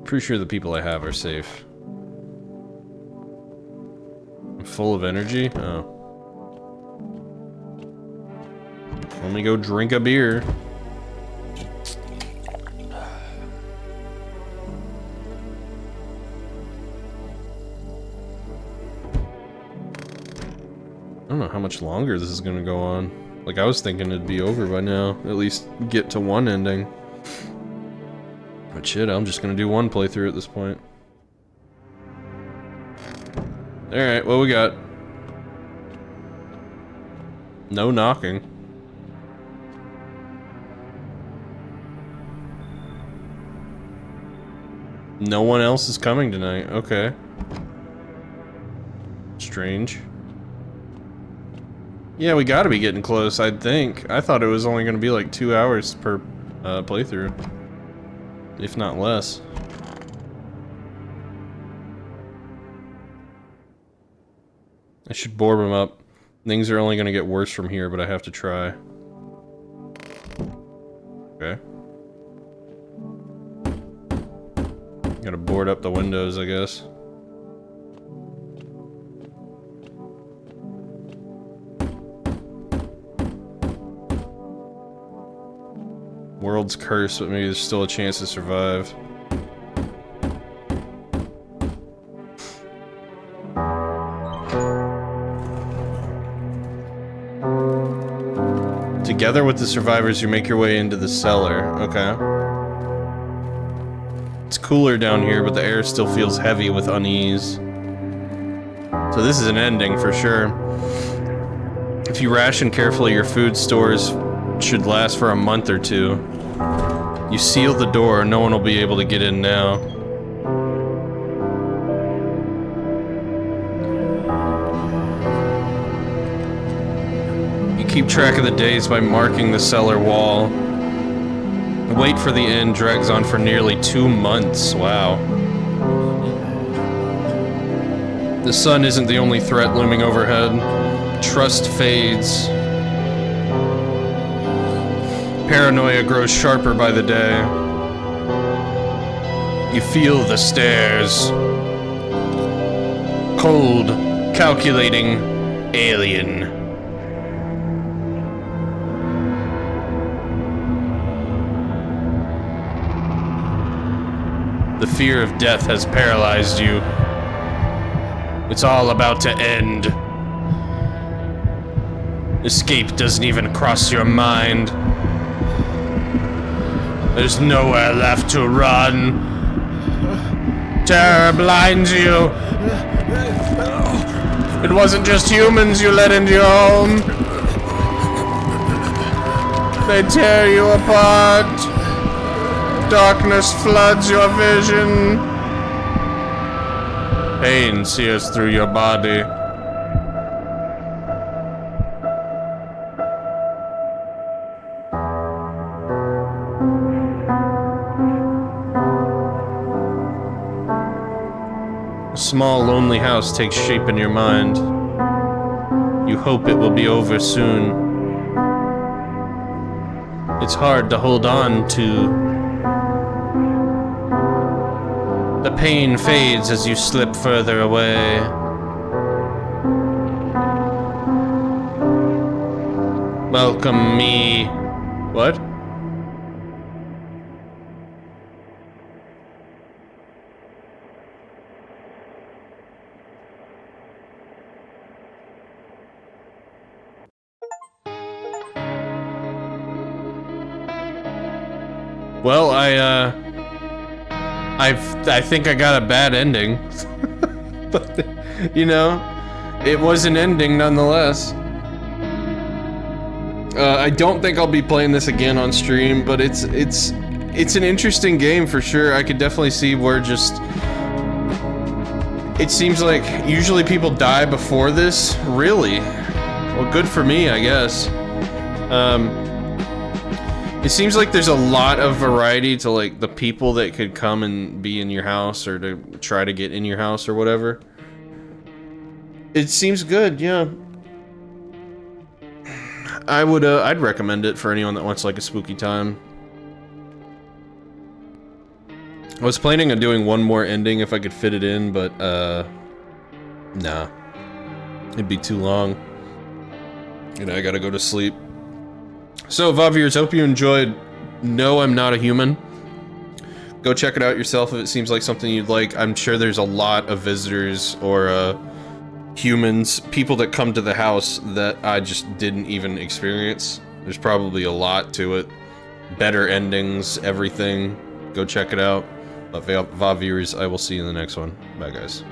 Pretty sure the people I have are safe. I'm full of energy? Oh. Let me go drink a beer. I don't know how much longer this is gonna go on. Like, I was thinking it'd be over by now. At least get to one ending. But shit, I'm just gonna do one playthrough at this point. Alright, what we got? No knocking. No one else is coming tonight. Okay. Strange. Yeah, we gotta be getting close, I'd think. I thought it was only gonna be like 2 hours per playthrough. If not less. I should board them up. Things are only gonna get worse from here, but I have to try. Okay. Gotta board up the windows, I guess. World's cursed, but maybe there's still a chance to survive. Together with the survivors, you make your way into the cellar. Okay. It's cooler down here, but the air still feels heavy with unease. So this is an ending for sure. If you ration carefully, your food stores should last for a month or two. You seal the door, no one will be able to get in now. You keep track of the days by marking the cellar wall. The wait for the end drags on for nearly 2 months. Wow. The sun isn't the only threat looming overhead. Trust fades. Paranoia grows sharper by the day. You feel the stares. Cold, calculating, alien. The fear of death has paralyzed you. It's all about to end. Escape doesn't even cross your mind. There's nowhere left to run. Terror blinds you. It wasn't just humans you let into your home. They tear you apart. Darkness floods your vision. Pain sears through your body. small, lonely house takes shape in your mind. You hope it will be over soon. It's hard to hold on to. The pain fades as you slip further away. Welcome me. What? Well, I think I got a bad ending. But, you know, it was an ending nonetheless. I don't think I'll be playing this again on stream, but it's an interesting game for sure. I could definitely see where just... It seems like usually people die before this. Really? Well, good for me, I guess. It seems like there's a lot of variety to, like, the people that could come and be in your house or to try to get in your house or whatever. It seems good, yeah. I'd recommend it for anyone that wants, like, a spooky time. I was planning on doing one more ending if I could fit it in, but, nah. It'd be too long. And I gotta go to sleep. So, Vaviers, hope you enjoyed No, I'm Not a Human. Go check it out yourself if it seems like something you'd like. I'm sure there's a lot of visitors or, humans, people that come to the house that I just didn't even experience. There's probably a lot to it. Better endings, everything. Go check it out. But Vaviers, I will see you in the next one. Bye, guys.